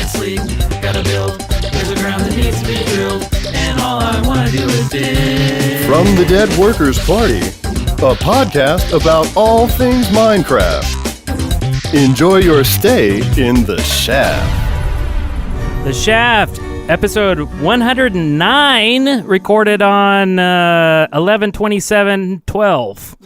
can't sleep, gotta build. There's a ground that needs to be drilled, and all I wanna do is dig. From the Dead Workers Party, a podcast about all things Minecraft. Enjoy your stay in the Shaft. The Shaft, episode 109, recorded on 11/27/12.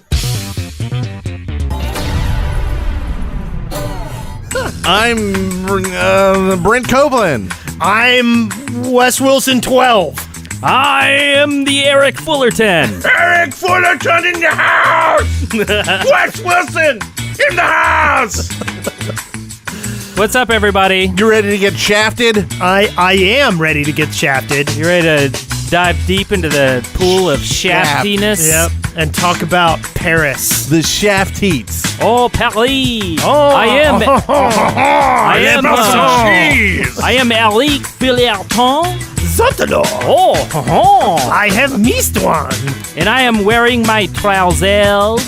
I'm Brent Copeland. I'm Wes Wilson 12. I am the Eric Fullerton. Eric Fullerton in the house. Wes Wilson in the house. What's up, everybody? You ready to get shafted? I am ready to get shafted. You ready to dive deep into the pool of shaftiness? Yep. And talk about Paris. The shaft heats. Oh, Paris. Oh. I am cheese. I am Eric Fullerton. Zotalo. Oh. I have missed one. And I am wearing my trousers.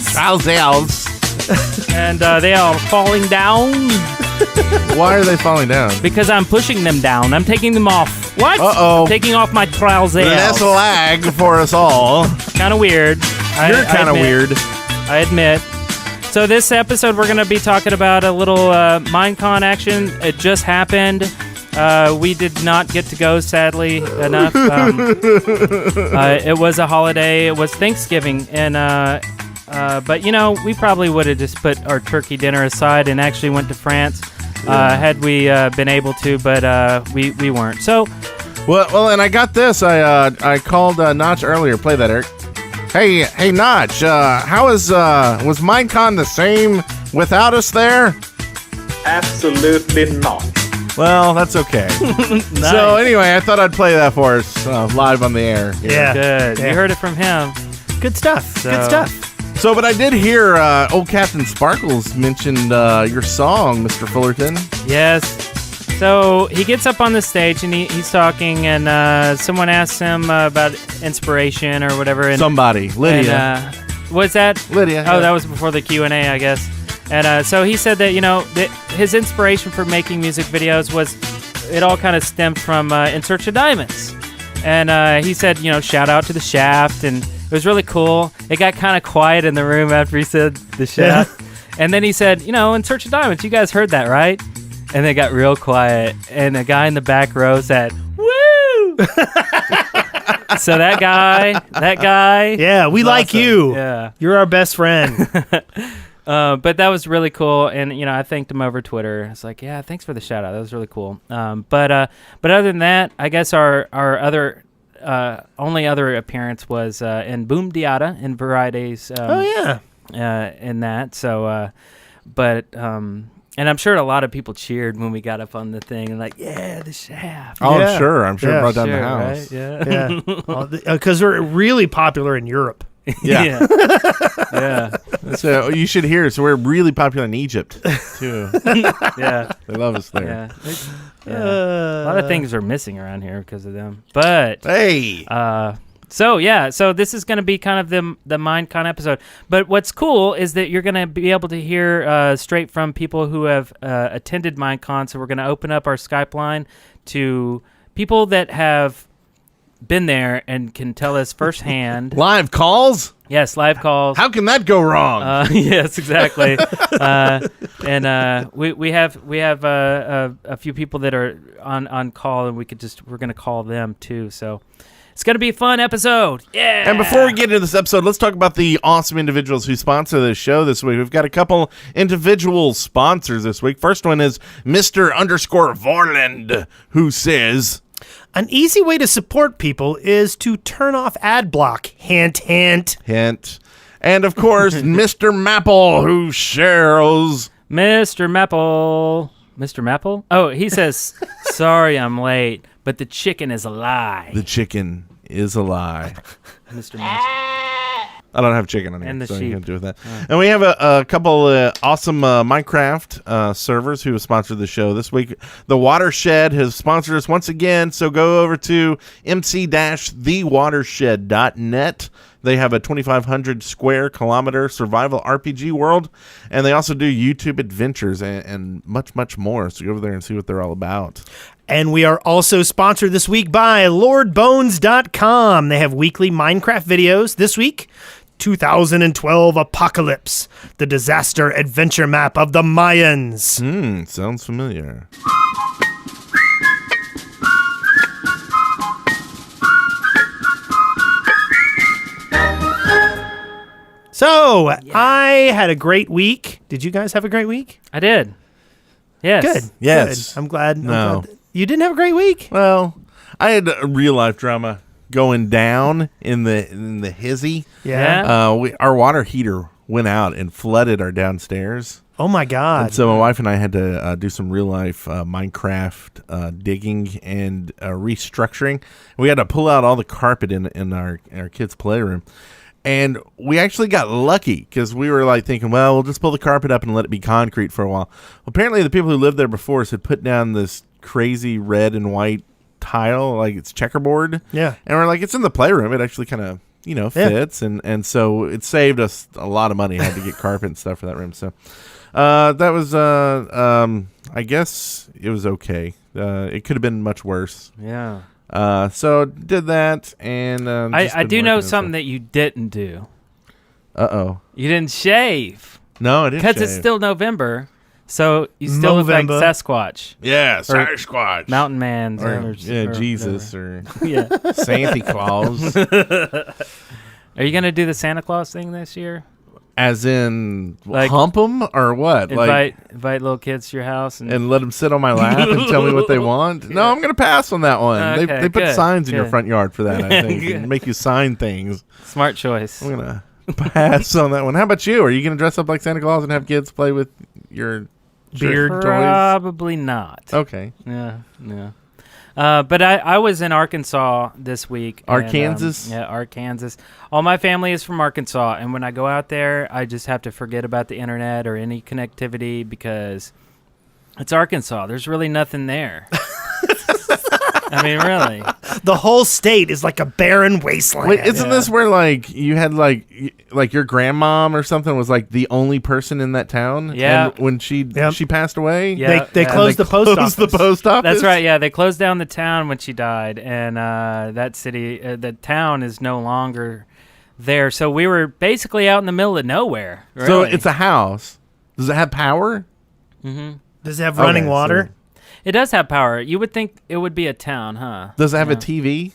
And they are falling down. Why are they falling down? Because I'm pushing them down. I'm taking them off. What? Uh-oh. I'm taking off my trousers. That's a lag for us all. Kind of weird. You're kind of weird. I admit. So this episode, we're going to be talking about a little Minecon action. It just happened. We did not get to go, sadly enough. It was a holiday. It was Thanksgiving. And but, you know, we probably would have just put our turkey dinner aside and actually went to France had we been able to, but we weren't. So, well, and I got this. I called Notch earlier. Play that, Eric. Hey, Notch. Was Minecon the same without us there? Absolutely not. Well, that's okay. nice. So anyway, I thought I'd play that for us live on the air. Yeah. Good. Yeah. You heard it from him. Good stuff. Good stuff. So, but I did hear old Captain Sparkles mentioned your song, Mr. Fullerton. Yes. So he gets up on the stage and he's talking, and someone asks him about inspiration or whatever. And, Somebody, Lydia. And, was that Lydia? Oh, yeah. that was before the Q&A, I guess. And so he said that, you know, that his inspiration for making music videos was, it all kind of stemmed from In Search of Diamonds. And he said, you know, shout out to the Shaft, and it was really cool. It got kind of quiet in the room after he said the Shaft. Yeah. And then he said, you know, In Search of Diamonds, you guys heard that, right? And it got real quiet. And a guy in the back row said, woo! So that guy. Yeah, we like awesome. you. Yeah. You're our best friend. But that was really cool. And, you know, I thanked him over Twitter. I was like, yeah, thanks for the shout out. That was really cool. But other than that, I guess our other... only other appearance was in Boom Diata in Varieties. In that. So, and I'm sure a lot of people cheered when we got up on the thing and like, yeah, the Shaft. Oh, Yeah. I'm sure it brought down Sure, the house. right? Yeah. Yeah. Because we're really popular in Europe. Yeah. Yeah. So you should hear it. So we're really popular in Egypt, too. Yeah. They love us there. Yeah. A lot of things are missing around here because of them. But Hey! So this is going to be kind of the Minecon episode. But what's cool is that you're going to be able to hear straight from people who have attended Minecon. So we're going to open up our Skype line to people that have been there and can tell us firsthand. Live calls? Yes, live calls. How can that go wrong? Yes, exactly. And we have a few people that are on call, and we're going to call them too. So it's going to be a fun episode. Yeah. And before we get into this episode, let's talk about the awesome individuals who sponsor this show this week. We've got a couple individual sponsors this week. First one is Mr. _Vorland, who says, An easy way to support people is to turn off ad block. Hint, hint. hint. And of course, Mr. Mapple, who shares. Mr. Mapple? Oh, he says, sorry I'm late, but the chicken is a lie. The chicken is a lie. Mr. Mapple. I don't have chicken on here, And the so sheep. you can't do with that. And we have a couple awesome Minecraft servers who have sponsored the show this week. The Watershed has sponsored us once again, so go over to mc-thewatershed.net They have a 2,500 square kilometer survival RPG world, and they also do YouTube adventures and much, much more. So go over there and see what they're all about. And we are also sponsored this week by LordBones.com. They have weekly Minecraft videos. This week, 2012 Apocalypse, the disaster adventure map of the Mayans. Sounds familiar. So, I had a great week. Did you guys have a great week? I did. Yes. Good. Yes. Good. I'm glad. No. You didn't have a great week? Well, I had a real life drama going down in the hizzy. Yeah. Our water heater went out and flooded our downstairs. Oh, my God. And so my wife and I had to do some real life Minecraft digging and restructuring. We had to pull out all the carpet in our kids' playroom. And we actually got lucky because we were like thinking, well, we'll just pull the carpet up and let it be concrete for a while. Apparently, the people who lived there before us had put down this crazy red and white tile, like it's checkerboard. Yeah. And we're like, it's in the playroom. It actually kind of, fits. And so it saved us a lot of money. I had to get carpet and stuff for that room. So that was, I guess it was okay. It could have been much worse. Yeah. So did that, and I do know something that you didn't do. Uh-oh. You didn't shave. No, I didn't. Because it's still November, so you still look like Movember. Sasquatch. Yeah, Sasquatch. Mountain Man. Or Jesus, whatever. or Yeah. Santa Claus. Are you going to do the Santa Claus thing this year? As in, Like, hump them or what? Invite little kids to your house And let them sit on my lap and tell me what they want? No, I'm going to pass on that one. Okay, they put good, signs in your good. front yard for that, I think, Good. and make you sign things. Smart choice. I'm going to pass on that one. How about you? Are you going to dress up like Santa Claus and have kids play with your beard toys? Probably not. Okay. Yeah. But I was in Arkansas this week. Arkansas? And, Arkansas. All my family is from Arkansas, and when I go out there, I just have to forget about the internet or any connectivity because it's Arkansas. There's really nothing there. I mean, really. The whole state is like a barren wasteland. Wait, isn't this where like you had like your grandmom or something was like the only person in that town? Yeah. And when she passed away? Yeah. They closed the post office. The post office? That's right. Yeah, they closed down the town when she died, and that city, the town is no longer there. So we were basically out in the middle of nowhere. Really. So it's a house. Does it have power? Mm-hmm. Does it have running Okay, water? It does have power. You would think it would be a town, huh? Does it have a TV?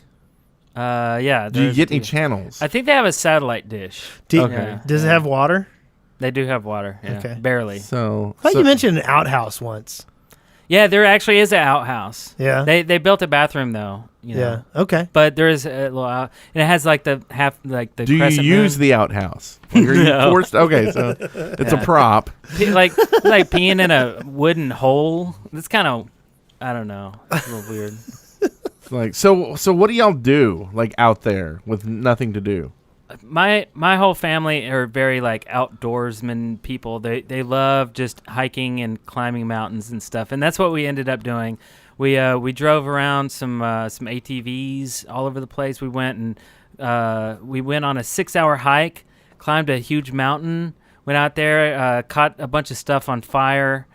Yeah. Do you there's get any TV. channels? I think they have a satellite dish. Okay. Does it have water? They do have water. Yeah, Okay. barely. So I thought you mentioned an outhouse once. Yeah, there actually is an outhouse. Yeah. They built a bathroom though. You know. Yeah. Okay. But there is a little out, and it has like the do you crescent use moon. the outhouse? Like, are you No. forced? Okay, so it's a prop. like peeing in a wooden hole? It's kind of, I don't know. It's a little weird. Like so what do y'all do like out there with nothing to do? My whole family are very like outdoorsman people. They love just hiking and climbing mountains and stuff, and that's what we ended up doing. We drove around some ATVs all over the place. We went on a 6-hour hike, climbed a huge mountain, went out there, caught a bunch of stuff on fire.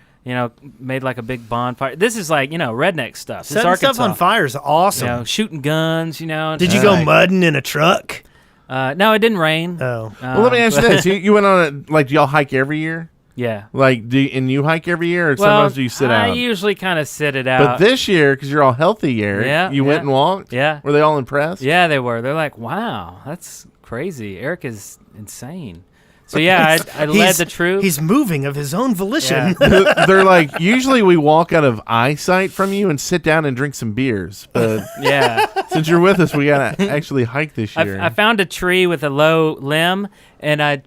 Made like a big bonfire. This is like redneck stuff. It's Setting Arkansas. stuff on fire is awesome. Shooting guns. Did you go mudding in a truck? No, it didn't rain. Oh. Well, let me ask you this: you went on do y'all hike every year? Yeah. Like, and you hike every year, or Well, sometimes do you sit out? I usually kind of sit it out. But this year, because you're all healthy, Eric, you went and walked? Yeah. Were they all impressed? Yeah, they were. They're like, wow, that's crazy. Eric is insane. So, yeah, I led the troop. He's moving of his own volition. Yeah. They're like, usually we walk out of eyesight from you and sit down and drink some beers. But Yeah. since you're with us, we got to actually hike this year. I found a tree with a low limb, and I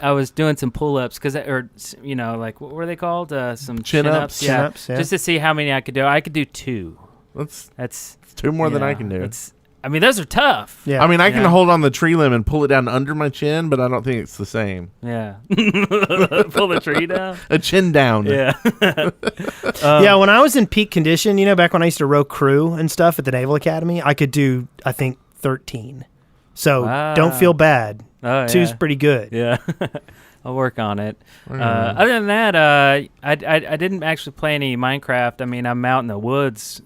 was doing some pull-ups like what were they called? Some Chin-ups. Yeah. Chin-ups, yeah. Just to see how many I could do. I could do 2. That's 2 more than I can do. Those are tough. Yeah. I mean, I can hold on the tree limb and pull it down under my chin, but I don't think it's the same. Yeah. Pull the tree down. A chin down. Yeah. Yeah, when I was in peak condition, back when I used to row crew and stuff at the Naval Academy, I could do, I think, 13. So Wow. don't feel bad. Oh, 2's yeah. pretty good. Yeah. I'll work on it. Other than that, I didn't actually play any Minecraft. I mean, I'm out in the woods,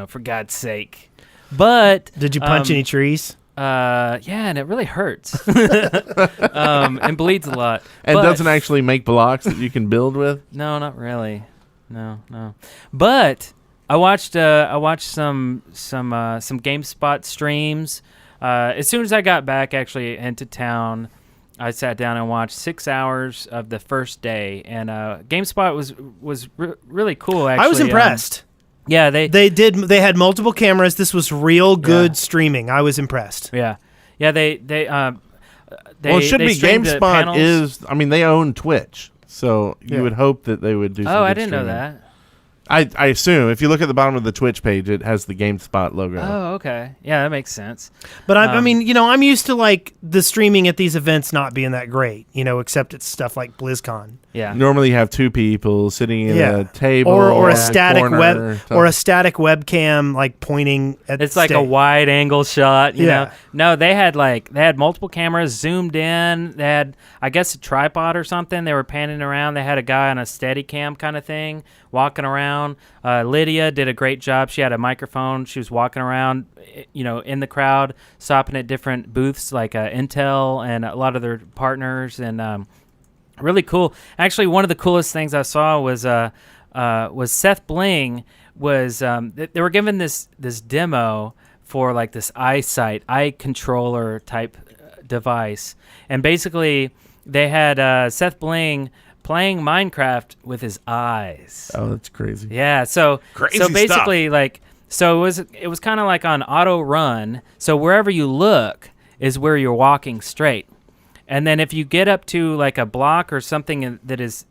for God's sake. But Did you punch any trees? yeah, and it really hurts. And bleeds a lot. And But- doesn't actually make blocks that you can build with. No, not really. No. But I watched some GameSpot streams. As soon as I got back actually into town, I sat down and watched 6 hours of the first day, and GameSpot was really cool. Actually, I was impressed. Yeah, They had multiple cameras. This was real good streaming. I was impressed. Yeah. They Well, it should be streamed the GameSpot panels. they own Twitch. So you would hope that they would do some Oh, I good didn't know streaming. that. I assume if you look at the bottom of the Twitch page, it has the GameSpot logo. Oh, okay. Yeah, that makes sense. But I mean, I'm used to like the streaming at these events not being that great, except it's stuff like BlizzCon. Yeah. Normally, you have two people sitting at a table or in a static corner, static webcam like pointing at. It's like a stage. wide angle shot, you Yeah. know. No, they had multiple cameras zoomed in. They had, I guess, a tripod or something. They were panning around. They had a guy on a steady cam kind of thing walking around. Lydia did a great job. She had a microphone. She was walking around, in the crowd, stopping at different booths like Intel and a lot of their partners, and really cool. Actually, one of the coolest things I saw was Seth Bling was they were given this demo for like this eye controller type device, and basically they had Seth Bling playing Minecraft with his eyes. Oh, that's crazy. Yeah, so Crazy basically it was kind of like on auto run. So wherever you look is where you're walking straight. And then if you get up to like a block or something that is,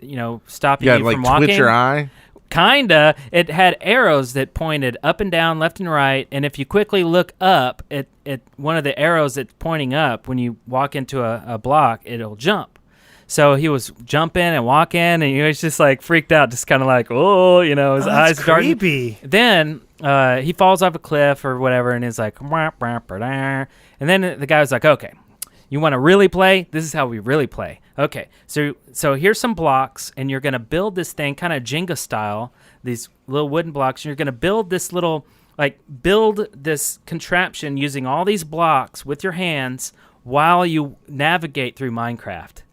stopping you like from walking, twitch your eye. Kinda, it had arrows that pointed up and down, left and right. And if you quickly look up at one of the arrows that's pointing up, when you walk into a block, it'll jump. So he was jumping and walking, and he was just like freaked out, just kind of like, his eyes darting. creepy. Then he falls off a cliff or whatever, and he's like, "Wah, wah, wah, wah." And then the guy was like, okay, you want to really play? This is how we really play. Okay, so here's some blocks, and you're going to build this thing kind of Jenga style, these little wooden blocks, and you're going to build this build this contraption using all these blocks with your hands while you navigate through Minecraft.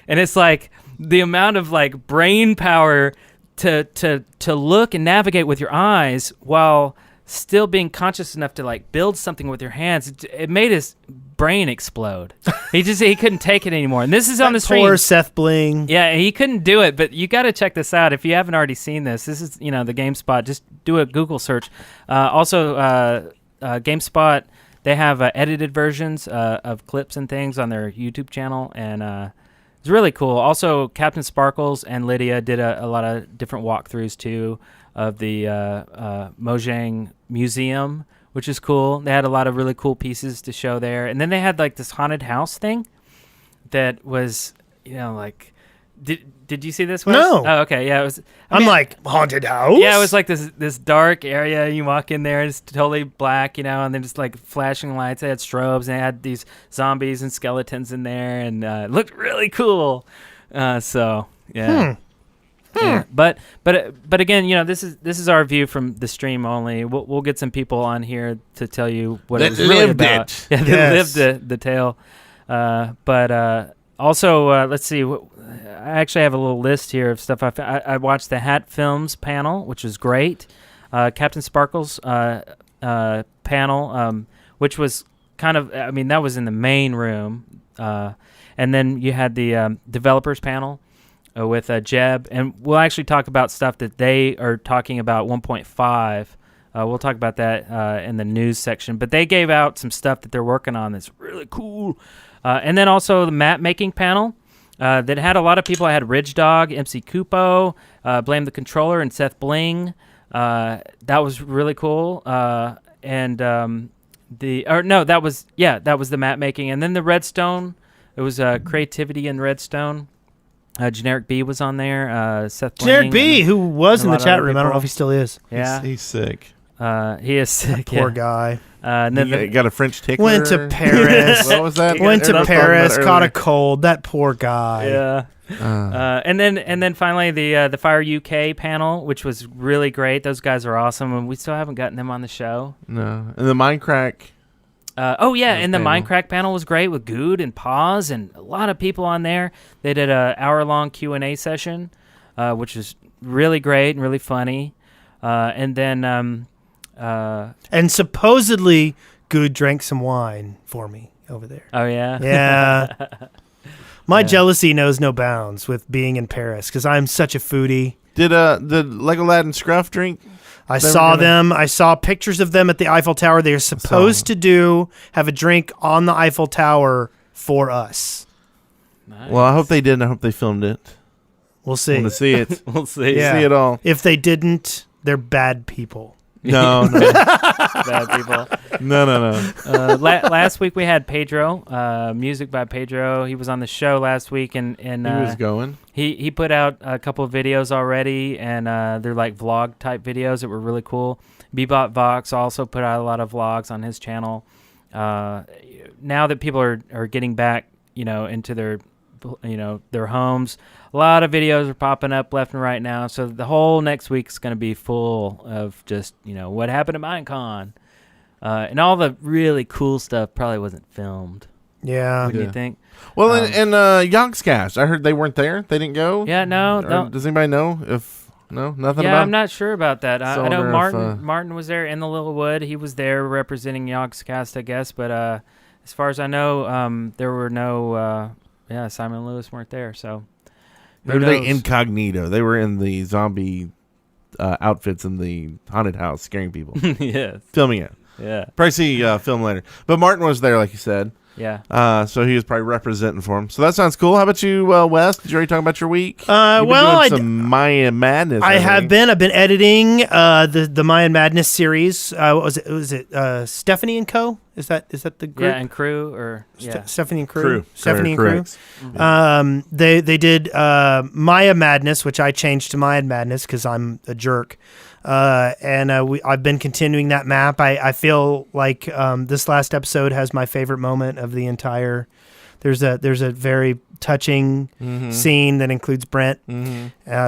And it's like the amount of like brain power to look and navigate with your eyes while still being conscious enough to like build something with your hands. It made his brain explode. He couldn't take it anymore. And this is on the stream. Poor Seth Bling. Yeah, he couldn't do it, but you got to check this out if you haven't already seen this. This is, the GameSpot. Just do a Google search. Also, GameSpot, they have edited versions of clips and things on their YouTube channel, and it's really cool. Also, Captain Sparkles and Lydia did a lot of different walkthroughs too of the Mojang Museum, which is cool. They had a lot of really cool pieces to show there, and then they had like this haunted house thing that was, Did you see this one? No. Oh, okay. Yeah, it was. I'm like, haunted house? Yeah, it was like this dark area. You walk in there, it's totally black, and then just like flashing lights. They had strobes, and they had these zombies and skeletons in there, and it looked really cool. So yeah. Yeah. But again, this is our view from the stream only. We'll get some people on here to tell you what it was really lived about. it. Yeah, they Yes. lived the tale. But also, let's see. I actually have a little list here of stuff. I watched the Hat Films panel, which was great. Captain Sparkles panel, which was kind of, that was in the main room. And then you had the developers panel with Jeb. And we'll actually talk about stuff that they are talking about 1.5. We'll talk about that in the news section. But they gave out some stuff that they're working on that's really cool. And then also the map making panel. That had a lot of people. I had Ridge Dog, MC Kupo, Blame the Controller, and Seth Bling. That was really cool. That was the map making. And then the Redstone. It was creativity in Redstone. Generic B was on there. Seth Bling. Generic B, who was and in a the lot of chat other room. I don't know people. if he still is. Yeah. He's sick. He is sick. Poor guy. And then You got a French tickler. Went to Paris. What was that? Went to Everybody talking Paris, about caught a earlier. cold. That poor guy. Yeah. And then finally the Fire UK panel, which was really great. Those guys are awesome, and we still haven't gotten them on the show. No, and the Minecraft. And the panel. Minecraft panel was great with Good and Paz and a lot of people on there. They did a hour-long Q&A session, which is really great and really funny. And supposedly, Good drank some wine for me over there. oh yeah, Yeah. My jealousy knows no bounds with being in Paris because I'm such a foodie. Did Legolas and Scruff drink? I saw them. I saw pictures of them at the Eiffel Tower. They're supposed to have a drink on the Eiffel Tower for us. Nice. Well, I hope they did. I hope they filmed it. We'll I see. want to see it. We'll see. Yeah. See it all. If they didn't, they're bad people. No, Bad people. no. Last week we had Pedro, music by Pedro. He was on the show last week, and He was going. he put out a couple of videos already, and they're like vlog type videos that were really cool. Bebop Vox also put out a lot of vlogs on his channel. Now that people are getting back, into their homes, a lot of videos are popping up left and right now. So the whole next week's going to be full of just what happened at Minecon, and all the really cool stuff probably wasn't filmed. Yeah. What do you think? Well, and Yogscast, I heard they weren't there. They didn't go. Yeah, no. Does anybody know if nothing Yeah, about? I'm not sure about that. I know wonder if, Martin was there in the Little Wood. He was there representing Yogscast, I guess. But as far as I know, there were no. Simon and Lewis weren't there. So Maybe they incognito. They were in the zombie outfits in the haunted house, scaring people, Yes. filming it. Yeah. Probably see film later. But Martin was there, like you said. Yeah. So he was probably representing for him. So that sounds cool. How about you, Wes? Did you already talk about your week? Well, doing some Maya Madness. I have think. been. I've been editing the Mayan Madness series. What was it? Was it Stephanie and Co? Is that the group? Yeah, and crew or Stephanie and Crew. Stephanie and Correct. Crew. They did Maya Madness, which I changed to Mayan Madness because I'm a jerk. I've been continuing that map. I feel like this last episode has my favorite moment of the entire. There's a very touching scene that includes Brent.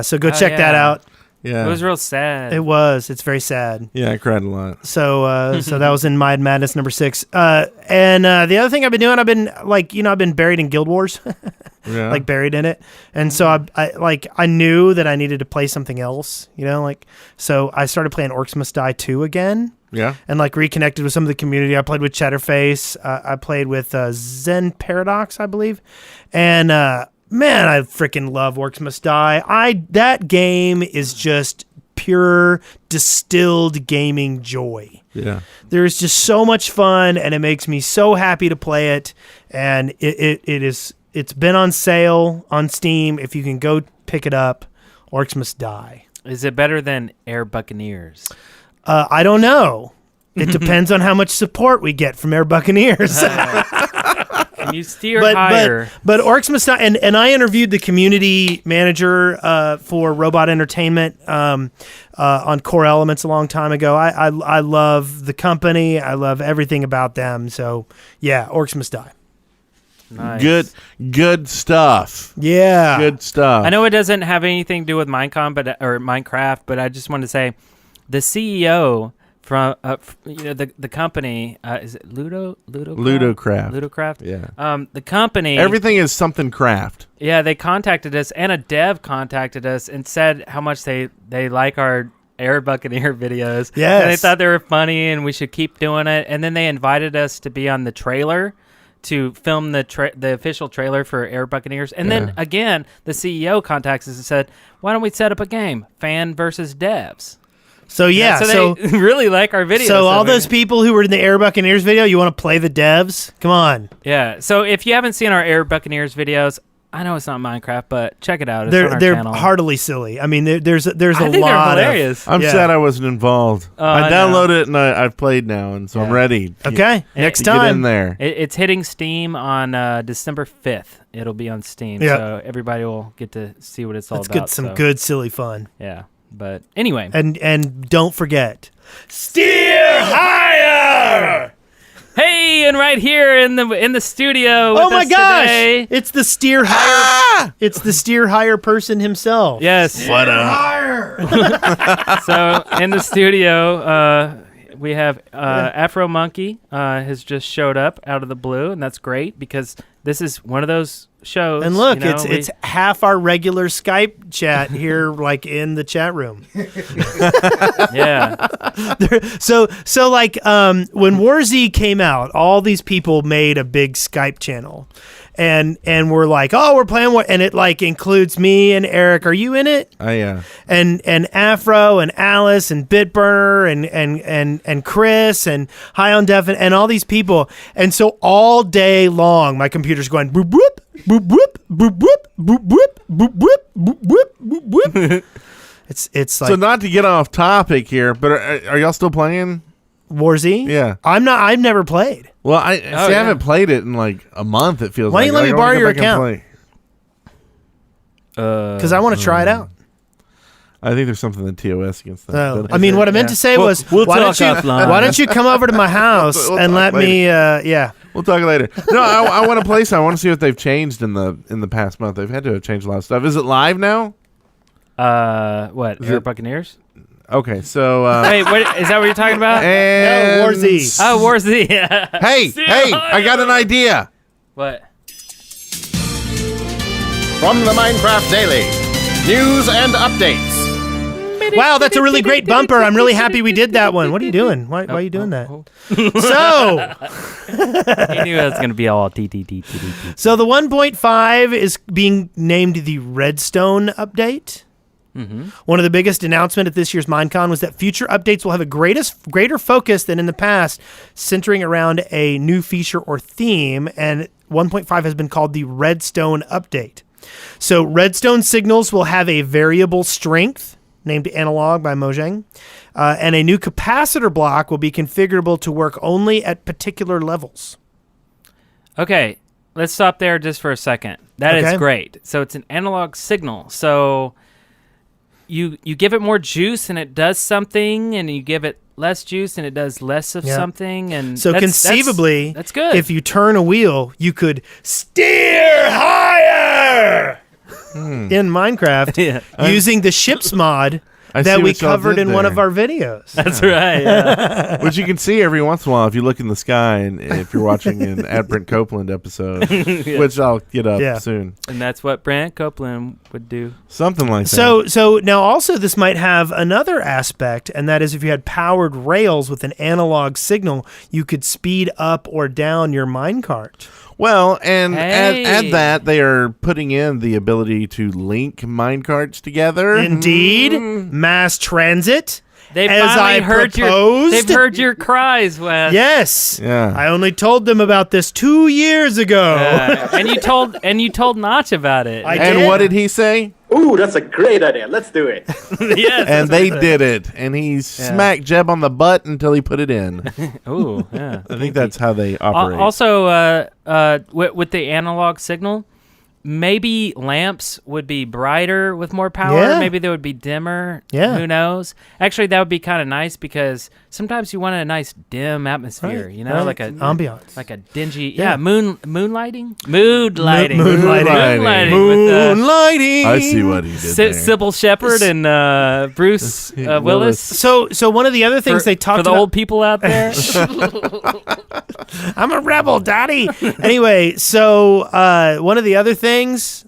So go check that out. Yeah. It was real sad. It was. It's very sad. Yeah, I cried a lot. So so that was in Mayan Madness number 6. And the other thing I've been doing, I've been buried in Guild Wars. Yeah. Like buried in it. And so I knew that I needed to play something else, so I started playing Orcs Must Die 2 again. Yeah. And reconnected with some of the community. I played with Cheddarface. I played with Zen Paradox, I believe. And man, I freaking love Orcs Must Die. That game is just pure distilled gaming joy. Yeah. There's just so much fun, and it makes me so happy to play it. And it's been on sale on Steam. If you can go pick it up, Orcs Must Die. Is it better than Air Buccaneers? I don't know. It depends on how much support we get from Air Buccaneers. Can you steer higher? But Orcs Must Die, and I interviewed the community manager for Robot Entertainment on Core Elements a long time ago. I love the company. I love everything about them. So yeah, Orcs Must Die. Nice. Good stuff. Yeah. Good stuff. I know it doesn't have anything to do with Minecon, or Minecraft, but I just wanted to say, the CEO from the company is it Ludocraft? Ludocraft. Yeah. The company. Everything is something craft. Yeah, they contacted us, and a dev contacted us and said how much they like our Air Buccaneer videos. Yes. And they thought they were funny, and we should keep doing it. And then they invited us to be on the trailer, to film the official trailer for Air Buccaneers. And then, again, the CEO contacts us and said, why don't we set up a game? Fan versus devs. So yeah, so they really like our videos. So all those people who were in the Air Buccaneers video, you want to play the devs? Come on. Yeah. So if you haven't seen our Air Buccaneers videos, I know it's not Minecraft, but check it out. It's on our they're channel. heartily silly. I mean, there's a I think lot they're hilarious. I'm sad I wasn't involved. I I downloaded it and I've played now, and so I'm ready. Okay, next to time. Get in there. It's hitting Steam on December 5th. It'll be on Steam, Yeah. so everybody will get to see what it's all Let's about. get some so, good silly fun. Yeah, but anyway. And don't forget, Steer higher. Hey, and right here in the studio with Oh my us gosh! today. It's the steer higher. It's the steer higher person himself. Yes. What up? So in the studio, we have Afro Monkey has just showed up out of the blue, and that's great because this is one of those shows. And look, you know, it's half our regular Skype chat here, like in the chat room. yeah. So like when War Z came out, all these people made a big Skype channel, and we're like, oh, we're playing War, and it like includes me and Eric. Are you in it? Oh yeah. And Afro and Alice and Bitburner and Chris and High on Def and all these people. And so all day long, my computer's going boop boop boop boop boop boop boop boop boop boop boop boop boop. It's like So not to get off topic here, but are y'all still playing? War Z? Yeah. I'm not. I've never played. Well, I haven't played it in like a month. It feels. Why don't you let me I wanna borrow go your back and account? play. Because I want to try it out. I think there's something in TOS against that. Oh, but- I mean, what I meant to say was, we'll why don't talk you offline. why don't you come over to my house We'll and talk let me? Yeah. We'll talk later. No, I want to play some. I want to see what they've changed in the past month. They've had to have changed a lot of stuff. Is it live now? What? Is Air it- Buccaneers? Okay, so Wait, what, is that what you're talking about? and No, War Z. Oh, War Z. Hey, I got an idea. What? From the Minecraft Daily, news and updates. Wow, that's a really great bumper. I'm really happy we did that one. What are you doing? Why are you doing that? So, He knew it was going to be all DDD. so the 1.5 is being named the Redstone update. One of the biggest announcements at this year's Minecon was that future updates will have a greater focus than in the past, centering around a new feature or theme, and 1.5 has been called the Redstone update. So Redstone signals will have a variable strength, named Analog by Mojang, and a new capacitor block will be configurable to work only at particular levels. Okay, let's stop there just for a second. That is Okay. great. So it's an analog signal. So you give it more juice and it does something, and you give it less juice and it does less of Yeah. something. And So conceivably, that's good. if you turn a wheel, you could steer higher in Minecraft Yeah. using the ships mod I that see we what y'all covered did in one there. of our videos. That's right. Yeah. Which you can see every once in a while if you look in the sky and if you're watching an Ad Brent Copeland episode, which I'll get up Yeah. soon. And that's what Brant Copeland would do. Something like that. So now also this might have another aspect, and that is if you had powered rails with an analog signal, you could speed up or down your minecart. Well, and Hey. add that they are putting in the ability to link minecarts together. Indeed, mass transit. They As finally I heard proposed. they've heard your cries, Wes. Yes. Yeah. I only told them about this 2 years ago. And you told Notch about it. I And did. what did he say? Ooh, that's a great idea. Let's do it. Yes. And they did it. And he smacked Jeb on the butt until he put it in. Ooh, yeah. I think that's how they operate. Also, with the analog signal, maybe lamps would be brighter with more power. Yeah. Maybe they would be dimmer. Yeah. Who knows? Actually, that would be kind of nice because sometimes you want a nice dim atmosphere. Right, You know, right. like a Ambiance. like a dingy. Yeah. Yeah, moonlighting. Moonlighting. Moonlighting. Moonlighting. Moonlighting. I see what he did there. Sybil Shepherd and Bruce Willis. So one of the other things they talked for the about. old people out there. I'm a rebel, daddy. Anyway, so one of the other things.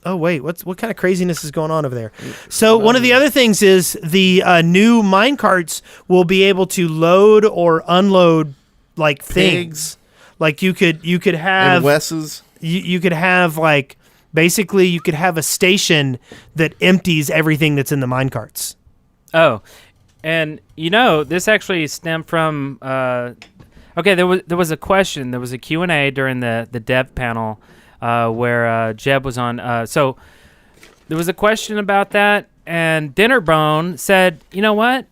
Oh wait, what kind of craziness is going on over there? So one of the other things is the new minecarts will be able to load or unload like things. Like you could have And Wes's. you could have like basically you could have a station that empties everything that's in the minecarts. Oh, and this actually stemmed from. Okay, there was a question. There was a Q&A during the dev panel where Jeb was on. So there was a question about that, and Dinnerbone said, "You know what?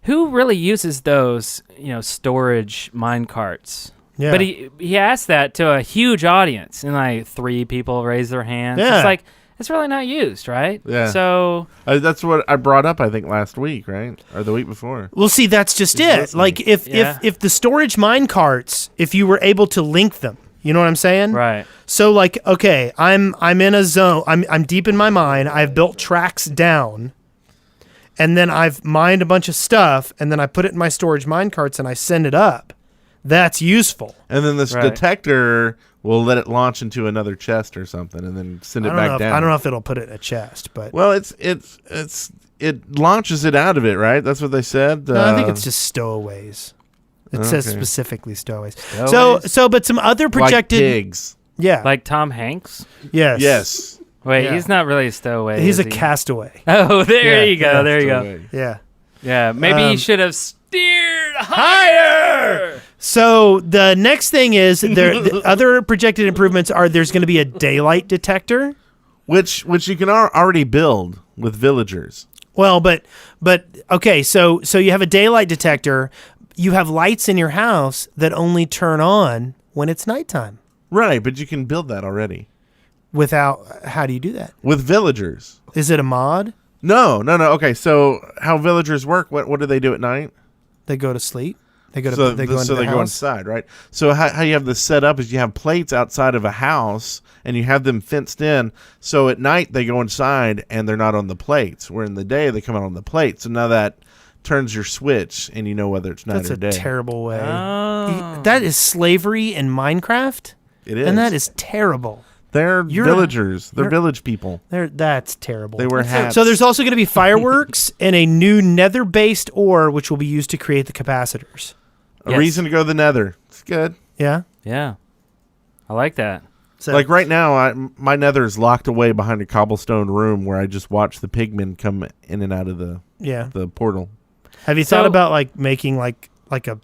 Who really uses those storage mine carts?" Yeah. But he asked that to a huge audience, and like 3 people raised their hands. Yeah. It's like it's really not used, right? Yeah. So That's what I brought up, I think, last week, right? Or the week before. Well, see, that's just it. listening. Like if Yeah. if the storage mine carts, if you were able to link them, you know what I'm saying? right. So like, okay, I'm in a zone. I'm deep in my mine. I've built tracks down, and then I've mined a bunch of stuff, and then I put it in my storage mine carts and I send it up. That's useful. And then this Right. detector will let it launch into another chest or something, and then send it back down. I don't know if it'll put it in a chest, but Well, it launches it out of it, right? That's what they said. no, I think it's just stowaways. It says Okay. specifically stowaways. Stowaways? So, but some other like projected, pigs. yeah, Like Tom Hanks. yes, Yes. Wait, Yeah. he's not really a stowaway. he's is a he? castaway. Oh, there Yeah, you go. yeah. There you go. Away. Yeah. Yeah, maybe he Um, should have steered higher. So the next thing is the other projected improvements are there's going to be a daylight detector. Which you can already build with villagers. Well, but okay, so you have a daylight detector. You have lights in your house that only turn on when it's nighttime. Right, but you can build that already. Without, how do you do that? With villagers. Is it a mod? No. Okay, so how villagers work, what do they do at night? They go to sleep. They go to So they go into they the go house. inside, right? So how you have this set up is you have plates outside of a house, and you have them fenced in. So at night they go inside, and they're not on the plates. Where in the day they come out on the plates. So now that turns your switch, and you know whether it's night That's or a day. terrible way. Oh. That is slavery in Minecraft, It is. and that is terrible. They're You're- villagers. They're you're- village people. That's terrible. They wear hats. So there's also going to be fireworks and a new nether-based ore, which will be used to create the capacitors. a Yes. reason to go to the nether. It's good. Yeah. Yeah, I like that. So, Like right now, my nether is locked away behind a cobblestone room where I just watch the pigmen come in and out of the yeah. portal. Have you So- thought about like making like a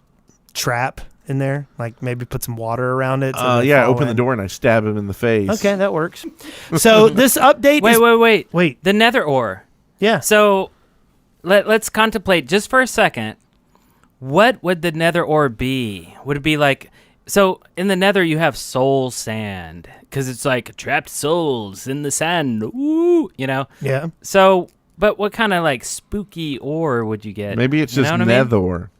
trap in there? Like maybe put some water around it. so they Yeah, fall open the in? door and I stab him in the face. Okay, that works. So this update is Wait. The nether ore. yeah. So let's contemplate just for a second. What would the nether ore be? Would it be like, so in the nether you have soul sand because it's like trapped souls in the sand. Ooh, you know? Yeah. So, but what kind of like spooky ore would you get? Maybe it's You just know what I mean? nether.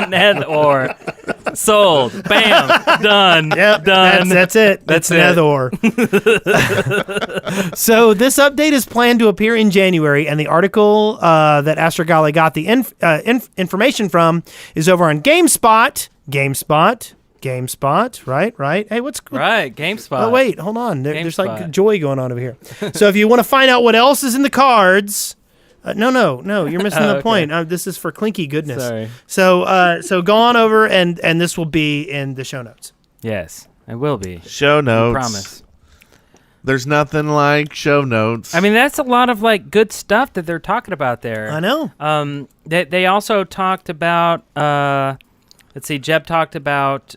Nether ore. Sold. Bam. Done. Yep, Done. That's it. That's It's it. Nether. So this update is planned to appear in January, and the article that Astrogale got the information from is over on GameSpot. Right? Hey, what's Right. GameSpot. Oh wait, hold on. There's like GameSpot. joy going on over here. So if you want to find out what else is in the cards, no, you're missing the okay. point. This is for clinky goodness. Sorry. So go on over and this will be in the show notes. Yes, it will be. Show notes. Promise. There's nothing like show notes. I mean, that's a lot of like good stuff that they're talking about there. I know. They also talked about. Let's see. Jeb talked about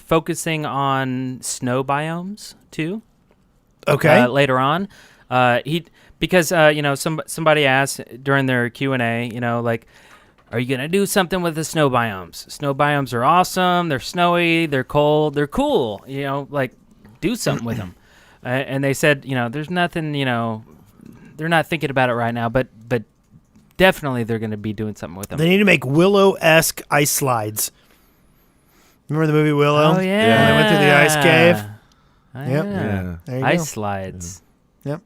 focusing on snow biomes too. Okay. Later on, because somebody asked during their Q&A, like, are you gonna do something with the snow biomes? Snow biomes are awesome. They're snowy. They're cold. They're cool. Like, do something with them. And they said, there's nothing. They're not thinking about it right now, but definitely they're gonna be doing something with them. They need to make Willow-esque ice slides. Remember the movie Willow? Oh yeah. When they went through the ice cave. Oh, Yep. Yeah. There you Ice go. slides. Yep.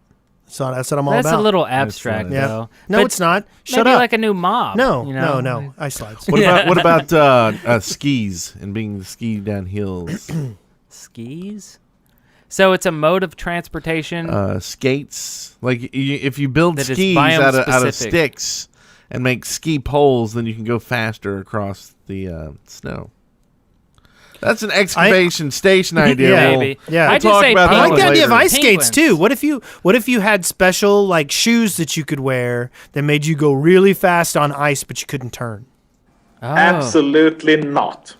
So that's what I'm all That's about. a little abstract, Yeah. though. No, But it's not. Shut maybe up. like a new mob. No. Ice slides. What about skis and being the ski down hills? Skis. So it's a mode of transportation. Skates. Like if you build That is skis biome out of specific. sticks and make ski poles, then you can go faster across the snow. That's an excavation station idea. Yeah. We'll- Maybe. Yeah. I we'll just talk say about I that like one the idea of later. ice skates too. Penguins. What if you had special like shoes that you could wear that made you go really fast on ice, but you couldn't turn? Oh. Absolutely not.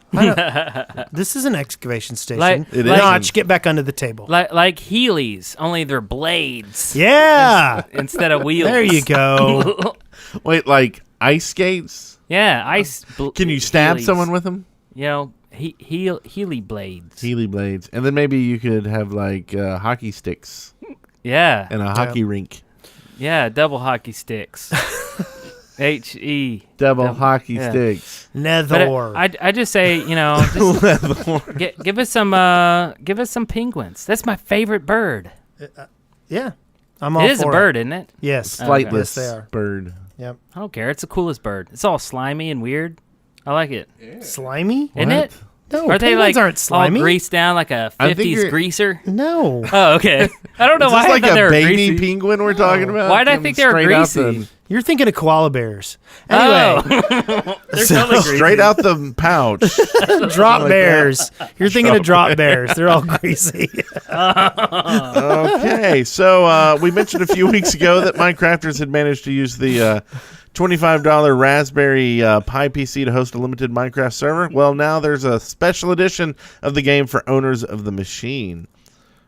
This is an excavation station. Like- It Notch, isn't. get back under the table. Like Heelys, only they're blades Yeah. instead of wheels. There you go. Wait, like ice skates? Yeah, ice. Can you stab Heelys. someone with them? Heely blades. Healy blades, and then maybe you could have like hockey sticks. Yeah. and a hockey rink. Yeah, double hockey sticks. H-E. Double hockey sticks. Nether. But I just say, just give us some penguins. That's my favorite bird. Yeah. I'm all It is a for bird, isn't it? Yes. Flightless Yes, they are. bird. Yep. I don't care. It's the coolest bird. It's all slimy and weird. I like it. Slimy? Isn't it? No, Aren't they penguins like aren't slimy. all greased down like a I think 50s you're- greaser? No. Oh, okay. I don't know Is why this I like thought they a were baby greasy. penguin we're talking about? Why did I Coming think they were straight out greasy? You're thinking of koala bears. Anyway, They're totally greasy. Straight out the pouch. drop bears. You're thinking of drop bears. They're all greasy. Okay, so we mentioned a few weeks ago that Minecrafters had managed to use the $25 Raspberry Pi PC to host a limited Minecraft server. Well, now there's a special edition of the game for owners of the machine.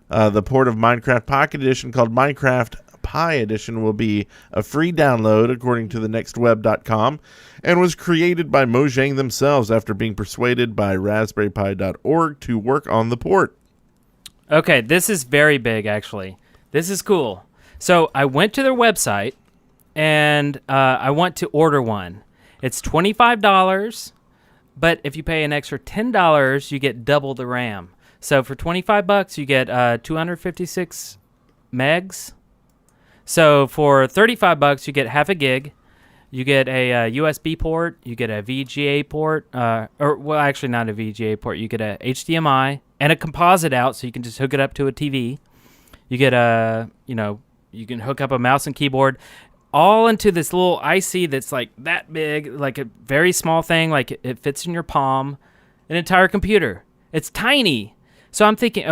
The port of Minecraft Pocket Edition, called Minecraft Pi Edition, will be a free download, according to thenextweb.com, and was created by Mojang themselves after being persuaded by RaspberryPi.org to work on the port. Okay, this is very big, actually. This is cool. So I went to their website, and I want to order one. It's $25, but if you pay an extra $10, you get double the RAM. So for $25, you get 256 megs. So for $35, you get half a gig. You get a USB port. You get a VGA port. Actually not a VGA port. You get a HDMI and a composite out, so you can just hook it up to a TV. You get you can hook up a mouse and keyboard, all into this little IC that's like that big, like a very small thing, like it fits in your palm, an entire computer. It's tiny. So I'm thinking,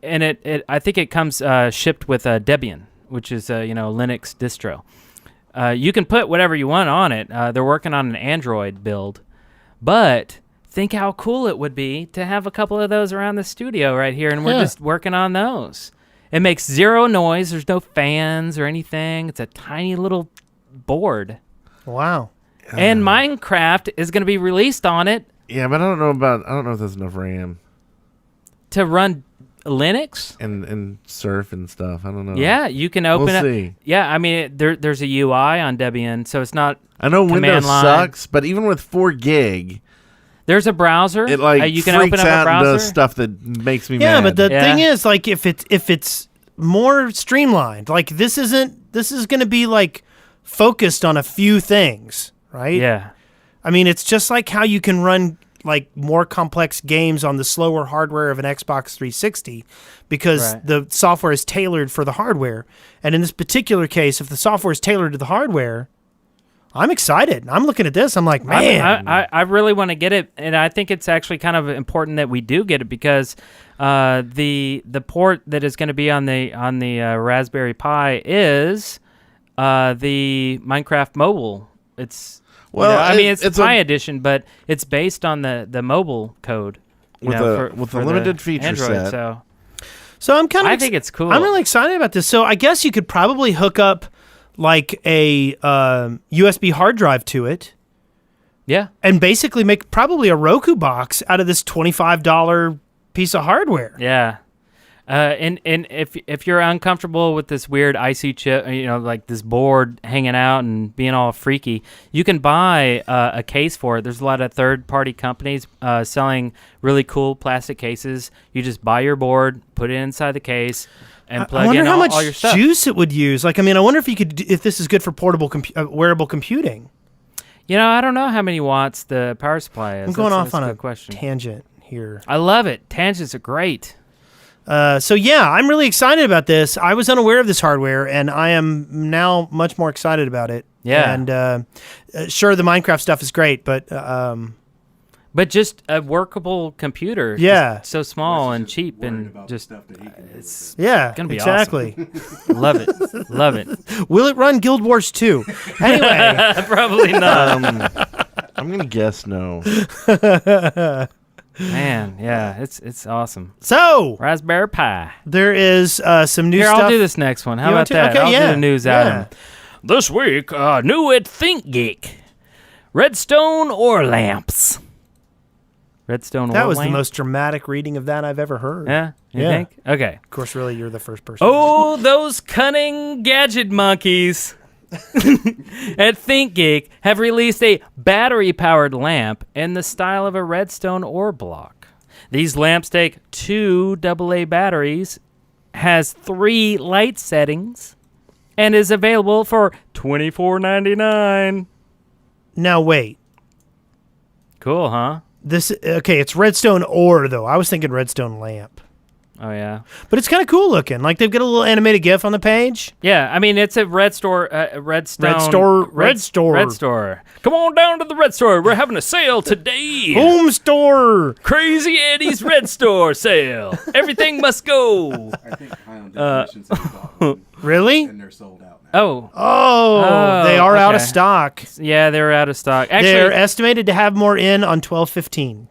and I think it comes shipped with Debian, which is Linux distro. You can put whatever you want on it. They're working on an Android build, but think how cool it would be to have a couple of those around the studio right here, and we're just working on those. It makes zero noise. There's no fans or anything. It's a tiny little board. Wow. And Minecraft is going to be released on it. Yeah, but I don't know if there's enough RAM To run Linux? and surf and stuff. I don't know. Yeah, you can open We'll it. see. Yeah, I mean, there's a UI on Debian, so it's not. I know command Windows line. sucks, but even with 4 gig, There's a browser. it like you can freaks open up a out and browser. does stuff that makes me Yeah, mad. but the Yeah. thing is, like, if it's more streamlined, like this is going to be like focused on a few things, right? Yeah. I mean, it's just like how you can run like more complex games on the slower hardware of an Xbox 360 because Right. the software is tailored for the hardware. And in this particular case, if the software is tailored to the hardware, I'm excited. I'm looking at this. I'm like, man. I really want to get it, and I think it's actually kind of important that we do get it because the port that is going to be on the Raspberry Pi is the Minecraft mobile. It's it's it's a Pi a- edition, but it's based on the mobile code With a for limited the feature Android, set. So So I'm kind of. I think it's cool. I'm really excited about this. So I guess you could probably hook up like a USB hard drive to it, yeah. and basically make probably a Roku box out of this $25 piece of hardware. Yeah. And if you're uncomfortable with this weird IC chip, like this board hanging out and being all freaky, you can buy a case for it. There's a lot of third-party companies selling really cool plastic cases. You just buy your board, put it inside the case, and I plug wonder in how all much your stuff. juice it would use. Like, I mean, I wonder if you could, if this is good for portable, wearable computing. I don't know how many watts the power supply is. I'm going That's off on a a good question. tangent here. I love it. Tangents are great. So yeah, I'm really excited about this. I was unaware of this hardware, and I am now much more excited about it. Yeah. And sure, the Minecraft stuff is great, but But just a workable computer. Yeah. Just so small and cheap and just it's yeah, gonna be exactly. love it. Love it. Will it run Guild Wars 2? Anyway, Probably not. I'm gonna guess no. Man, yeah, it's awesome. so Raspberry Pi. there is some new Here, stuff. I'll do this next one. How You about want to? that? Okay, I'll yeah, do the news yeah. item. This week, new at ThinkGeek. Redstone or lamps? Redstone That ore was the lamp? most dramatic reading of that I've ever heard. Yeah? You Yeah. think? Okay. Of course, really, you're the first person. Oh, those cunning gadget monkeys at ThinkGeek have released a battery-powered lamp in the style of a redstone ore block. These lamps take 2 AA batteries, has 3 light settings, and is available for $24.99. Now, wait. Cool, huh? It's redstone ore, though. I was thinking redstone lamp. Oh, yeah. But it's kind of cool looking. Like, they've got a little animated GIF on the page. Yeah, I mean, it's a Red store. Red store. Come on down to the Red store. We're having a sale today. Home store. Crazy Eddie's Red Store sale. Everything must go. I think Highland Definitions has bought one, Really? and they're sold out now. Oh, Oh, they are out of okay. stock. yeah, they're out of stock. They're Actually, estimated to have more in on 12/15.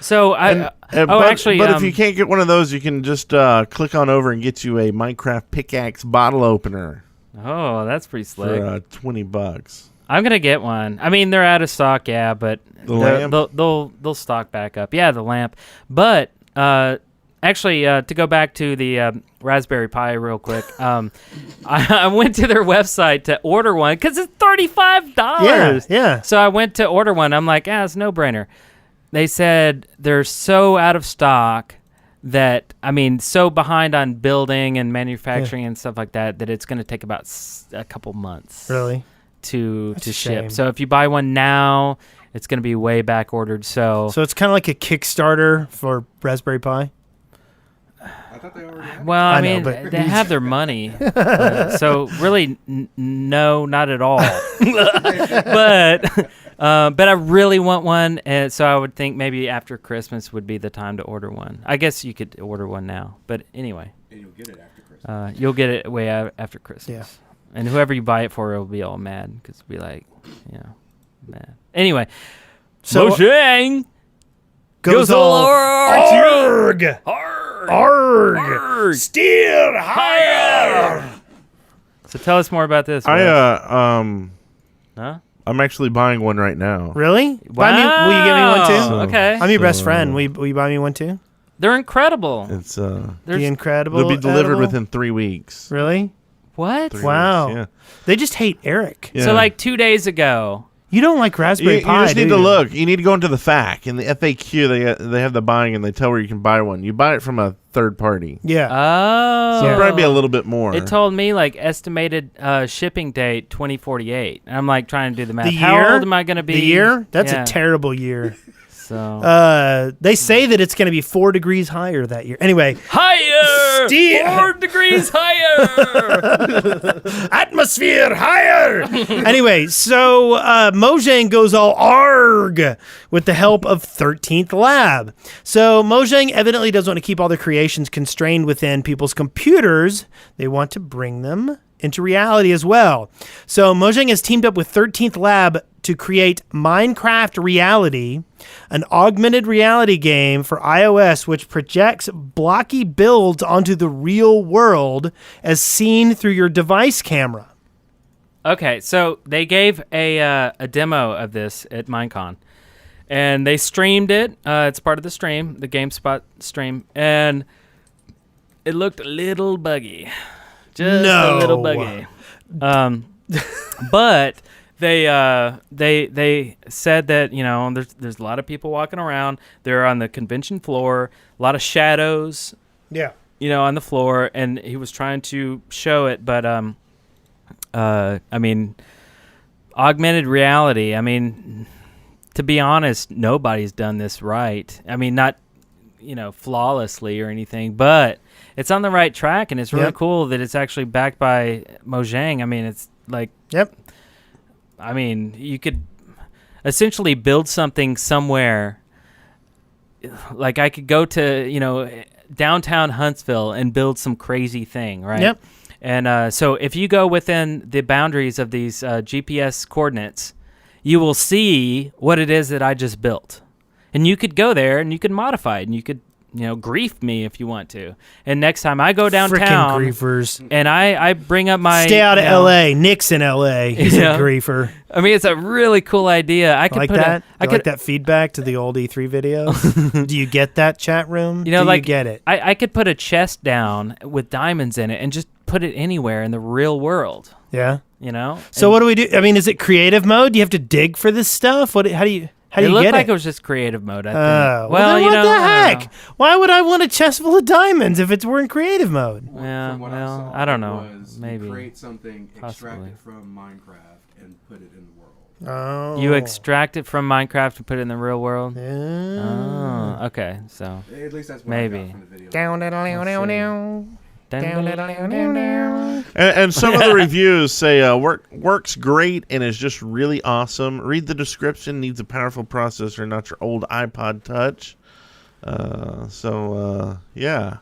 so I. But if you can't get one of those, you can just click on over and get you a Minecraft pickaxe bottle opener Oh, that's pretty slick. for $20. I'm gonna get one. I mean, they're out of stock, yeah, but lamp? they'll stock back up. Yeah, the lamp. But actually, to go back to the Raspberry Pi real quick, I went to their website to order one because it's $35. Yeah. So I went to order one. I'm like, it's a no-brainer. They said they're so out of stock that, I mean, so behind on building and manufacturing and stuff like that it's going to take about a couple months. Really? To That's a ship. shame. So if you buy one now, it's going to be way back ordered. So So it's kind of like a Kickstarter for Raspberry Pi. I thought they already had well, I I know, mean, but- they have their money. So really, no, not at all. But I really want one, and so I would think maybe after Christmas would be the time to order one. I guess you could order one now, but anyway, and you'll get it after Christmas. you'll get it way after Christmas. Yeah. And whoever you buy it for will be all mad because it'll be like, mad. Anyway, So Mojang goes all Arg! Arg! Arg! Steer higher! So tell us more about this. Wes. Huh? I'm actually buying one right now. Really? Buy me, will you give me one too? Wow, okay. I'm your best friend. Will you buy me one too? They're incredible. It's The incredible. they'll be delivered edible? within 3 weeks. Really? What? 3 Wow. weeks, yeah. They just hate Eric. Yeah. So like 2 days ago. You don't like Raspberry You Pi, just need do to you? look. You need to go into the FAQ. In the FAQ, they have the buying, and they tell where you can buy one. You buy it from a third party. Yeah. Oh. So it'll probably be a little bit more. It told me like estimated shipping date 2048. And I'm like trying to do the math. the How year? old am I going to be? The year? That's Yeah. a terrible year. So They say that it's going to be 4 degrees higher that year. Anyway, higher, Steve- 4 degrees higher. atmosphere higher. Anyway, so Mojang goes all arg with the help of 13th Lab. So Mojang evidently doesn't want to keep all their creations constrained within people's computers. They want to bring them into reality as well. So Mojang has teamed up with 13th Lab to create Minecraft Reality, an augmented reality game for iOS which projects blocky builds onto the real world as seen through your device camera. Okay, so they gave a demo of this at Minecon, and they streamed it. It's part of the stream, the GameSpot stream, and it looked a little buggy, just a little buggy. But they said that there's a lot of people walking around. They're on the convention floor, a lot of shadows, Yeah. on the floor, and he was trying to show it, but I mean, augmented reality. I mean, to be honest, nobody's done this right. I mean, not flawlessly or anything, but it's on the right track, and it's really cool that it's actually backed by Mojang. I mean, it's like, I mean, you could essentially build something somewhere. Like I could go to downtown Huntsville and build some crazy thing, right? Yep. And so if you go within the boundaries of these GPS coordinates, you will see what it is that I just built. And you could go there and you could modify it, and you could grief me if you want to. And next time I go Frickin' downtown, griefers. and I bring up my Stay out of L.A. Nick's in L.A. He's Yeah. a griefer. I mean, it's a really cool idea. I could Like put that? I You could like that feedback to the old E3 videos? Do you get that, chat room? Do you get it? I could put a chest down with diamonds in it and just put it anywhere in the real world. Yeah. So what do we do? I mean, is it creative mode? Do you have to dig for this stuff? How do you it looked get like it? it was just creative mode, I think. Well, well, then what the I don't heck? Why would I want a chest full of diamonds if we're in creative mode? Yeah, From what well, saw, I don't know. was Maybe. you create something, extract Possibly. it from Minecraft, and put it in the world. Oh. You extract it from Minecraft and put it in the real world? Yeah. Oh, okay. So At least that's what Maybe. I got from the video. And some of the reviews say works great and is just really awesome. Read the description. Needs a powerful processor, not your old iPod Touch. Yeah.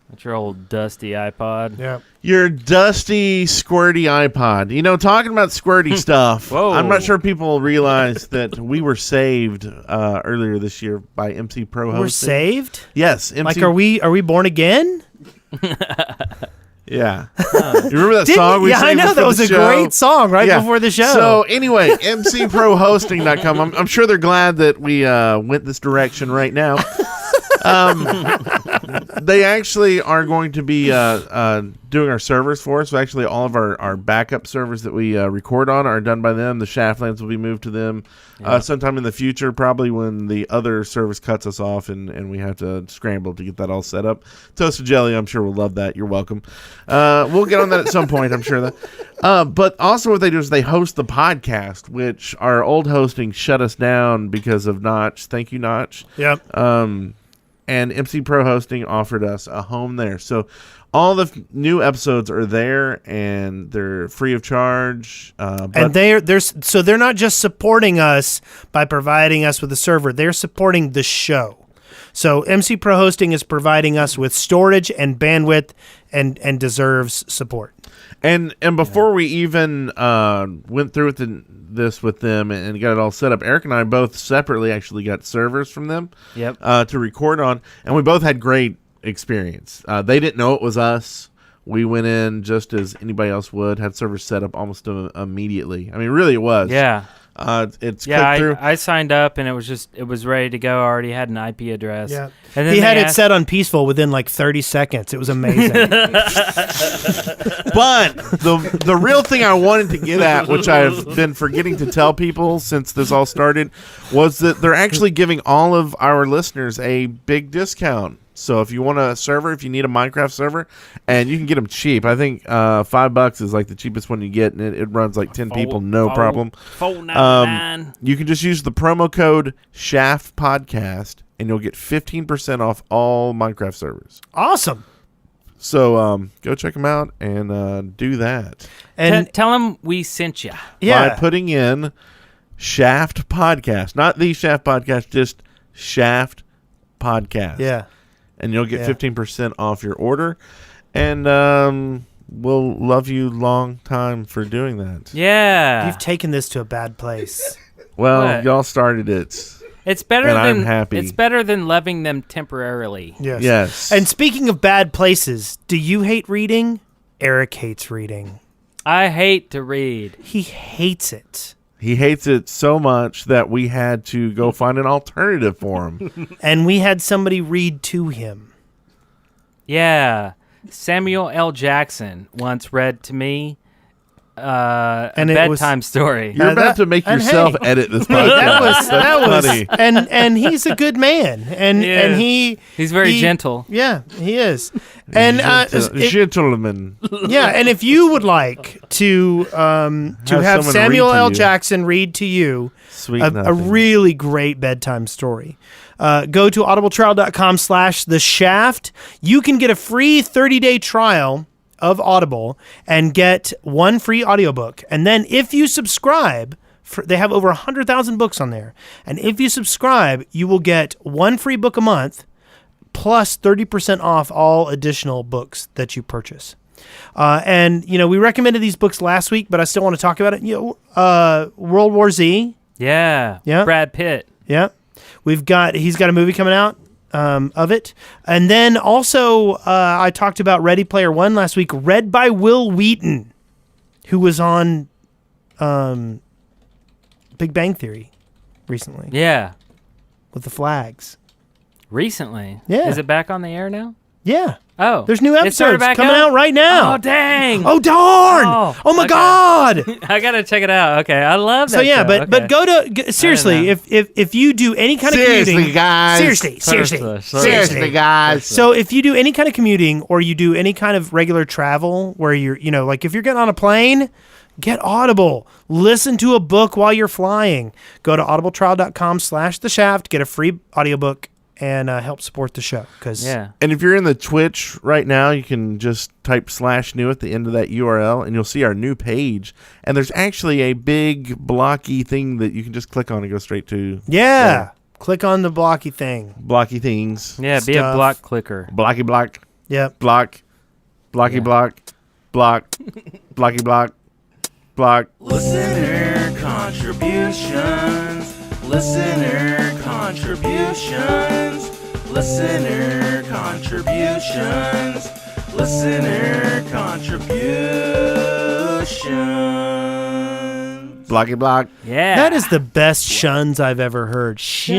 That's your old dusty iPod. Yeah. Your dusty, squirty iPod. Talking about squirty stuff. Whoa. I'm not sure people realize that we were saved earlier this year by MC Pro hosting. We're saved? Yes. MC, Like, are we born again? Yeah. You remember that song we Yeah, I saved know. for That was the a show? great song right Yeah. before the show. So anyway, mcprohosting.com. I'm sure they're glad that we went this direction right now. They actually are going to be doing our servers for us. So actually, all of our backup servers that we record on are done by them. The Shaftlands will be moved to them sometime in the future, probably when the other service cuts us off and we have to scramble to get that all set up. Toasted Jelly, I'm sure, will love that. You're welcome. We'll get on that at some point, I'm sure. But also what they do is they host the podcast, which our old hosting shut us down because of Notch. Thank you, Notch. Yep. And MC Pro Hosting offered us a home there. So all the new episodes are there, and they're free of charge. And they're not just supporting us by providing us with a server. They're supporting the show. So MC Pro Hosting is providing us with storage and bandwidth and deserves support. And before we even went through with this with them and got it all set up, Eric and I both separately actually got servers from them to record on, and we both had great experience. They didn't know it was us. We went in just as anybody else would, had servers set up almost immediately. I mean, really it was. Yeah. It's clicked through. I signed up and it was ready to go. I already had an IP address. Yeah. And then He had they it set on peaceful within like 30 seconds. It was amazing. But the real thing I wanted to get at, which I've been forgetting to tell people since this all started, was that they're actually giving all of our listeners a big discount. So if you want a server, if you need a Minecraft server, and you can get them cheap, I think $5 is like the cheapest one you get, and it runs like 10 people, no problem. $4.99. You can just use the promo code Shaft Podcast, and you'll get 15% off all Minecraft servers. Awesome. So go check them out and do that. And Tell them we sent you. yeah, By putting in Shaft Podcast, not the Shaft Podcast, just Shaft Podcast. yeah. And you'll get Yeah. 15% off your order, and we'll love you long time for doing that. Yeah. You've taken this to a bad place. Well, What? y'all started it. It's better And than I'm happy. It's better than loving them temporarily. Yes. Yes. And speaking of bad places, do you hate reading? Eric hates reading. I hate to read. He hates it. He hates it so much that we had to go find an alternative for him. And we had somebody read to him. Yeah. Samuel L. Jackson once read to me a And it was- bedtime story. You're about to make and yourself hey, edit this podcast. that was funny. and he's a good man. And He's very gentle. Yeah, he is. And Gentlemen. yeah, and if you would like to have someone Samuel read to L. you. Jackson read to you Sweet a nothing. really great bedtime story, go to audibletrial.com/the shaft. You can get a free 30-day trial of Audible and get one free audiobook. And then if you subscribe, they have over 100,000 books on there. And if you subscribe, you will get one free book a month plus 30% off all additional books that you purchase. And, we recommended these books last week, but I still want to talk about it. World War Z. Yeah. Yeah. Brad Pitt. Yeah. He's got a movie coming out. of it. And then also, I talked about Ready Player One last week, read by Will Wheaton, who was on Big Bang Theory recently Yeah. with the flags. Recently. Yeah. Is it back on the air now? Yeah. Oh. There's new It started episodes back coming up? out right now. Oh, dang. Oh, darn. Oh, my okay. God. I got to check it out. Okay. I love that So yeah, show. but Okay. go to seriously, know. if you do any kind of commuting, seriously, Seriously, guys. So if you do any kind of commuting or you do any kind of regular travel where you're, like if you're getting on a plane, get Audible. Listen to a book while you're flying. Go to audibletrial.com/The Shaft, get a free audiobook and help support the show. Yeah. And if you're in the Twitch right now, you can just type /new at the end of that URL, and you'll see our new page. And there's actually a big blocky thing that you can just click on and go straight to. Yeah. Click on the blocky thing. Blocky things. Yeah, be a Stuff. block clicker. Blocky block. Yep. Block. Blocky Yeah. block. Block. Blocky block. Block. Listener contributions. Listener contributions. Listener contributions. Listener contributions. Blocky block. Yeah. That is the best shuns I've ever heard. Shuns.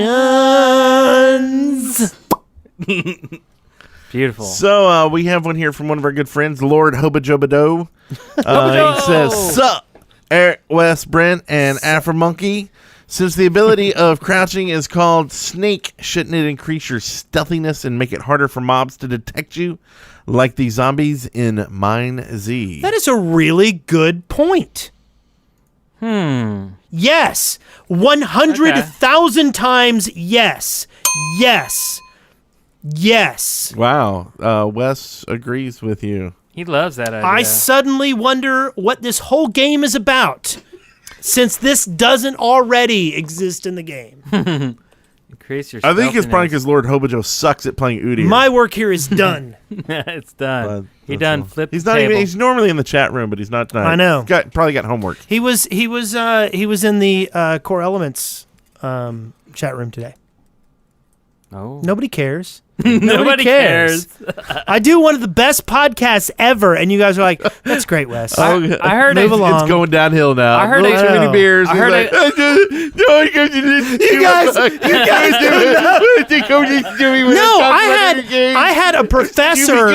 beautiful. So we have one here from one of our good friends, Lord Hobajobado. He says, "Sup, Eric, Wes, Brent, and Afro Monkey. Since the ability of crouching is called Snake, shouldn't it increase your stealthiness and make it harder for mobs to detect you, like the zombies in Mine Z?" That is a really good point. Yes. 100,000 times yes. Yes. Yes. Wow. Wes agrees with you. He loves that idea. I suddenly wonder what this whole game is about, since this doesn't already exist in the game. Increase your I think it's probably stealthiness. because Lord Hobajo sucks at playing Udyr. My work here is done. It's done. He That's done all. flipped He's the not table. even. He's normally in the chat room, but he's not tonight. I know. Probably got homework. He was in the Core Elements chat room today. Oh. Nobody cares. Nobody cares. I do one of the best podcasts ever, and you guys are like, "That's great, Wes." I heard Move it. along. It's going downhill now. I heard Little it- too many Wow. beers. I He's heard like, No, I had a professor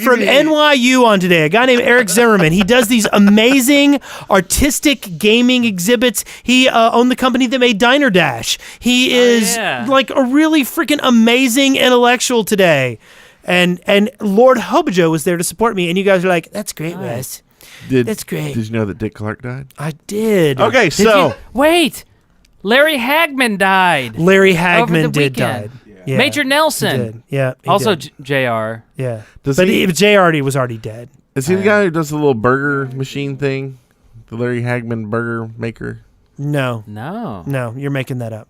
from NYU on today, a guy named Eric Zimmerman. He does these amazing artistic gaming exhibits. He owned the company that made Diner Dash. He is yeah. like a really freaking amazing intellectual today. And Lord Hobajo was there to support me, and you guys are like, "That's great, Wes." That's great. Did you know that Dick Clark died? I did. Okay, Did so you- wait. Larry Hagman died. Larry Over Hagman the did weekend. die. Yeah. Major He Nelson. did. Yeah. he Also did. JR. Yeah. Does But he- JR was already dead. is he the guy who does the little burger machine thing? The Larry Hagman burger maker? No. No. No, you're making that up.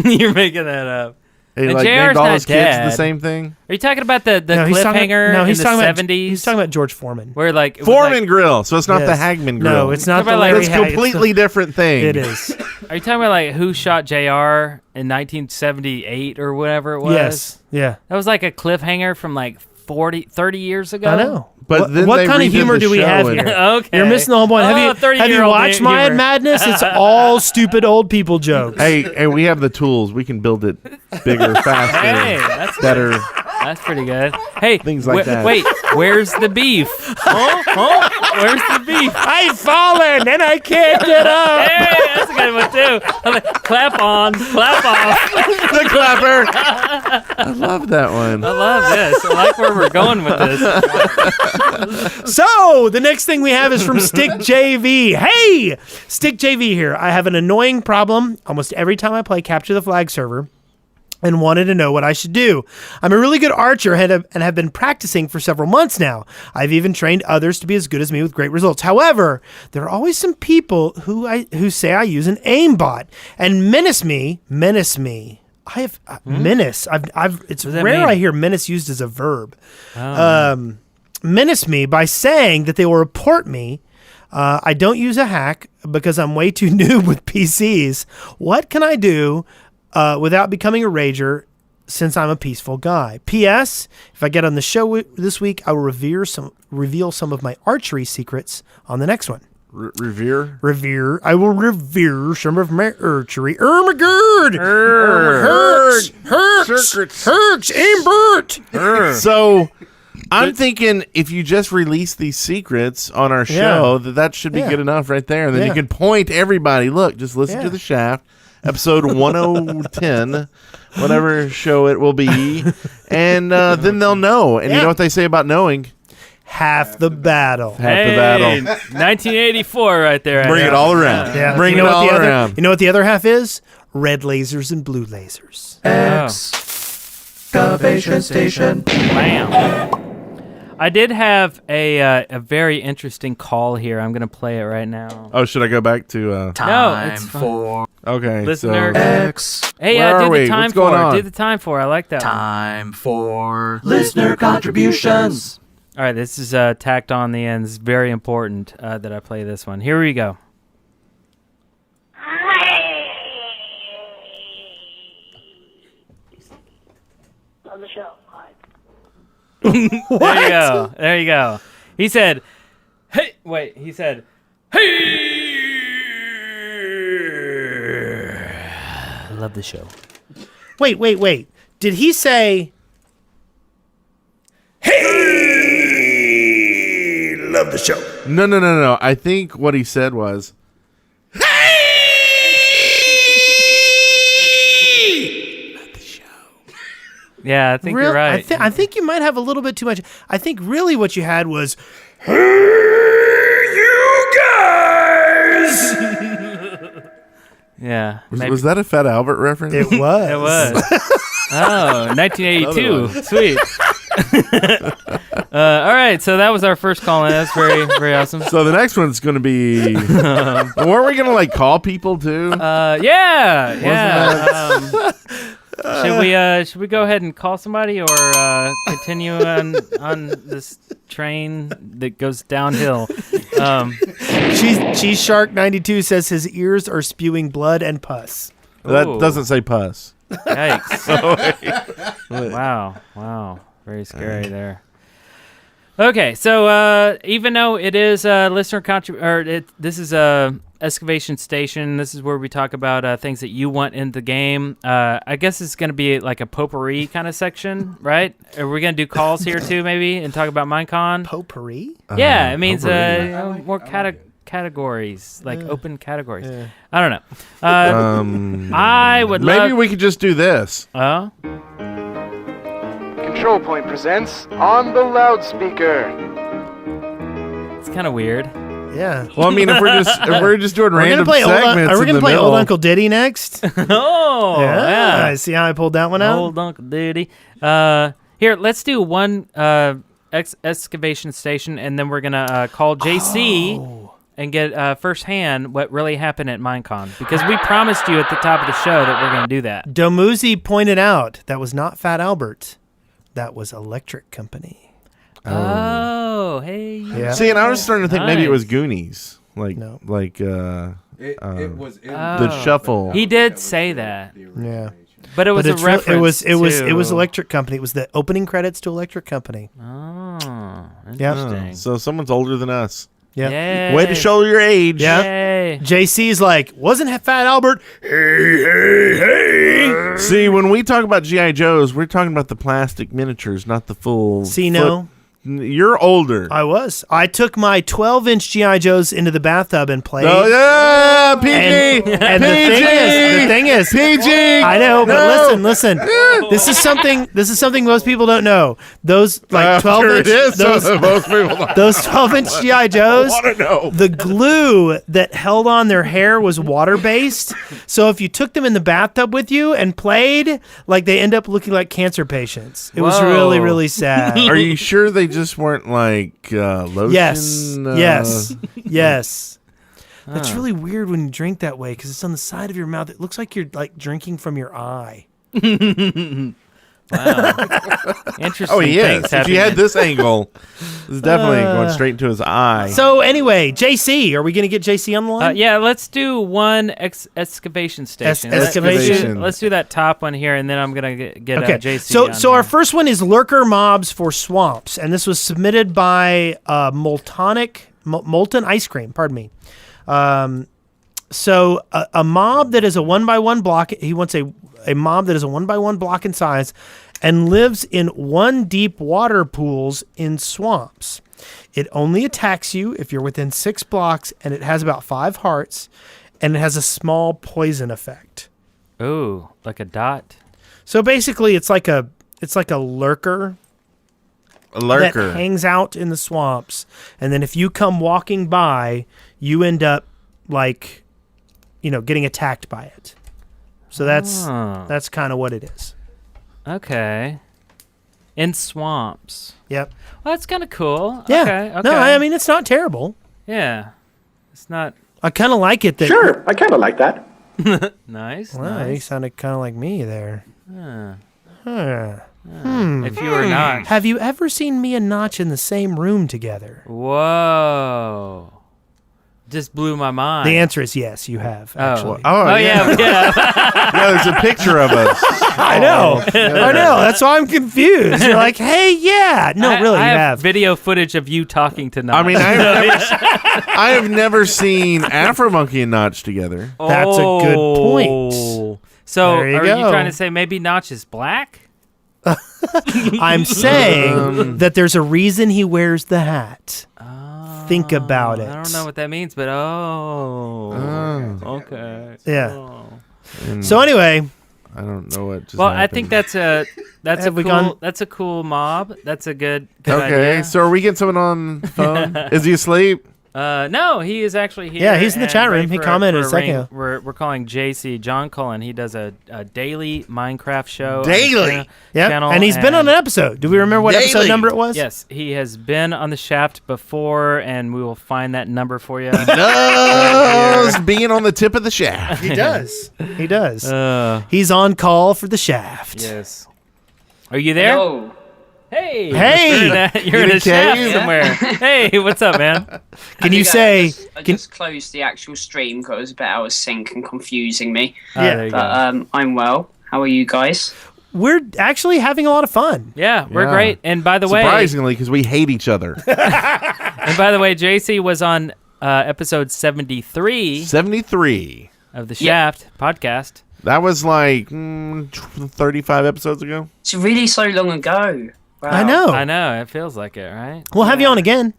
You're making that up. He And like JR's named all not his kids dead. the same thing? Are you talking about the No, he's talking cliffhanger about, in the talking 70s? He's talking about George Foreman. Where like it was Foreman like- Grill, so it's not the Yes. Hagman Grill. No, it's not Talk the about, like, Larry It's Hag- completely different thing. It is. Are you talking about like who shot JR in 1978 or whatever it was? Yes. Yeah. That was like a cliffhanger from like 30 years ago. I know. But then what they kind of redid humor the do we show have and- here? Okay. You're missing the whole point. Oh, Have you 30-year-old watched humor. Mad Madness? It's all stupid old people jokes. Hey, we have the tools. We can build it bigger, faster, Hey, that's better. That's pretty good. Hey, Things like that. Wait, where's the beef? Huh? Where's the beef? I've fallen and I can't get up. Hey, that's a good one too. I'm like, clap on, clap off. The clapper. I love that one. I love this. I like where we're going with this. So the next thing we have is from Stick JV. Hey, Stick JV here. I have an annoying problem almost every time I play Capture the Flag server, and wanted to know what I should do. I'm a really good archer and have been practicing for several months now. I've even trained others to be as good as me with great results. However, there are always some people who say I use an aimbot and menace me. I have menace. It's that rare mean? I hear menace used as a verb. Menace me by saying that they will report me. I don't use a hack because I'm way too noob with PCs. What can I do without becoming a rager since I'm a peaceful guy. P.S. If I get on the show this week, I will reveal some of my archery secrets on the next one. Revere? Revere. I will revere some of my archery. Oh my god! Hurts! Ambert! So, I'm thinking if you just release these secrets on our show, that should be good enough right there. And then you can point everybody, look, just listen to The Shaft, episode 1010, whatever show it will be. And then they'll know. And you know what they say about knowing? Half the battle. Half the battle. 1984 right there. Bring it all around. Yeah. Bring it all around. You know what the other half is? Red lasers and blue lasers. Excavation station. Bam. I did have a very interesting call here. I'm going to play it right now. Oh, should I go back to... Time it's for Okay, listener. Where are we? Did the time What's going for. on? Did the time for. I like that one. time for listener contributions. All right, this is tacked on the end. It's very important that I play this one. Here we go. On the show. Hi. There you go. There you go. He said, "Hey, wait." He said, "Hey, I love the show." Wait. Did he say, hey, love the show? No. I think what he said was... Yeah, I think you're right. I think you might have a little bit too much. I think really what you had was, hey, you guys! Yeah. Was that a Fat Albert reference? It was. It was. Oh, 1982. Sweet. All right, so that was our first call in. That's very, very awesome. So the next one's going to be... weren't we going to, like, call people, too? Yeah. Should we go ahead and call somebody or continue on this train that goes downhill? Cheese Shark 92 says his ears are spewing blood and pus. That Ooh. doesn't say pus. Yikes. Wow. Very scary there. Okay, so even though it is listener this is a excavation station. This is where we talk about things that you want in the game. I guess it's going to be like a potpourri kind of section, right? Are we going to do calls here too, maybe, and talk about Minecon? Potpourri? Yeah, it means potpourri. more categories, like open categories. Yeah. I don't know. I would love... Maybe we could just do this. Oh? Control Point presents On the Loudspeaker. It's kind of weird. Yeah. Well, I mean, if we're just doing random segments, Are we going to play Old Uncle Diddy next? Oh, yeah. See how I pulled that one out? Old Uncle Diddy. Here, let's do one excavation station, and then we're going to call JC and get firsthand what really happened at Minecon. Because we promised you at the top of the show that we're going to do that. Domuzi pointed out that was not Fat Albert. That was Electric Company. Oh, hey. Yeah. See, and I was starting to think maybe it was Nice. Goonies. Like, No. like It was in the shuffle. He did say that. Yeah. But it was a reference It was to- Electric Company. It was the opening credits to Electric Company. Oh, Yep. interesting. So someone's older than us. Yeah. Yay. Way to show your age. Yeah. Yay. JC's like, wasn't Fat Albert? Hey. See, when we talk about G.I. Joes, we're talking about the plastic miniatures, not the full. See, no. You're older. I was. I took my 12-inch G.I. Joes into the bathtub and played. Oh, yeah, PG. And the thing is, PG. I know, but No. listen. This is something most people don't know. Those like 12-inch, Sure it is. those Most people don't. those 12-inch GI Joes. Want to know? The glue that held on their hair was water-based. So if you took them in the bathtub with you and played, like they end up looking like cancer patients. It was Whoa. really, really sad. Are you sure they just weren't like lotion? Yes. Yes. That's really weird when you drink that way because it's on the side of your mouth. It looks like you're like drinking from your eye. Wow. Interesting. Oh, he is. things If you happening. had this angle, it's definitely going straight into his eye. So anyway, JC, are we going to get JC on the line? Yeah, let's do one excavation station. Excavation. Let's do that top one here, and then I'm gonna get JC. So our first one is lurker mobs for swamps, and this was submitted by Molten Ice Cream. Pardon me. So a mob that is a 1x1 block. He wants a mob that is a 1x1 block in size, and lives in 1 deep water pools in swamps. It only attacks you if you're within 6 blocks, and it has about 5 hearts, and it has a small poison effect. Ooh, like a dot. So basically, it's like a lurker. A lurker. That hangs out in the swamps, and then if you come walking by, you end up getting attacked by it. So that's kind of what it is. Okay. In swamps. Yep. Well, that's kind of cool. Yeah. Okay. No, I mean it's not terrible. Yeah. It's not I kind of like it. Sure, I kind of like that. nice. Wow, nice. you sounded kind of like me there. If you were not. Have you ever seen me and Notch in the same room together? Whoa. Just blew my mind. The answer is yes, you have, actually. Oh yeah. Yeah, there's a picture of us. I know. I know. That's why I'm confused. You're like, hey, yeah. No, really, I you have have. video footage of you talking to Notch. I mean, I have never seen Afro Monkey and Notch together. That's a good point. So There you are go. you trying to say maybe Notch is black? I'm saying that there's a reason he wears the hat. Think about it. I don't know what that means, but okay. Yeah. Oh. So anyway, I don't know what just Well, happened. I think that's a Have we cool gone- that's a cool mob. That's a good Okay, idea. so are we getting someone on the phone? Is he asleep? No, he is actually here. Yeah, he's in the and chat room. ready He for commented for a second ring. ago. We're calling JC John Cullen. He does a daily Minecraft show. on Daily? his Yeah, channel, and he's been on an episode. Do we remember what episode Daily. number it was? Yes, he has been on the Shaft before, and we will find that number for you. Loves being on the tip of the shaft. He does. He does. Uh, He's on call for the shaft. yes. Are you there? Hello. Hey. Hey! You're in You a shaft okay? somewhere. Hey, what's up, man? Can you say? I just closed the actual stream because it was a bit out of sync and confusing me. Yeah. There you go. But I'm well. How are you guys? We're actually having a lot of fun. Yeah, we're Yeah. great. And by the way, Surprisingly, because we hate each other. JC was on episode 73 73. of the Shaft podcast. That was like 35 episodes ago. It's really so long ago. Wow. I know. I know, it feels like it, right? We'll have you on again.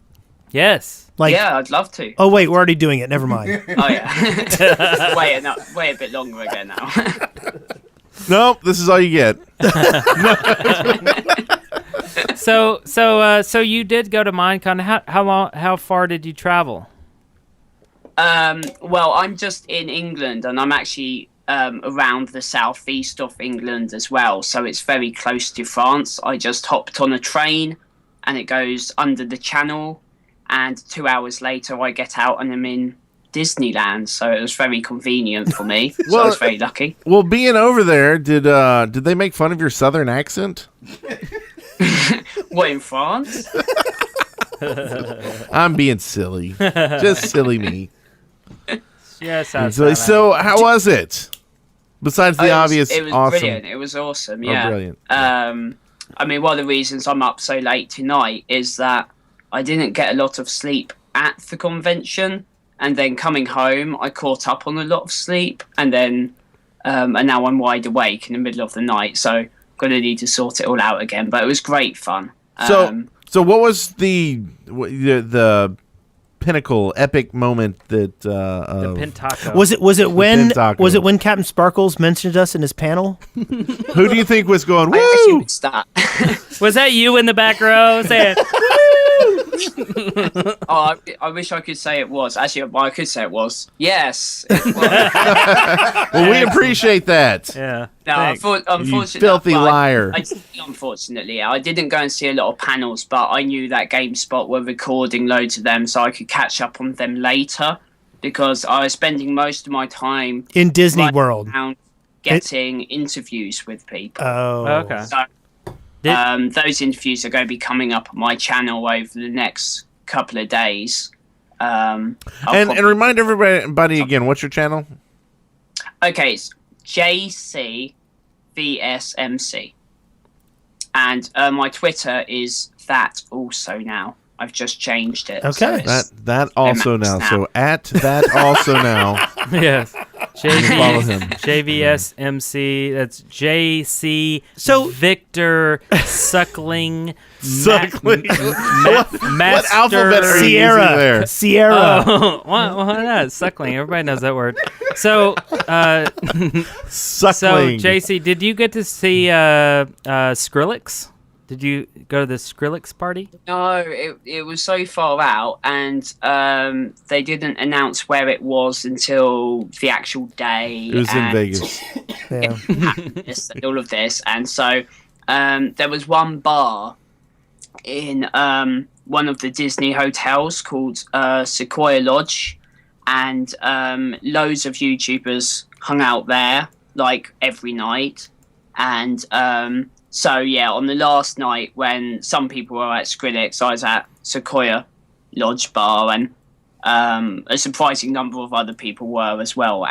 Yes. Like, Yeah, I'd love to. oh wait, we're already doing it. Never mind. Oh yeah. wait a bit longer again now. Nope, this is all you get. So you did go to Minecon. How far did you travel? Well, I'm just in England, and I'm actually around the southeast of England as well, so it's very close to France. I just hopped on a train, and it goes under the channel, and 2 hours later I get out and I'm in Disneyland, so it was very convenient for me. So I was very lucky. Well, being over there, did they make fun of your southern accent? What, in France? I'm being silly. Just silly me. Yes. So how was it? Besides the obvious it was awesome. brilliant. It was awesome. Oh, Yeah. brilliant. I mean, one of the reasons I'm up so late tonight is that I didn't get a lot of sleep at the convention, and then coming home, I caught up on a lot of sleep, and then and now I'm wide awake in the middle of the night, so gonna need to sort it all out again. But it was great fun. So what was the pinnacle epic moment that The Pentaco. Was it when Pentacle. Captain Sparkles mentioned us in his panel? who do you think was going I actually woo? missed that. Was that you in the back row saying? Oh, I wish I could say it was. Actually, I could say it was. Yes. It was. Well, we appreciate that. Yeah. No, thanks. unfortunately, You filthy well, liar. Unfortunately, I didn't go and see a lot of panels, but I knew that GameSpot were recording loads of them, so I could catch up on them later, because I was spending most of my time In Disney running World. around getting interviews with people. Oh. Okay. So Those interviews are going to be coming up on my channel over the next couple of days. And remind everybody again, what's your channel? Okay, it's JCVSMC. And my Twitter is that also now. I've just changed it. Okay. So that also now. So at that also now. Yes. Follow him. JVSMC. That's JC. So Victor Suckling. Suckling. Master what alphabet are you Sierra. using there? Sierra. Oh, why not? Suckling. Everybody knows that word. So, Suckling. JC, did you get to see Skrillex? Did you go to the Skrillex party? No, it was so far out, and they didn't announce where it was until the actual day. It was in Vegas. Yeah. All of this, and so there was one bar in one of the Disney hotels called Sequoia Lodge, and loads of YouTubers hung out there like every night, and so yeah, on the last night when some people were at Skrillex, I was at Sequoia Lodge bar, and a surprising number of other people were as well.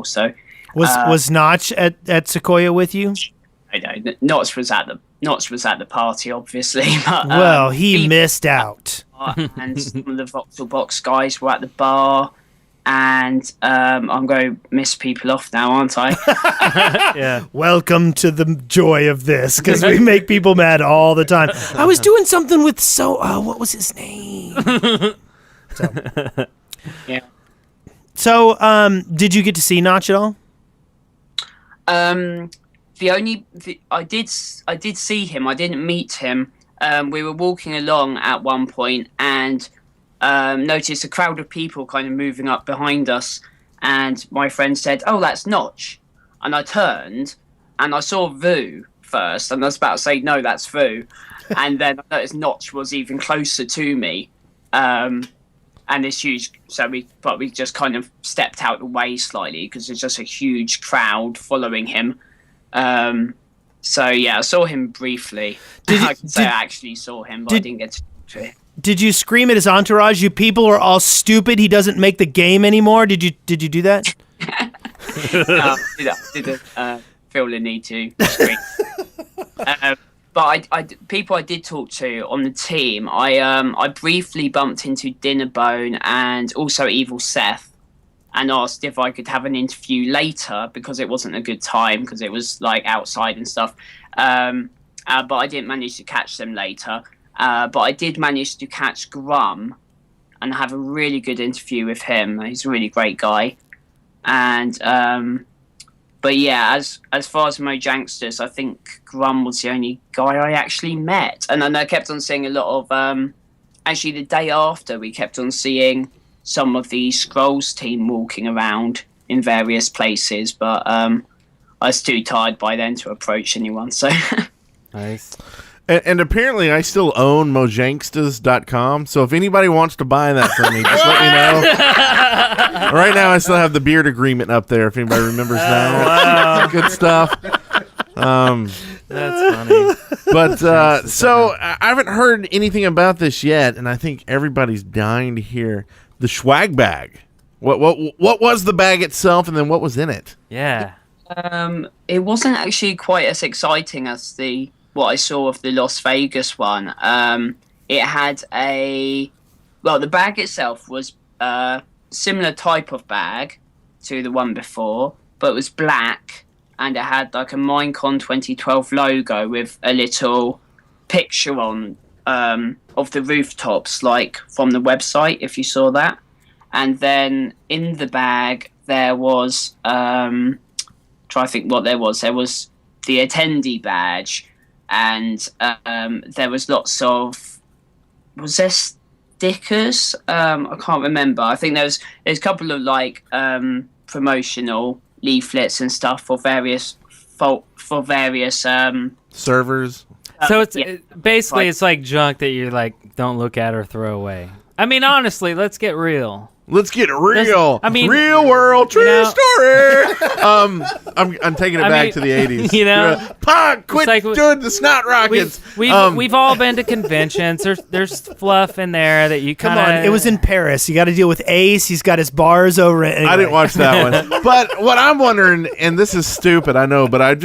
So Was Notch at Sequoia with you? I know Notch was at the party, obviously. But, Well, he missed out. And some of the Voxel Box guys were at the bar. And I'm going to miss people off now, aren't I? Yeah. Welcome to the joy of this, because we make people mad all the time. I was doing something with what was his name? Yeah. So, did you get to see Notch at all? I did see him. I didn't meet him. We were walking along at one point and noticed a crowd of people kind of moving up behind us, and my friend said, "Oh, that's Notch," and I turned and I saw Vu first, and I was about to say, "No, that's Vu," and then I noticed Notch was even closer to me, and it's huge. So we just kind of stepped out the way slightly because there's just a huge crowd following him. So yeah, I saw him briefly. I can say I actually saw him, but I didn't get to talk to him. Did you scream at his entourage, "You people are all stupid, he doesn't make the game anymore"? Did you do that? I didn't feel the need to scream. But people I did talk to on the team, I briefly bumped into Dinnerbone and also Evil Seth, and asked if I could have an interview later because it wasn't a good time because it was like outside and stuff. But I didn't manage to catch them later. But I did manage to catch Grum and have a really good interview with him. He's a really great guy. And but yeah, as far as Mojanksters, I think Grum was the only guy I actually met. And then I kept on seeing a lot of actually the day after we kept on seeing some of the Scrolls team walking around in various places, but I was too tired by then to approach anyone. So Nice. And apparently I still own mojanksters.com, so if anybody wants to buy that from me, just let me know. Right now I still have the beard agreement up there, if anybody remembers that. Wow. Good stuff. That's funny. But so I haven't heard anything about this yet, and I think everybody's dying to hear the swag bag. What was the bag itself, and then what was in it? Yeah. it wasn't actually quite as exciting as what I saw of the Las Vegas one. It had the bag itself was a similar type of bag to the one before, but it was black, and it had like a Minecon 2012 logo with a little picture on of the rooftops, like from the website, if you saw that. And then in the bag there was try to think what there was. There was the attendee badge, and there was lots of, was there stickers? I can't remember. I think there's a couple of like promotional leaflets and stuff for various servers. So it's basically it's like junk that you like don't look at or throw away. I mean, honestly, let's get real. Let's get real. I mean, real world, true story. I'm taking it I back mean, to the 80s. you know, Pog, quit like doing the snot rockets. We've all been to conventions. There's fluff in there that you Come kind of. on, it was in Paris. You got to deal with Ace. He's got his bars over it. Anyway. I didn't watch that one. But what I'm wondering, and this is stupid, I know, but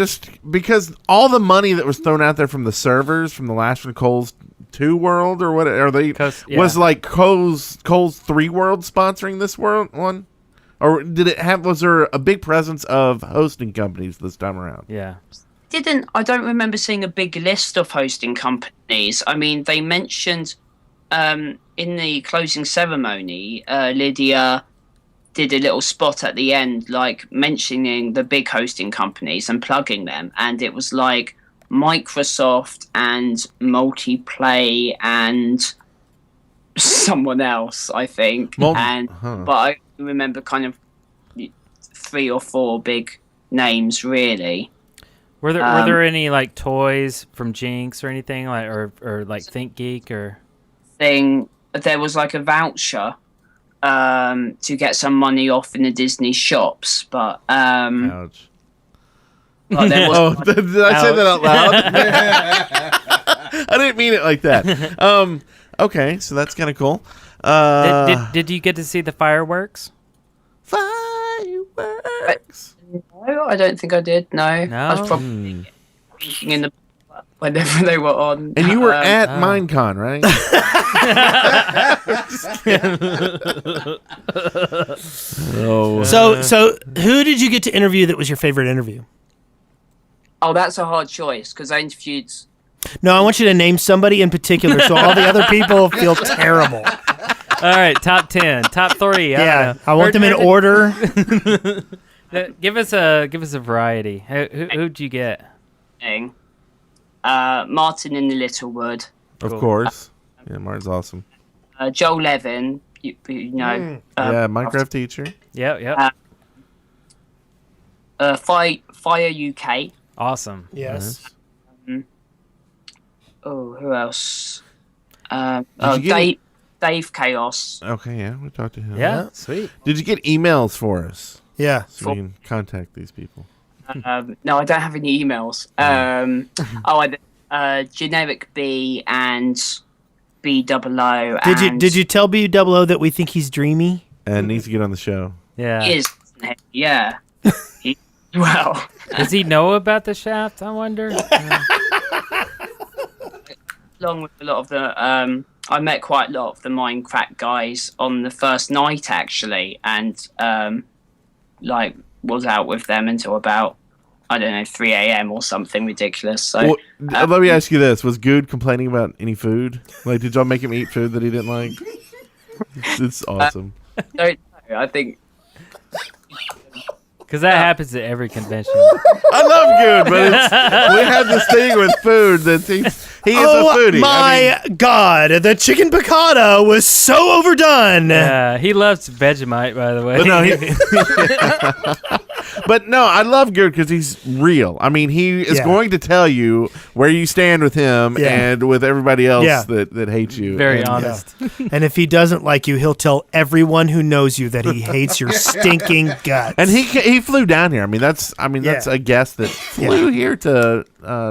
because all the money that was thrown out there from the servers, from the last one, Cole's 2 World, or what are they? Was like Cole's 3 World sponsoring this one? Or was there a big presence of hosting companies this time around? Yeah. I don't remember seeing a big list of hosting companies. I mean, they mentioned in the closing ceremony, Lydia did a little spot at the end, like mentioning the big hosting companies and plugging them. And it was like Microsoft and Multiplay and someone else, I think. But I remember kind of 3 or 4 big names, really. Were there any like toys from Jinx or anything like or like ThinkGeek or thing? There was like a voucher to get some money off in the Disney shops, but Ouch. But there was did I say that out loud? I didn't mean it like that. Okay, so that's kind of cool. Did you get to see the fireworks? Fireworks. No, I don't think I did. No, I was probably in the whenever they were on. And you were at Minecon, right? So who did you get to interview that was your favorite interview? Oh, that's a hard choice because I interviewed. No, I want you to name somebody in particular so all the other people feel terrible. All right, top 10, top 3. Yeah, I want them in order. Give us a variety. Who'd you get? Martin in the Littlewood. Of course. Yeah, Martin's awesome. Joe Levin, you know. Minecraft teacher. Yep. Fire UK. Awesome. Yes. Who else? Dave Chaos. Okay, yeah, we talked to him. Yeah, sweet. Did you get emails for us? Yeah. So we can contact these people. No, I don't have any emails. Generic B and B00. Did you tell B00 that we think he's dreamy? And needs to get on the show. Yeah. He is. Yeah. Well. Does he know about the shaft, I wonder? Along with a lot of the I met quite a lot of the Minecraft guys on the first night actually, and was out with them until about 3 a.m. or something ridiculous. So let me ask you this: was Good complaining about any food? Like, did y'all make him eat food that he didn't like? It's awesome. I think. Because that happens at every convention. I love Good, but we have this thing with food that he is a foodie. Oh my God, the chicken piccata was so overdone. Yeah, he loves Vegemite, by the way. But no, I love Good because he's real. I mean, he is going to tell you where you stand with him and with everybody else that hates you. Very honest. And if he doesn't like you, he'll tell everyone who knows you that he hates your stinking guts. And he flew down here. That's a guest that flew here to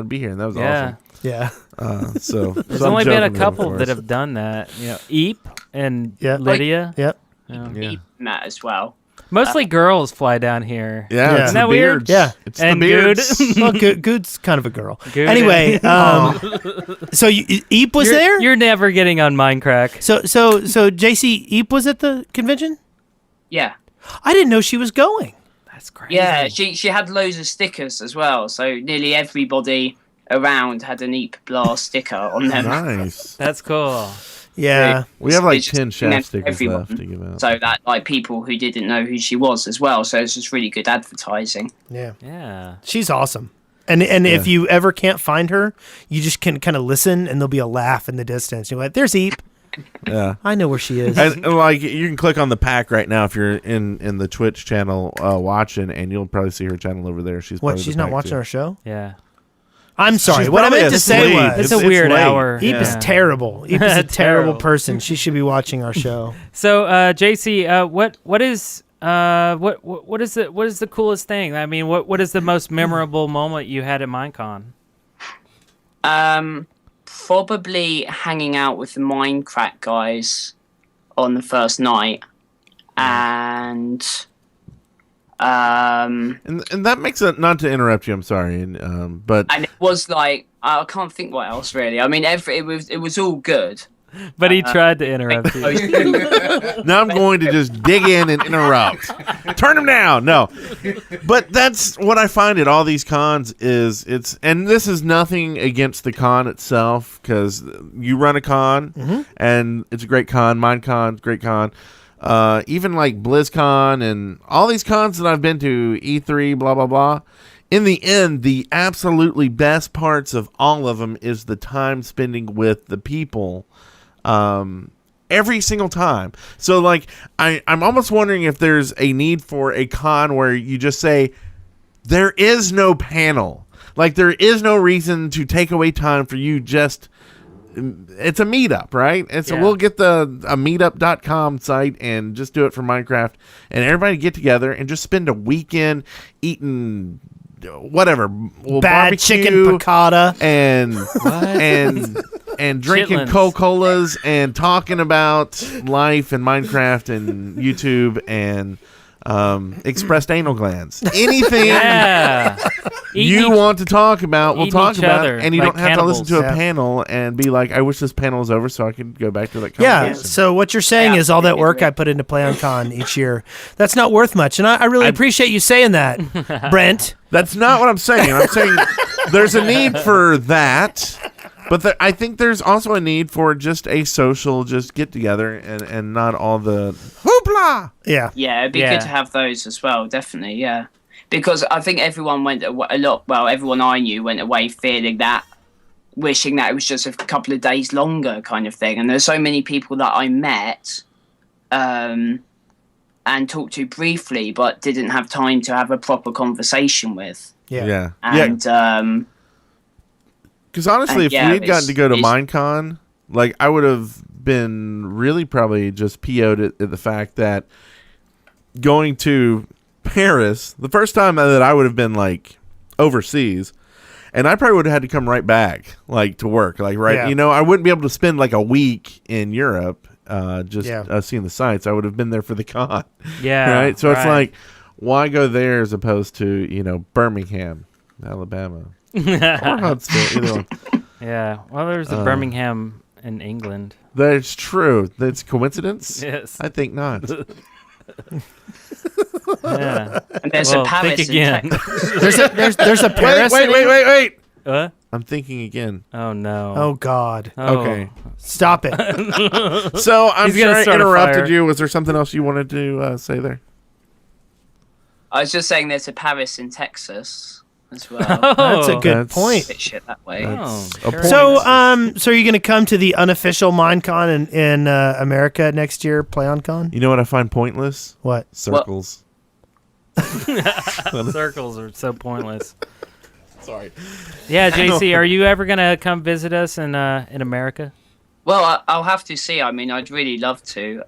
be here, and that was awesome. Yeah. There's only been a couple that have done that. You know, Eep and Lydia. Matt as well. Mostly girls fly down here. Yeah, isn't that weird? Yeah, it's the beards. Well, Good's kind of a girl. Good. Anyway, so Eep was there. You're never getting on Minecraft. So JC, Eep was at the convention. Yeah. I didn't know she was going. That's crazy. Yeah, she had loads of stickers as well. So nearly everybody around had an Eep Blast sticker on them. Nice. That's cool. Yeah. We have like 10 shaft stickers left to give out. So that people who didn't know who she was as well. So it's just really good advertising. Yeah. She's awesome. And if you ever can't find her, you just can kind of listen and there'll be a laugh in the distance. You're like, there's Eep. Yeah. I know where she is. And like you can click on the pack right now if you're in the Twitch channel watching, and you'll probably see her channel over there. She's not watching our show? Yeah. I'm sorry. She's What I probably meant to say asleep. was, It's a weird late. hour. Eep is terrible. Eep is a terrible person. She should be watching our show. So, JC, what is the coolest thing? I mean, what is the most memorable moment you had at Minecon? Probably hanging out with the Minecraft guys on the first night, and that makes it, not to interrupt you, I'm sorry, but and it was like I can't think what else really. I mean, it was all good. But he tried to interrupt you. now I'm going to just dig in and interrupt. Turn him down. No. But that's what I find at all these cons is and this is nothing against the con itself, because you run a con and it's a great con. Minecon, great con. Even like BlizzCon and all these cons that I've been to, E3, blah, blah, blah. In the end, the absolutely best parts of all of them is the time spending with the people. Every single time. So like I'm almost wondering if there's a need for a con where you just say there is no panel. Like there is no reason to take away time for you. Just it's a meetup, right? And so we'll get a meetup.com site and just do it for Minecraft, and everybody get together and just spend a weekend eating whatever, bad chicken piccata and drinking Chitlins. Coca-Colas and talking about life and Minecraft and YouTube and expressed anal glands. Anything you want to talk about, we'll talk about it, and you like don't have to listen to a cannibals. panel and be like, I wish this panel was over so I could go back to that Yeah, conversation. so what you're saying is all that work I put into PlayOnCon each year, that's not worth much. And I really appreciate you saying that, Brent. That's not what I'm saying. I'm saying there's a need for that. But I think there's also a need for just a social, just get together and not all the hoopla. Yeah. Yeah, it'd be good to have those as well, definitely, yeah. Because I think everyone everyone I knew went away feeling that, wishing that it was just a couple of days longer kind of thing. And there's so many people that I met and talked to briefly, but didn't have time to have a proper conversation with. Yeah. And, because honestly, if we had gotten to go to Minecon, like I would have been really probably just PO'd at the fact that going to Paris, the first time that I would have been like overseas, and I probably would have had to come right back, like to work, like you know, I wouldn't be able to spend like a week in Europe, seeing the sights. I would have been there for the con, right. So it's like, why go there as opposed to Birmingham, Alabama. Or Huntsville, either one. Yeah. Well, there's a Birmingham in England. That's true. That's coincidence? Yes. I think not. Yeah. And there's a Paris think again. in there's Texas. a Paris. Wait. What? I'm thinking again. Oh no. Oh God. Oh. Okay. Stop it. So I'm He's gonna sure I start a interrupted fire. you. Was there something else you wanted to say there? I was just saying there's a Paris in Texas as well. That's a good That's- point. Bit shit that way. Oh, a Paris. So, so are you going to come to the unofficial Minecon in America next year, PlayOnCon? You know what I find pointless? What? Circles. Circles are so pointless. Sorry. Yeah, JC, are you ever gonna come visit us in America? Well, I'll have to see. I mean, I'd really love to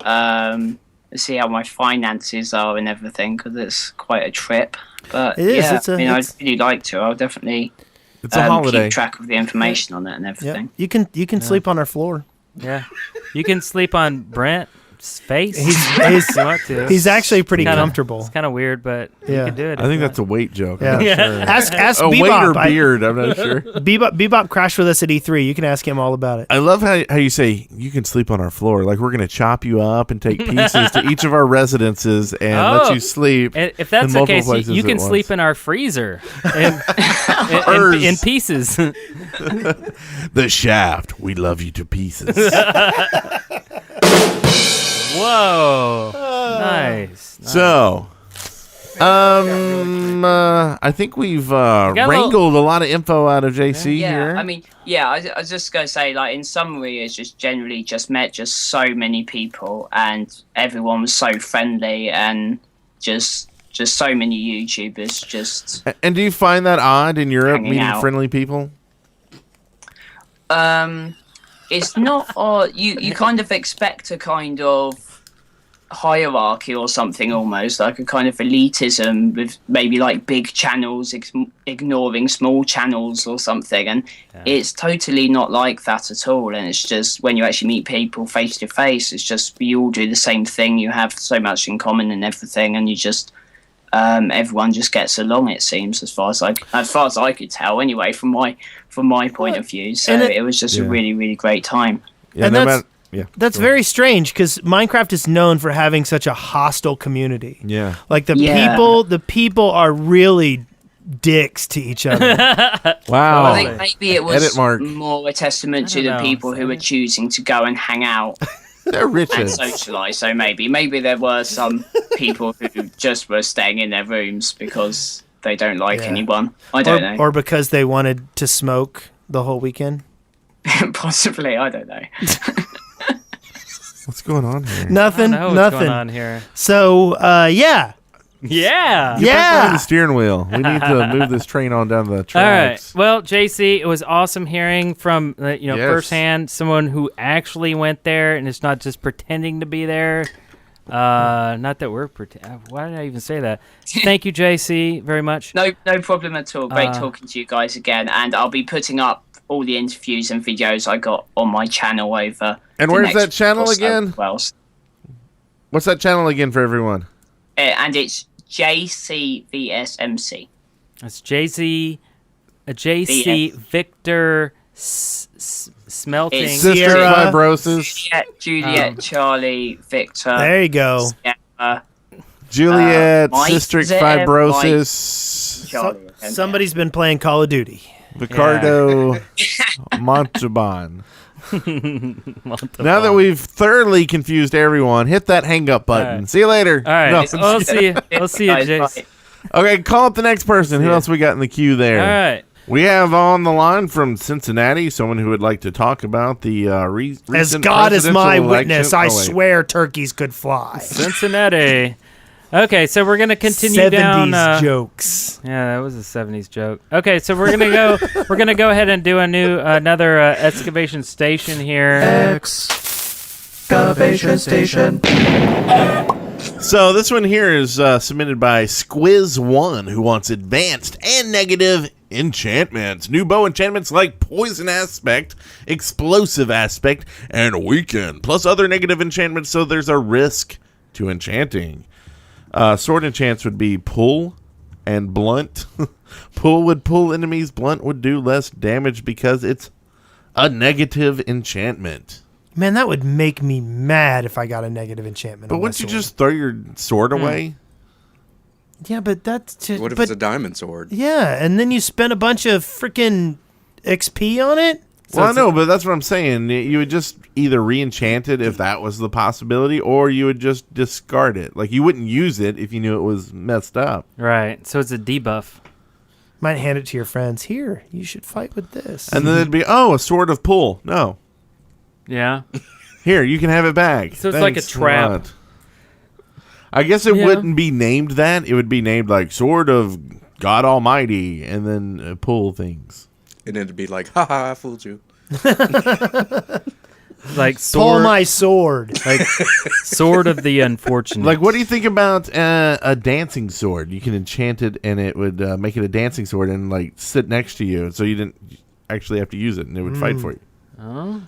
see how my finances are and everything, because it's quite a trip. But It is, yeah, it's I'd really like to. I'll definitely It's a holiday. keep track of the information on it and Yeah. everything. You can sleep on our floor. Yeah, you can sleep on Brent's face. He's if you want to. he's actually pretty Kinda- comfortable. It's kind of weird, but you Yeah. can do it. I think that's a weight joke. I'm Yeah. not sure. Ask A weight or Bebop. beard. I'm not sure. Bebop crashed with us at E3. You can ask him all about it. I love how you say you can sleep on our floor. Like we're going to chop you up and take pieces to each of our residences and let you sleep. And if that's in the multiple case, places you can at once. sleep in our freezer in pieces. The Shaft. We love you to pieces. Whoa! Nice. So, I think we've wrangled a lot of info out of JC here. I mean, I was just going to say, like, in summary, it's just generally just met just so many people, and everyone was so friendly, and just so many YouTubers just... And do you find that odd in Europe, Hanging meeting out. friendly people? It's not. You kind of expect a kind of hierarchy or something, almost like a kind of elitism with maybe like big channels ignoring small channels or something, and it's totally not like that at all. And it's just when you actually meet people face to face, it's just we all do the same thing. You have so much in common and everything, and you just everyone just gets along. It seems, as far as I could tell, anyway, from my point of view. So it was just a really, really great time. Yeah, and that's very strange because Minecraft is known for having such a hostile community. Yeah, like the people are really dicks to each other. Wow. I think maybe it was more a testament to the people who were choosing to go and hang out. They're rich and socialise. So maybe there were some people who just were staying in their rooms because they don't like anyone. I don't know, or because they wanted to smoke the whole weekend. Possibly, I don't know. What's going on here? Nothing. What's going on here? So, Yeah. Get back behind the steering wheel. We need to move this train on down the tracks. All right. Well, JC, it was awesome hearing from firsthand someone who actually went there and is not just pretending to be there. Not that we're why did I even say that? Thank you, JC, very much. No problem at all. Great talking to you guys again, and I'll be putting up all the interviews and videos I got on my channel over. And where's that channel again? What's that channel again for everyone? And it's JCVSMC. That's JC Victor Smelting. Cystic fibrosis. Juliet, Charlie, Victor. There you go. Juliet, cystic fibrosis. Charlie, somebody's been playing Call of Duty. Ricardo Montalban. Now that we've thoroughly confused everyone, hit that hang up button. Right. See you later. All right. No, I'll see you. I'll see you, Jace. Okay, call up the next person. Who else we got in the queue there? All right. We have on the line from Cincinnati someone who would like to talk about the recent As God is my presidential witness, election. I swear turkeys could fly. Cincinnati. Okay, so we're gonna continue 70s down jokes. Yeah, that was a 70s joke. Okay, so we're gonna go. We're gonna go ahead and do another excavation station here. Excavation station. So this one here is submitted by Squiz1, who wants advanced and negative enchantments. New bow enchantments like poison aspect, explosive aspect, and weaken, plus other negative enchantments, so there's a risk to enchanting. Sword enchants would be pull and blunt. Pull would pull enemies, blunt would do less damage because it's a negative enchantment. Man, that would make me mad if I got a negative enchantment. But wouldn't you just throw your sword away? Yeah, but that's just... What if it's a diamond sword? Yeah, and then you spend a bunch of freaking XP on it? Well, I know, but that's what I'm saying. You would just either re-enchant it if that was the possibility, or you would just discard it. Like, you wouldn't use it if you knew it was messed up. Right, so it's a debuff. Might hand it to your friends. Here, you should fight with this. And then it'd be, a sword of pull. No. Yeah. Here, you can have it back. So it's like a trap. What? I guess it wouldn't be named that. It would be named like Sword of God Almighty, and then pull things. And it'd be like, haha, I fooled you. Like sword, pull my sword. Like sword of the unfortunate. Like, what do you think about a dancing sword? You can enchant it, and it would make it a dancing sword, and like sit next to you, so you didn't actually have to use it, and it would fight for you. Oh,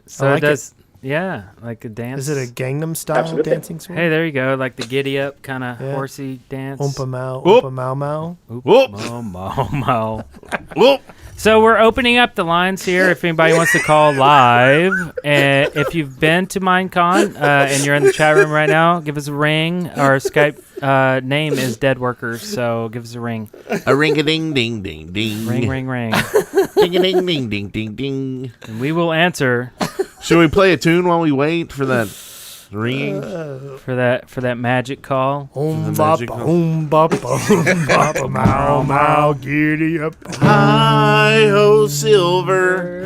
so like it does. Yeah, like a dance. Is it a Gangnam style dancing sword? Hey, there you go. Like the giddy up kind of horsey dance. Oompa Mau, Oompa Mau Mau. Whoop. Mau Mau. Whoop. So we're opening up the lines here. If anybody wants to call live, and if you've been to Minecon and you're in the chat room right now, give us a ring. Our Skype name is Dead Workers, so give us a ring. A ring a ding ding ding ding. Ring ring ring. Ding a ding ding ding ding ding. And we will answer. Should we play a tune while we wait for that ringing? For that magic call. Mau Mau, giddy up. Hi ho, silver.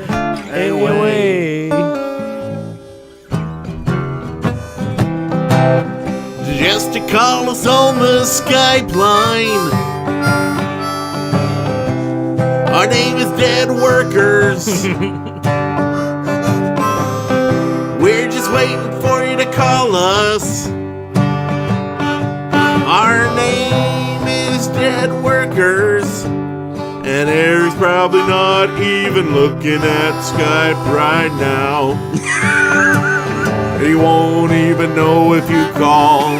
Away. Just to call us on the Skype line. Our name is Dead Workers. waiting for you to call us. Our name is Dead Workers, and Eric's probably not even looking at Skype right now. He won't even know if you call.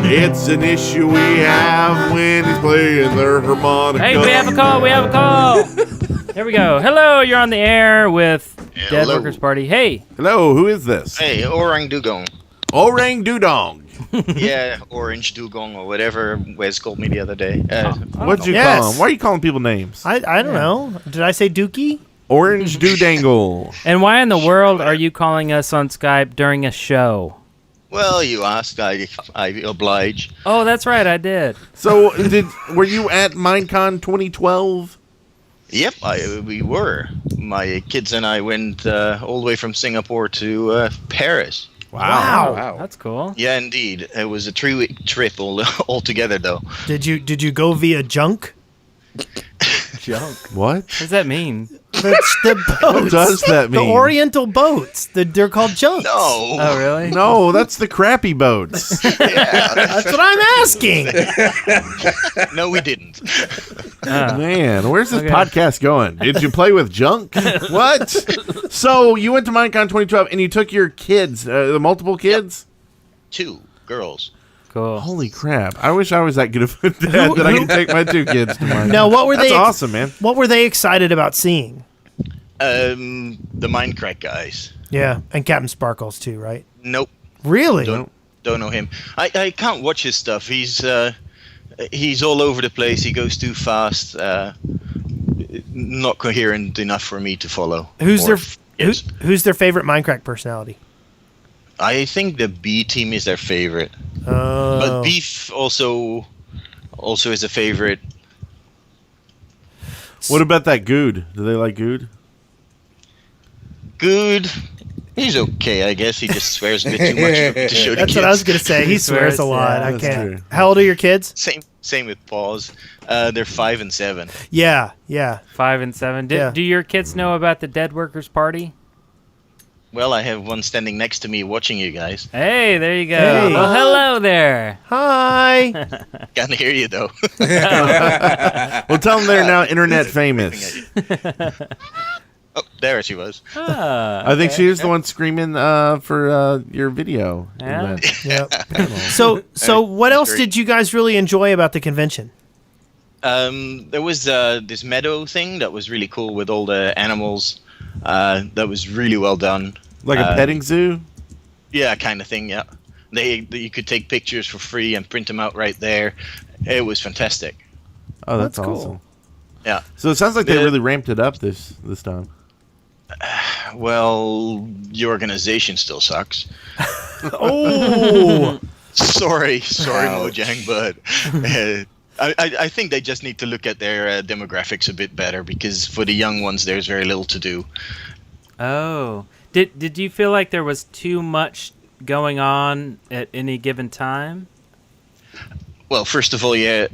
It's an issue we have when he's playing their harmonica. Hey, we have a call. Here we go. Hello, you're on the air with Dead Workers Party. Hey. Hello, who is this? Hey, Orang Dugong. Orang Dudong. Yeah, Orange Dugong or whatever Wes called me the other day. What'd you call him? Why are you calling people names? I don't know. Did I say Dookie? Orange Doodangle. And why in the world are you calling us on Skype during a show? Well, you asked, I oblige. Oh, that's right, I did. So, were you at Minecon 2012? Yep, we were. My kids and I went all the way from Singapore to Paris. Wow. That's cool. Yeah, indeed. It was a 3-week trip all together, though. Did you go via junk? Junk. What? What does that mean? The boats. What does that mean? The Oriental boats. They're called junks. No. Oh, really? No, that's the crappy boats. That's what I'm asking. No, we didn't. Man, where's this podcast going? Did you play with junk? What? So you went to Minecon 2012 and you took your kids, the multiple kids? Yep. 2 girls. Cool. Holy crap. I wish I was that good of a dad that I could take my 2 kids to Minecon. Now, what were That's they? awesome, man. What were they excited about seeing? The Minecraft guys. Yeah, and Captain Sparkles too, right? Nope. Really? Don't know him. I can't watch his stuff. He's all over the place. He goes too fast. Not coherent enough for me to follow. Who's their favorite Minecraft personality? I think the B team is their favorite. Oh. But Beef also is a favorite. What about that Good? Do they like Good? Good. He's okay, I guess. He just swears a bit too much to show the That's kids. what I was gonna say. He swears a lot. yeah, I that's can't. true. How old are your kids? Same with Paws. They're 5 and 7. Yeah. 5 and 7. Do your kids know about the Dead Workers Party? Well, I have one standing next to me watching you guys. Hey, there you go. Hey. Well, hello there. Hi. Can't hear you though. Well, tell them they're now internet famous. Oh, there she was. I think she was the one screaming for your video. Yeah? Yep. So what else did you guys really enjoy about the convention? There was this meadow thing that was really cool with all the animals. That was really well done. Like a petting zoo? Yeah, kind of thing. Yeah, you could take pictures for free and print them out right there. It was fantastic. Oh, that's cool. awesome. Yeah. So it sounds like they really ramped it up this time. Well, your organization still sucks. Oh. Sorry, Mojang, but I think they just need to look at their demographics a bit better, because for the young ones, there's very little to do. Oh. Did you feel like there was too much going on at any given time? Well, first of all, yeah,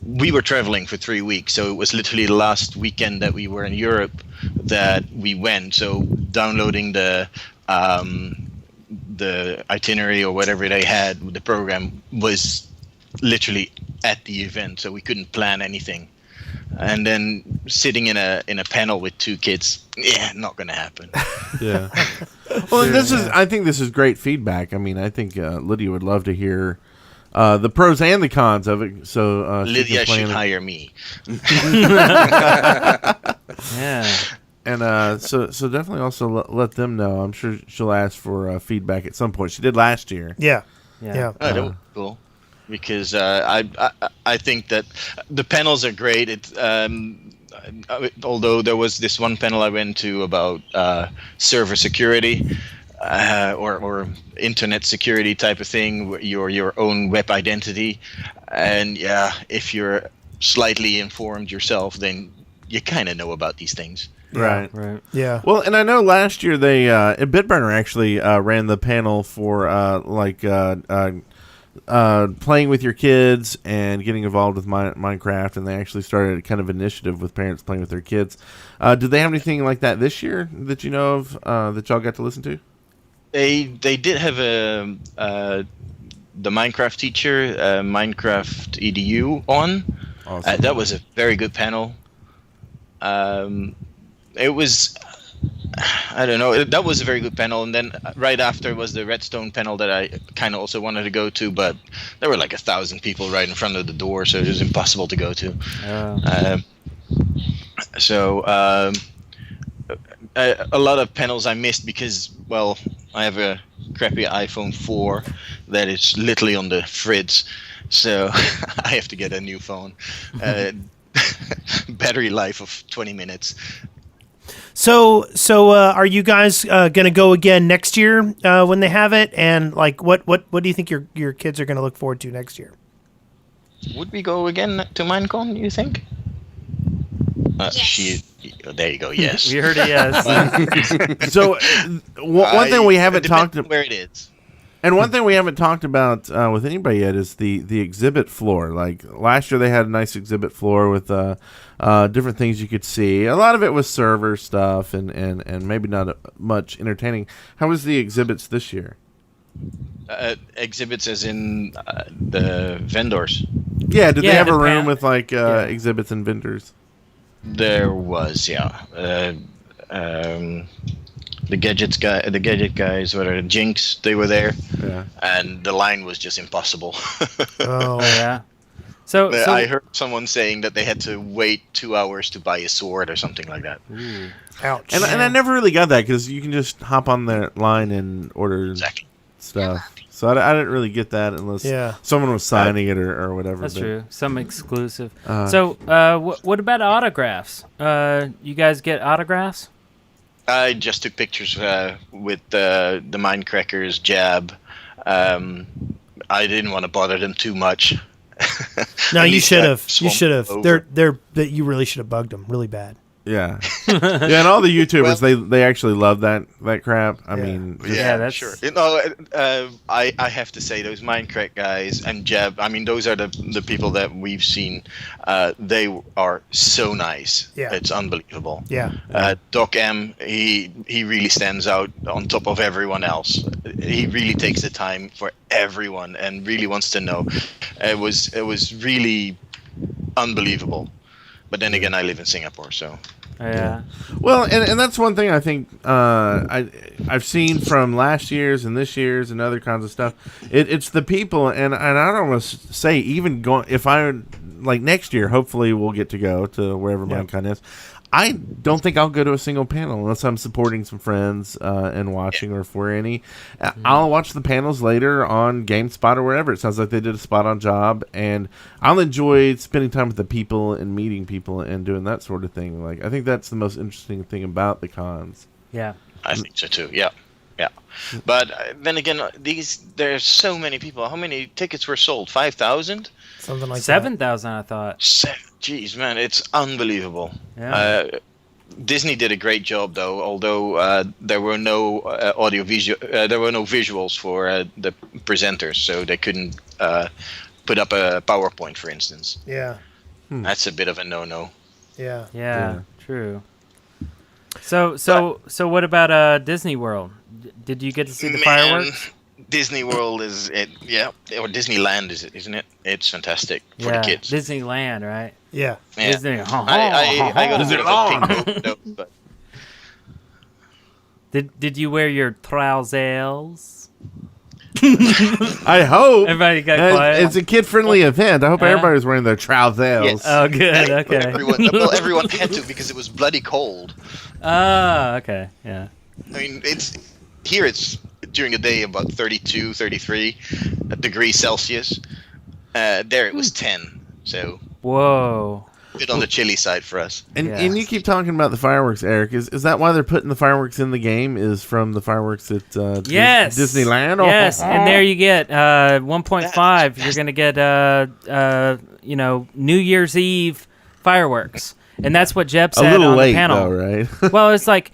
we were traveling for 3 weeks, so it was literally the last weekend that we were in Europe that we went. So downloading the itinerary or whatever they had, the program was literally at the event, so we couldn't plan anything. And then sitting in a panel with 2 kids, not gonna happen. Yeah. Well, I think this is great feedback. I mean, I think Lydia would love to hear the pros and the cons of it. So Lydia should hire me. Yeah. And so definitely also let them know. I'm sure she'll ask for feedback at some point. She did last year. Yeah. Oh, that was cool. Because I think that the panels are great. Although there was this one panel I went to about server security or internet security type of thing, your own web identity, and if you're slightly informed yourself, then you kind of know about these things. Right. Yeah. Well, and I know last year they Bitburner actually ran the panel for playing with your kids and getting involved with Minecraft, and they actually started a kind of initiative with parents playing with their kids. Did they have anything like that this year that you know of that y'all got to listen to? They did have the Minecraft teacher, Minecraft EDU on. Awesome. That was a very good panel. It was, I don't know, that was a very good panel. And then right after was the Redstone panel that I kind of also wanted to go to, but there were like 1,000 people right in front of the door, so it was impossible to go to. A lot of panels I missed because, well, I have a crappy iPhone 4 that is literally on the fritz, so I have to get a new phone. Battery life of 20 minutes. So are you guys gonna go again next year when they have it? And like, what do you think your kids are gonna look forward to next year? Would we go again to Minecon, you think? There you go. Yes. We heard a yes. So one thing we haven't talked about where it is. And one thing we haven't talked about with anybody yet is the exhibit floor. Like last year, they had a nice exhibit floor with different things you could see. A lot of it was server stuff and maybe not much entertaining. How was the exhibits this year? Exhibits as in the vendors. Yeah, did they have a room with like exhibits and vendors? There was, yeah. The gadget guys, whether Jinx, they were there, and the line was just impossible. Oh yeah. So I heard someone saying that they had to wait 2 hours to buy a sword or something like that. Ooh. Ouch. And I never really got that because you can just hop on that line and order stuff. So I didn't really get that unless someone was signing it or whatever. That's true. Some exclusive. What about autographs? You guys get autographs? I just took pictures with the Minecrackers Jab. I didn't want to bother them too much. No, you should have. You should have. You really should have bugged them really bad. Yeah, and all the YouTubers they actually love that crap. I mean, that's sure. I have to say those Minecraft guys and Jeb. I mean, those are the people that we've seen. They are so nice. Yeah, it's unbelievable. Yeah. Doc M, he really stands out on top of everyone else. He really takes the time for everyone and really wants to know. It was really unbelievable. But then again, I live in Singapore, so. Yeah. Well, and that's one thing I think I've seen from last year's and this year's and other kinds of stuff. It's the people, and I don't want to say even going if I like next year. Hopefully, we'll get to go to wherever Minecon is. I don't think I'll go to a single panel unless I'm supporting some friends and watching, or if we're any. I'll watch the panels later on GameSpot or wherever. It sounds like they did a spot on job, and I'll enjoy spending time with the people and meeting people and doing that sort of thing. Like I think that's the most interesting thing about the cons. Yeah, I think so too. Yeah. But then again, there's so many people. How many tickets were sold? 5,000? Something like 7,000, I thought. Jeez, man, it's unbelievable. Yeah. Disney did a great job, though. Although there were no there were no visuals for the presenters, so they couldn't put up a PowerPoint, for instance. Yeah. That's a bit of a no-no. Yeah. True. So what about Disney World? Did you get to see the fireworks? Disney World or Disneyland isn't it? It's fantastic for the kids. Disneyland, right? Yeah. Disney. I got a bit of a pink note, but did you wear your trousers? I hope. Everybody got quiet. It's a kid-friendly event. I hope everybody was wearing their trousers. Yes. Oh, good. Okay. Everyone had to because it was bloody cold. Okay. Yeah. I mean, it's during the day about 32, 33 degrees Celsius. There it was 10. So. Whoa. A bit on the chilly side for us. And you keep talking about the fireworks, Eric. Is that why they're putting the fireworks in the game? Is from the fireworks at Disneyland? Yes, and there you get 1.5. You're gonna get New Year's Eve fireworks. And that's what Jeb said on the panel. Though, right? Well, it's like,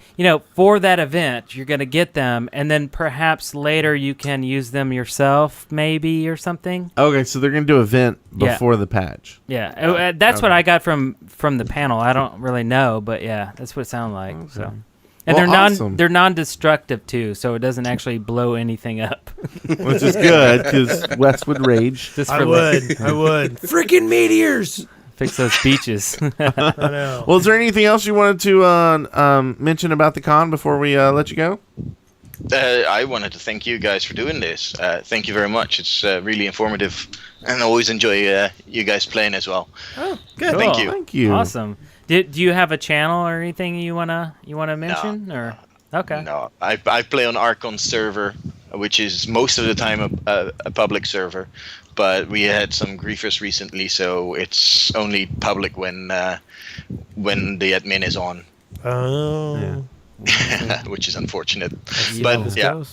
for that event, you're going to get them, and then perhaps later you can use them yourself, maybe, or something. Okay, so they're going to do an event before the patch. Yeah, that's what I got from the panel. I don't really know, but yeah, that's what it sounded like. Okay. So, And Well, they're awesome. they're non-destructive too, so it doesn't actually blow anything up. Which is good because Wes would rage. Just I for would. I would. Freaking meteors. fix those beaches. I know. Well, is there anything else you wanted to mention about the con before we let you go? I wanted to thank you guys for doing this. Thank you very much. It's really informative, and I always enjoy you guys playing as well. Oh, good. Cool. Thank you. Thank you. Awesome. Do you have a channel or anything you wanna mention or? Okay. No, I play on Archon's server, which is most of the time a public server, but we had some griefers recently, so it's only public when the admin is on, Oh. which is unfortunate. Evil. But yeah,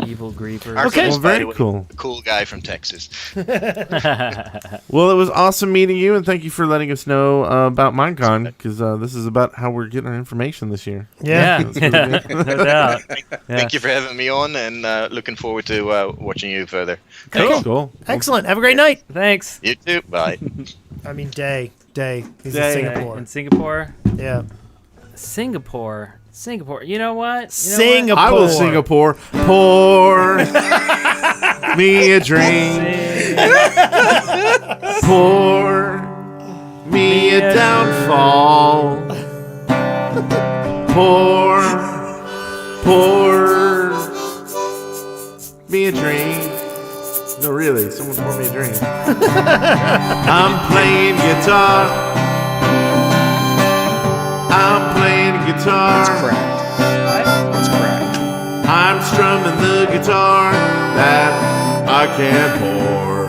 Evil griefers. Archon Okay. is, Well, by very the way, cool. a cool guy from Texas. Well, it was awesome meeting you, and thank you for letting us know about Minecon, because this is about how we're getting our information this year. Yeah. No doubt. Thank you for having me on, and looking forward to watching you further. Cool. Excellent. Have a great night. Thanks. You too. Bye. I mean, day. He's Day. in Singapore. In Singapore. Yeah. Singapore. You know what? Singapore. I will Singapore. Pour me a drink. Pour me a downfall. Pour me a drink. No, really, someone pour me a drink. I'm playing guitar. It's cracked. It's cracked. I'm strumming the guitar that I can't pour.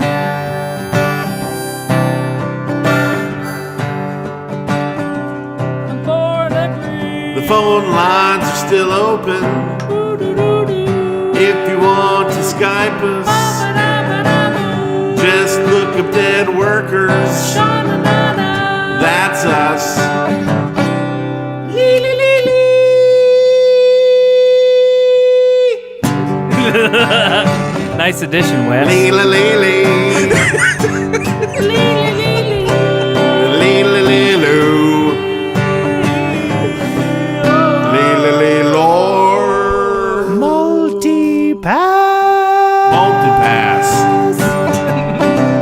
The phone lines are still open. If you want to Skype us, just look up Dead Workers. That's us. Nice addition, Wes. Leela leely. Leela leeloo. Leela leelor. Multipass.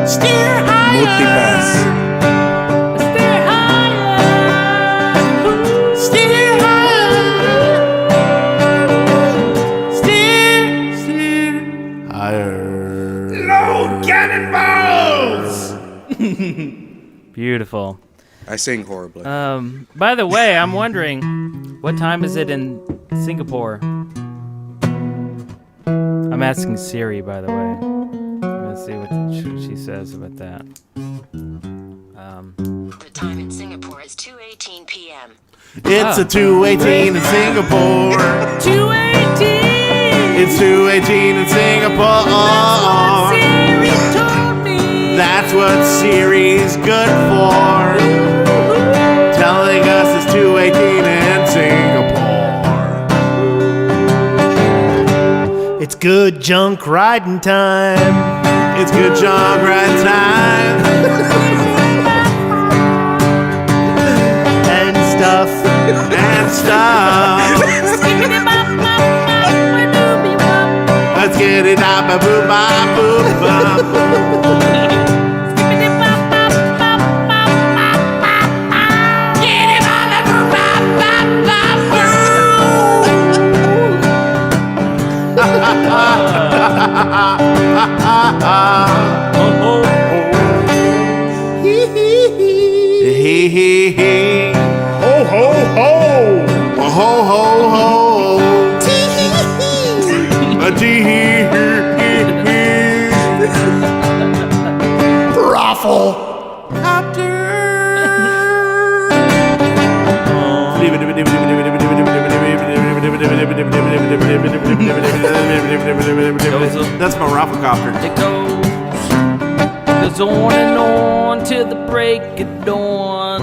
Steer higher. Multipass. Steer higher. Steer higher. Load cannonballs. Beautiful. I sing horribly. By the way, I'm wondering, what time is it in Singapore? I'm asking Siri, by the way. Let's see what she says about that. The time in Singapore is 2:18 p.m. It's a 2:18 in Singapore. 2:18. It's 2:18 in Singapore. That's what Siri's good for. Telling us it's 2:18 in Singapore. It's good junk riding time. It's good junk ride time. And stuff. Let's get it up, ba boom, ba boom, ba Hee hee hee. Ho ho ho. Ho ho ho ho. Tee hee hee. A tee hee hee hee. Raffle. Copter. That's my raffle copter. It goes on and on till the break of dawn.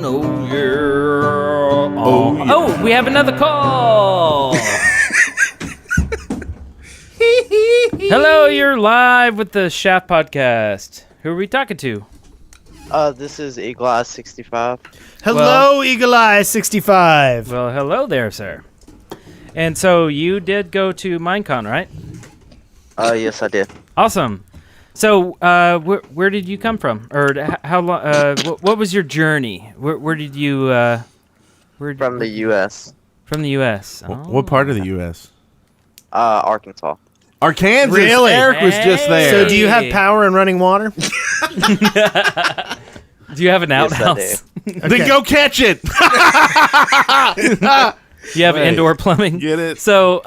Oh yeah. Oh, yeah. Oh, we have another call. Hello, you're live with the Shaft Podcast. Who are we talking to? This is Eagle Eye 65. Hello, Eagle Eye 65. Well, hello there, sir. And so you did go to Minecon, right? Yes, I did. Awesome. So, where did you come from, or how long? What was your journey? Where did you? From the U.S. From the U.S. What part of the U.S.? Arkansas. Arkansas. Really? Eric was just there. So do you have power and running water? Do you have an Yes, I outhouse? Then go catch it. You have indoor plumbing. Get it? So,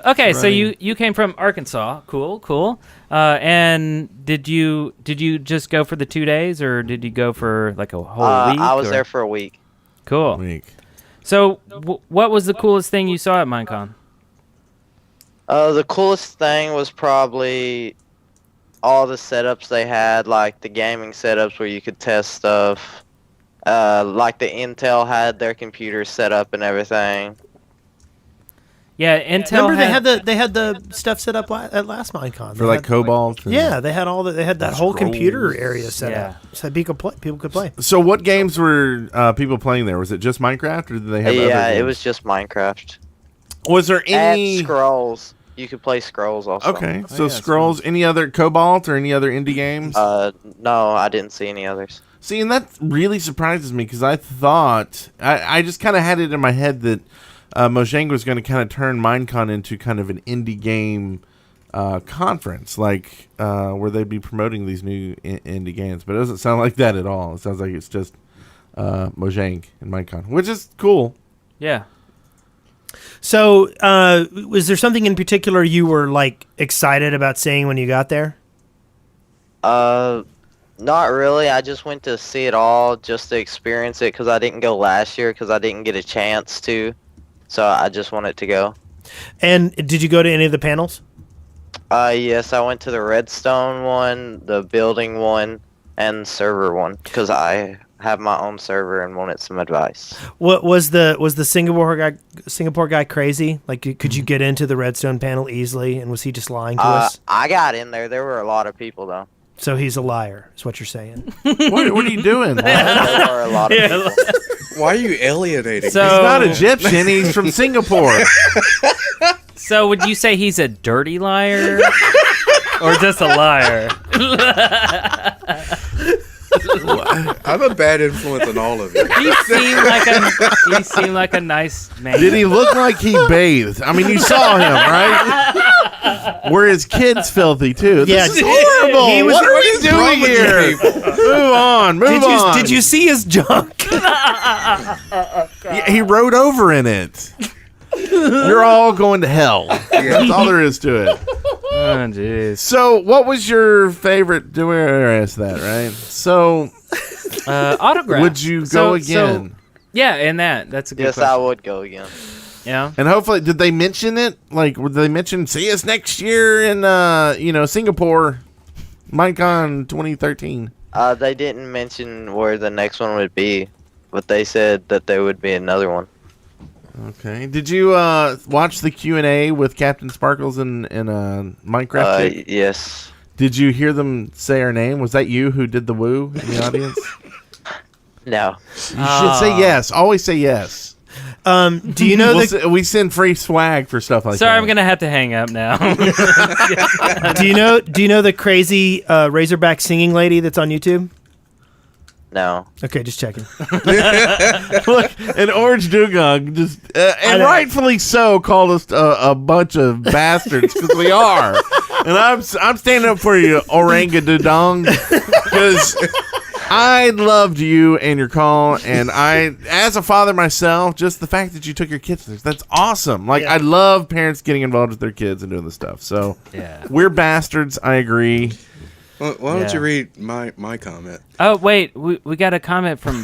okay, so Running. you came from Arkansas. Cool. And did you just go for the 2 days, or did you go for like a whole week? I was or? there for a week. Cool. So, what was the coolest thing you saw at Minecon? The coolest thing was probably all the setups they had, like the gaming setups where you could test stuff. Like the Intel had their computers set up and everything. Yeah, Intel. Remember they had the stuff set up at last Minecon For like Cobalt. and- Yeah, they had they had that whole computer Scrolls. area set up, so people could play. So what games were people playing there? Was it just Minecraft, or did they have? Yeah, other it games? was just Minecraft. Was there any And Scrolls? You could play Scrolls also. Okay, so Scrolls. Any other Cobalt or any other indie games? No, I didn't see any others. See, and that really surprises me because I thought I just kind of had it in my head that Mojang was going to kind of turn Minecon into kind of an indie game conference, like where they'd be promoting these new indie games. But it doesn't sound like that at all. It sounds like it's just Mojang and Minecon, which is cool. Yeah. So, was there something in particular you were like excited about seeing when you got there? Not really. I just went to see it all just to experience it because I didn't go last year because I didn't get a chance to. So I just wanted to go. And did you go to any of the panels? Yes, I went to the Redstone one, the building one, and server one because I have my own server and wanted some advice. What was the Singapore guy crazy? Like, could you get into the Redstone panel easily? And was he just lying to us? I got in there. There were a lot of people though. So he's a liar, is what you're saying. What are you doing? There were a lot of people. Why are you alienating? So- He's not Egyptian. He's from Singapore. So, would you say he's a dirty liar, or just a liar? I'm a bad influence on all of you. He seemed like a nice man. Did he look like he bathed? I mean, you saw him, right? Were his kids filthy too? Yeah, This is horrible. he was- What are we doing here? Move on. Move on. Did you see his junk? He rode over in it. You're all going to hell. That's all there is to it. Oh, jeez. So, what was your favorite? Do we ask that, right? So, Autograph. would you go again? Yeah, and that's a good Yes, question. I would go again. Yeah. And hopefully, did they mention it? Like, would they mention see us next year in Singapore, Minecon 2013? They didn't mention where the next one would be, but they said that there would be another one. Okay. Did you watch the Q&A with Captain Sparkles and Minecraft? Chick? Yes. Did you hear them say our name? Was that you who did the woo in the audience? No. You should say yes. Always say yes. Do you know we send free swag for stuff like that. Sorry, I'm gonna have to hang up now. Do you know the crazy Razorback singing lady that's on YouTube? No. Okay, just checking. Look, and Orange Dugong just and rightfully so called us a bunch of bastards because we are. And I'm standing up for you, Orangadudong, because I loved you and your call, and I, as a father myself, just the fact that you took your kids there, that's awesome. Like, I love parents getting involved with their kids and doing this stuff. So, we're bastards. I agree. Why don't you read my comment? Oh, wait. We got a comment from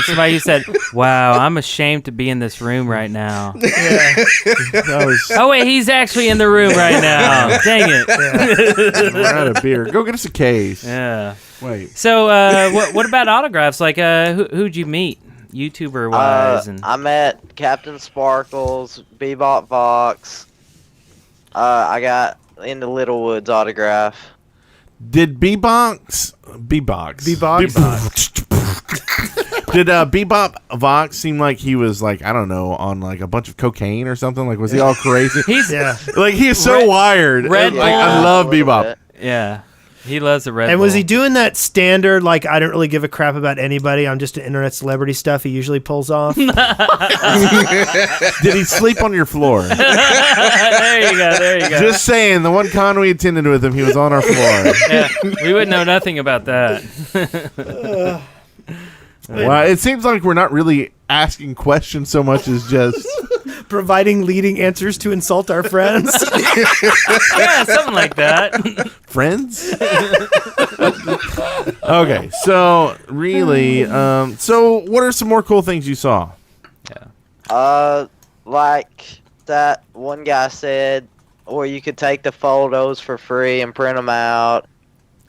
somebody who said, wow, I'm ashamed to be in this room right now. Oh, wait, he's actually in the room right now. Dang it. We're out of beer. Go get us a case. Yeah. Wait. So, what about autographs? Like, who'd you meet, YouTuber-wise? I met Captain Sparkles, Bebop Vox. I got into Littlewood's autograph. Did B-Box? Did Bebop Vox seem like he was like, I don't know, on like a bunch of cocaine or something? Like, was he all crazy? Like he is so wired. Red Like, I love Bebop. Yeah. He loves the Red And Bull. was he doing that standard, like, I don't really give a crap about anybody, I'm just an internet celebrity stuff he usually pulls off? Did he sleep on your floor? There you go. Just saying, the one con we attended with him, he was on our floor. Yeah, we would know nothing about that. Well, it seems like we're not really asking questions so much as just providing leading answers to insult our friends. Yeah, something like that. Friends? Okay, so really, so what are some more cool things you saw? Like that one guy said, where you could take the photos for free and print them out.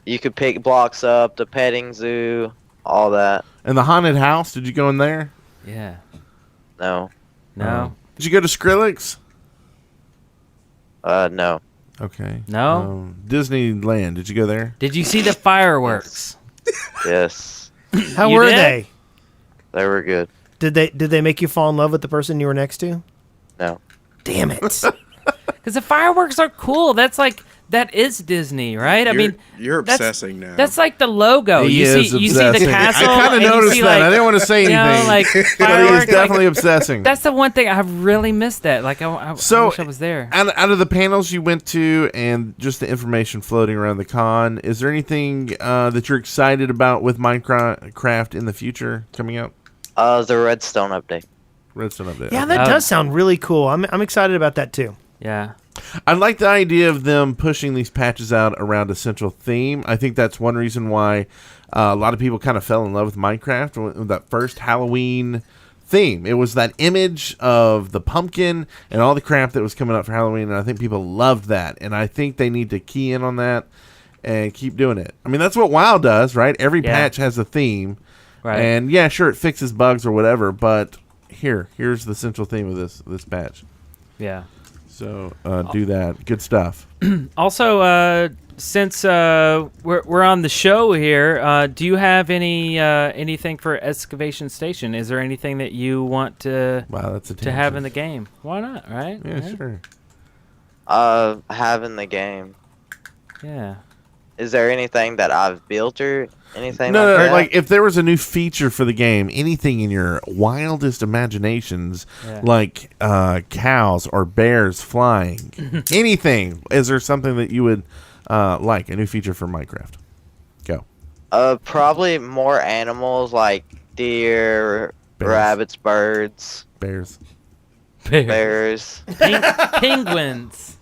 You could pick blocks up, the petting zoo, all that. And the haunted house, did you go in there? Yeah. No. Did you go to Skrillex? No. Okay. No? Disneyland, did you go there? Did you see the fireworks? Yes. How You were did? they? They were good. Did they make you fall in love with the person you were next to? No. Damn it. Because the fireworks are cool. That is Disney, right? You're that's- obsessing now. That's like the logo. He you is see the obsessing. castle. I kind of and you noticed see, that. like, I didn't want to say anything. You know, like but he is fireworks, definitely like, obsessing. That's the one thing I really missed. That I wish I was there. Out of the panels you went to and just the information floating around the con, is there anything that you're excited about with Minecraft in the future coming out? The Redstone update. Redstone update. Yeah, that does sound really cool. I'm excited about that too. Yeah. I like the idea of them pushing these patches out around a central theme. I think that's one reason why a lot of people kind of fell in love with Minecraft with that first Halloween theme. It was that image of the pumpkin and all the crap that was coming up for Halloween, and I think people loved that. And I think they need to key in on that and keep doing it. I mean, that's what WoW does, right? Every patch has a theme. Right. And yeah, sure, it fixes bugs or whatever, but here's the central theme of this patch. Yeah. So do that. Good stuff. Also, since we're on the show here, do you have anything for Excavation Station? Is there anything that you want to have in the game? Why not? Right? Yeah, sure. Have in the game. Yeah. Is there anything that I've built or anything? No, like that? like if there was a new feature for the game, anything in your wildest imaginations, like cows or bears flying, anything. Is there something that you would like, a new feature for Minecraft? Go. Probably more animals like deer, rabbits, birds. Bears. Penguins.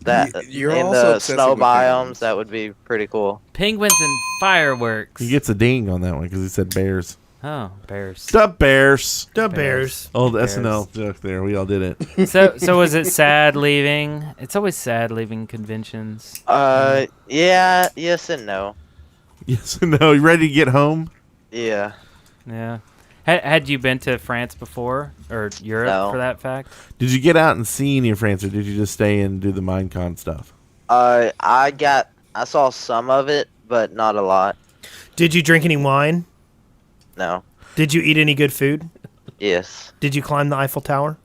That You're in also the obsessing snow with biomes, that would be pretty cool. Penguins and fireworks. He gets a ding on that one because he said bears. Oh, bears. The bears. The bears. Old Bears. SNL joke there. We all did it. So was it sad leaving? It's always sad leaving conventions. Yeah, yes and no. Yes and no. You ready to get home? Yeah. Yeah. Had you been to France before, or Europe No. for that fact? Did you get out and see any of France, or did you just stay and do the Minecon stuff? I saw some of it, but not a lot. Did you drink any wine? No. Did you eat any good food? Yes. Did you climb the Eiffel Tower?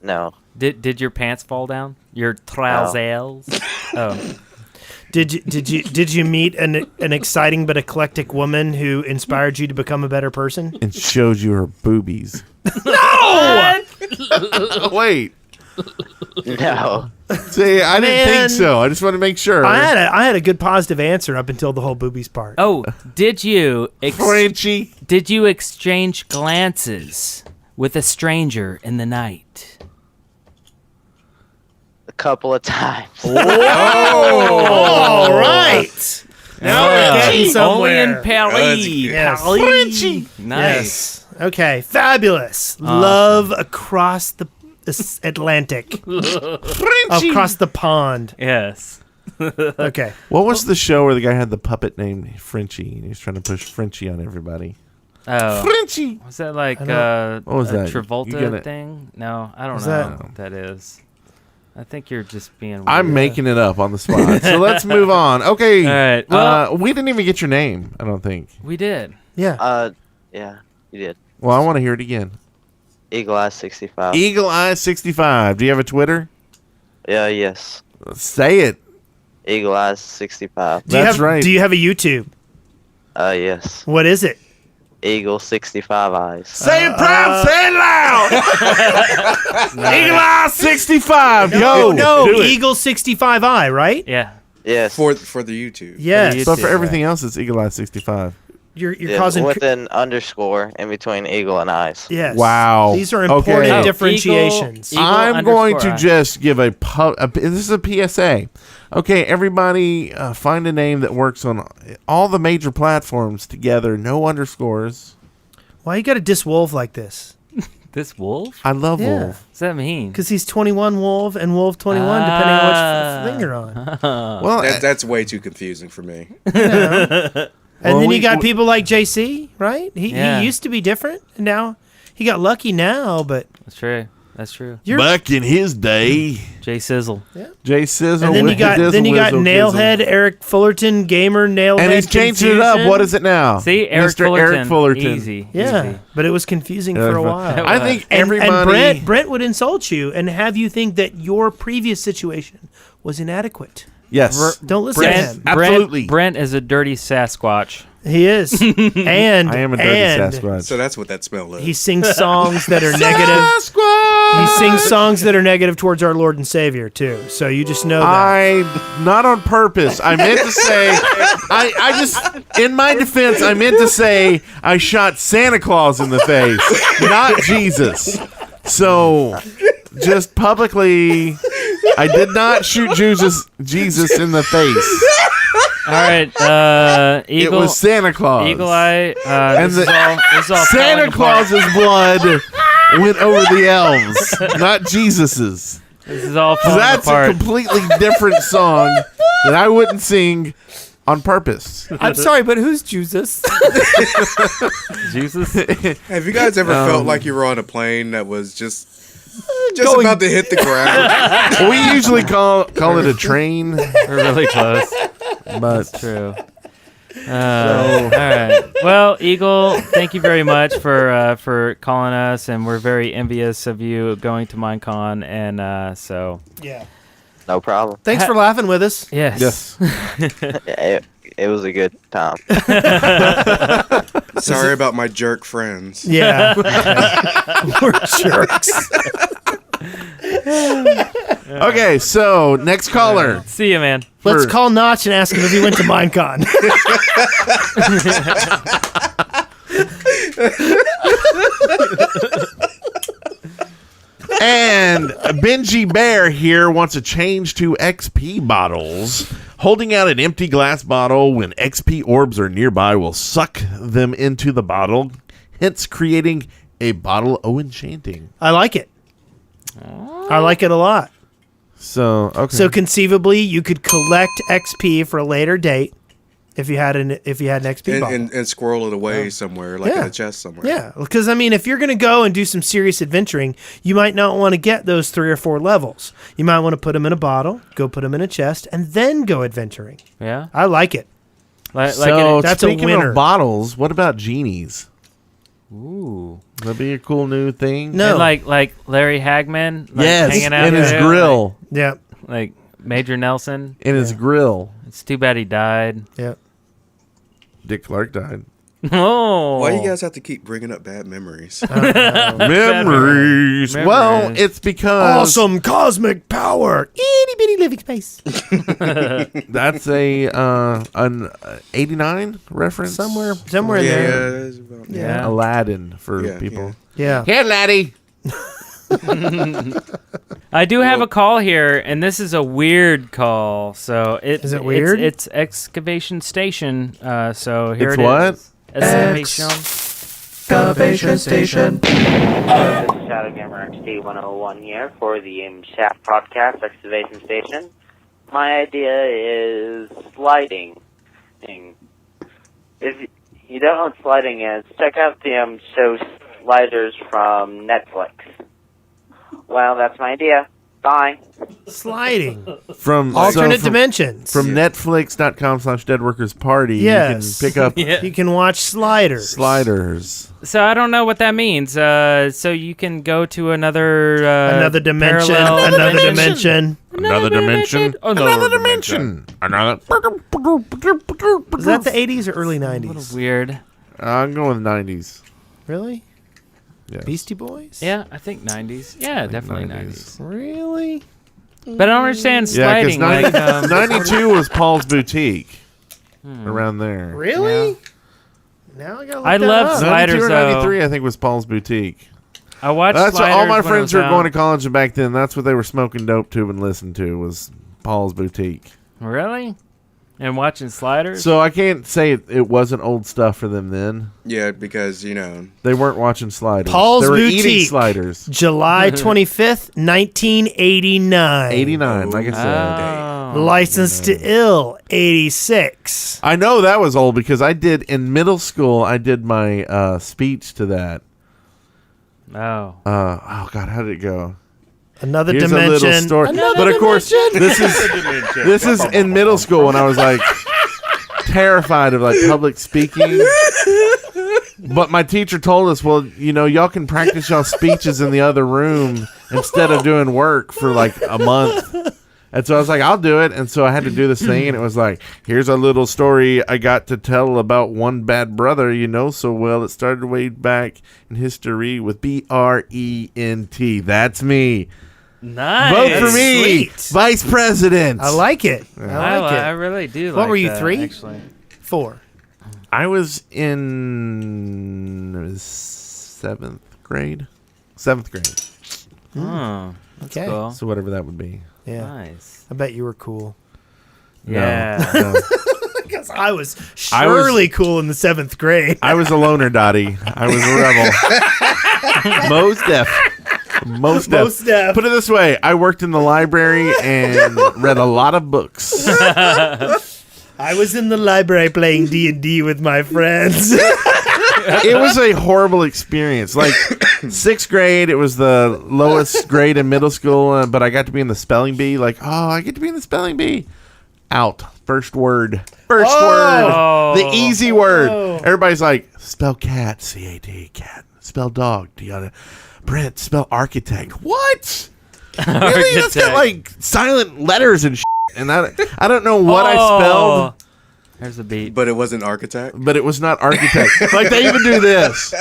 No. Did your pants fall down? Your trousers? Oh. Did you meet an exciting but eclectic woman who inspired you to become a better person? And showed you her boobies. No! Wait. No. See, I didn't think so. I just want to make sure. I had a good positive answer up until the whole boobies part. Oh, did you Frenchie? Did you exchange glances with a stranger in the night? A couple of times. All right. Now we're getting somewhere. Only in Paris. Yes. Frenchie. Nice. Yes. Okay. Fabulous. Love across the Atlantic. Across the pond. Yes. Okay. What was the show where the guy had the puppet named Frenchie and he was trying to push Frenchie on everybody? Oh. Frenchie. Was that like what was a that? Travolta thing? No, I don't know what that is. I think you're just being weird. I'm making it up on the spot. So let's move on. Okay. All right. Well, we didn't even get your name, I don't think. we did. Yeah. Yeah. You did. Well, I want to hear it again. Eagle Eye 65. Eagle Eye 65. Do you have a Twitter? Yeah, yes. Say it. Eagle Eye 65. That's right. Do you have a YouTube? Yes. What is it? Eagle 65 Eyes. Say it proud, say it loud. Eagle Eye 65. Yo, No, do it. Eagle 65i, right? Yeah. Yes. For the YouTube. Yes. But for everything else, it's Eagle Eye 65. You're Yeah, causing... with an underscore in between Eagle and Eyes. Yes. Wow. These are important Okay. differentiations. Eagle I'm going to _ just give this is a PSA. Okay, everybody find a name that works on all the major platforms together, no underscores. Why you got to diss Wolf like this? This Wolf? I love Yeah. Wolf. What's that mean? Because he's 21 Wolf and Wolf 21, depending on which thing you're on. Well, That's way too confusing for me. And Well, then we- you got people like JC, right? He Yeah. used to be different, and now he got lucky now, but That's true. That's true. you're... back in his day, Jay Sizzle. Jay Sizzle. And then you with got the Dizzle Nailhead, Eric Fullerton, Gamer, Nailhead. and he's changing it up. What is it now? See, Eric Mr. Fullerton. Eric Fullerton. Easy. Yeah, Easy. but it was confusing for a while. I think And everybody. Brent would insult you and have you think that your previous situation was inadequate. Yes. Don't listen Brent, to him. Absolutely. Brent is a dirty Sasquatch. He is. And I am a dirty Sasquatch. So that's what that smell is. he sings songs that are negative. He sings songs that are negative towards our Lord and Savior too. So you just know that. I not on purpose. I meant to say I just in my defense I meant to say I shot Santa Claus in the face, not Jesus. So just publicly I did not shoot Jesus in the face. All right, Eagle. It was Santa Claus. Eagle Eye. And This is all Santa falling apart. Claus's blood went over the elves, not Jesus's. This is all So falling that's apart. a completely different song that I wouldn't sing on purpose. I'm sorry, but who's Jesus? Jesus. Have you guys ever felt like you were on a plane that was just Going- about to hit the ground? We usually call it a train, We're really close. but True. All right. Well, Eagle, thank you very much for calling us, and we're very envious of you going to Minecon, and so Yeah. No problem. Thanks for laughing with us. yes. It was a good time. Sorry about my jerk friends. Yeah. We're jerks. okay. So next caller. See you, man. Let's For- call Notch and ask him if he went to Minecon. And Benji Bear here wants a change to XP bottles. Holding out an empty glass bottle when XP orbs are nearby will suck them into the bottle, hence creating a bottle o' enchanting. I like it. I like it a lot. So okay. So conceivably, you could collect XP for a later date if you had an XP bottle. And squirrel it away somewhere, like in a chest somewhere. Yeah, because I mean, if you're going to go and do some serious adventuring, you might not want to get those 3 or 4 levels. You might want to put them in a bottle, go put them in a chest, and then go adventuring. Yeah. I like it. So that's a speaking winner. of bottles, what about genies? Ooh. That'd be a cool new thing. No. And like Larry Hagman, Yes, hanging out in his there, grill. Yeah. like Major Nelson. In his grill. It's too bad he died. Yeah. Dick Clark died. Oh. Why you guys have to keep bringing up bad memories? Memories. Well, Memories. it's because Awesome cosmic power. Itty bitty living space. that's a an 89 reference. Somewhere in there. Yeah. Aladdin for people. Yeah. Here, laddie. I do have a call here, and this is a weird call. So Is it weird? It's excavation station. So here It's it what? is. Excavation. Excavation station. This is Shadow Gamer XT 101 here for the Shaft Podcast Excavation Station. My idea is sliding. If you don't know what sliding is, check out the show Sliders from Netflix. Well, that's my idea. Bye. Sliding. From alternate dimensions. From Netflix.com/deadworkersparty, Yes. you can pick up You can watch sliders. So I don't know what that means. So you can go to another dimension. parallel Another dimension. Another dimension. Another dimension. Another. Is that the 80s or early 90s? A little weird. I'm going with 90s. Really? Yes. Beastie Boys? Yeah, I think 90s. Yeah, definitely 90s. Really? But I don't understand sliding. Yeah, like, 92 was Paul's Boutique. Around there. Really? Yeah. Now I gotta I look love that up. sliders. 92 or though. 93, I think, was Paul's Boutique. I watched That's sliders all my when I friends was who were out. going to college back then. That's what they were smoking dope to and listening to was Paul's Boutique. Really? And watching sliders? So I can't say it wasn't old stuff for them then. Yeah, because, you know. They weren't watching sliders. Paul's they were Boutique. eating sliders. July 25th, 1989. 89, like I said. Oh. Licensed to Ill, 86. I know that was old because I did, in middle school, I did my speech to that. Oh. Oh, God, how did it go? Another Here's dimension. a little story. But of course, this is in middle school when I was like terrified of like public speaking. But my teacher told us, well, you know, y'all can practice y'all speeches in the other room instead of doing work for like a month. And so I was like, I'll do it. And so I had to do this thing. And it was like, here's a little story I got to tell about one bad brother you know so well. It started way back in history with Brent. That's me. Nice. Vote for me, Sweet. Vice President. I like it. I like it. I really do like What were you, that, 3? Actually. 4. I was in 7th grade. 7th grade. Oh, that's Okay. cool. So whatever that would be. Yeah. Nice. I bet you were cool. Yeah. No. Because I was surely cool in the 7th grade. I was a loner, Dottie. I was a rebel. Most deaf. Most deaf. Put it this way. I worked in the library and read a lot of books. I was in the library playing D&D with my friends. It was a horrible experience. Like 6th grade, it was the lowest grade in middle school, but I got to be in the spelling bee. Like, oh, I get to be in the spelling bee. Out. First word. First word. The easy word. Everybody's like, spell cat, C-A-T, cat. Spell dog, D-O-G. Brent, spell architect. What? Really? That's got like silent letters and shit. And I don't know what I spelled. There's a beat. But it wasn't architect? But it was not architect. Like, they even do this.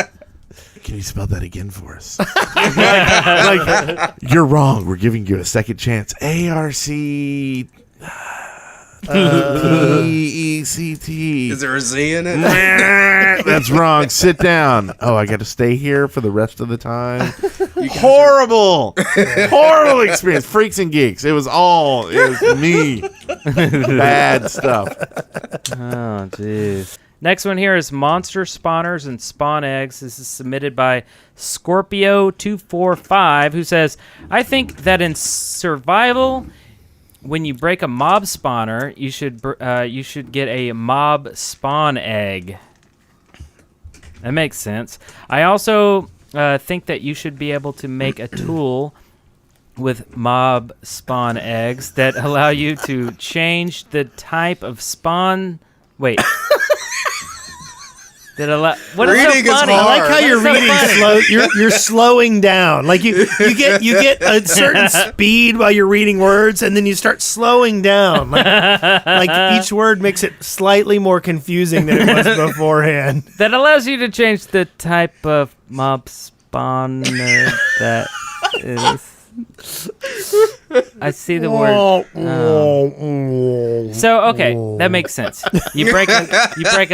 Can you spell that again for us? like, you're wrong. We're giving you a second chance. A-R-C... P-E-C-T. Is there a Z in it? That's wrong. Sit down. Oh, I got to stay here for the rest of the time. Horrible. Horrible experience. Freaks and geeks. It was me. Bad stuff. Oh, jeez. Next one here is Monster Spawners and Spawn Eggs. This is submitted by Scorpio245, who says, I think that in survival, when you break a mob spawner, you should get a mob spawn egg. That makes sense. I also think that you should be able to make a tool with mob spawn eggs that allow you to change the type of spawn. Wait. What is so funny? I like how you're reading slow. You're slowing down. Like you get a certain speed while you're reading words, and then you start slowing down. Like each word makes it slightly more confusing than it was beforehand. That allows you to change the type of mob spawner that is. I see the word. Oh. So okay, that makes sense. You break a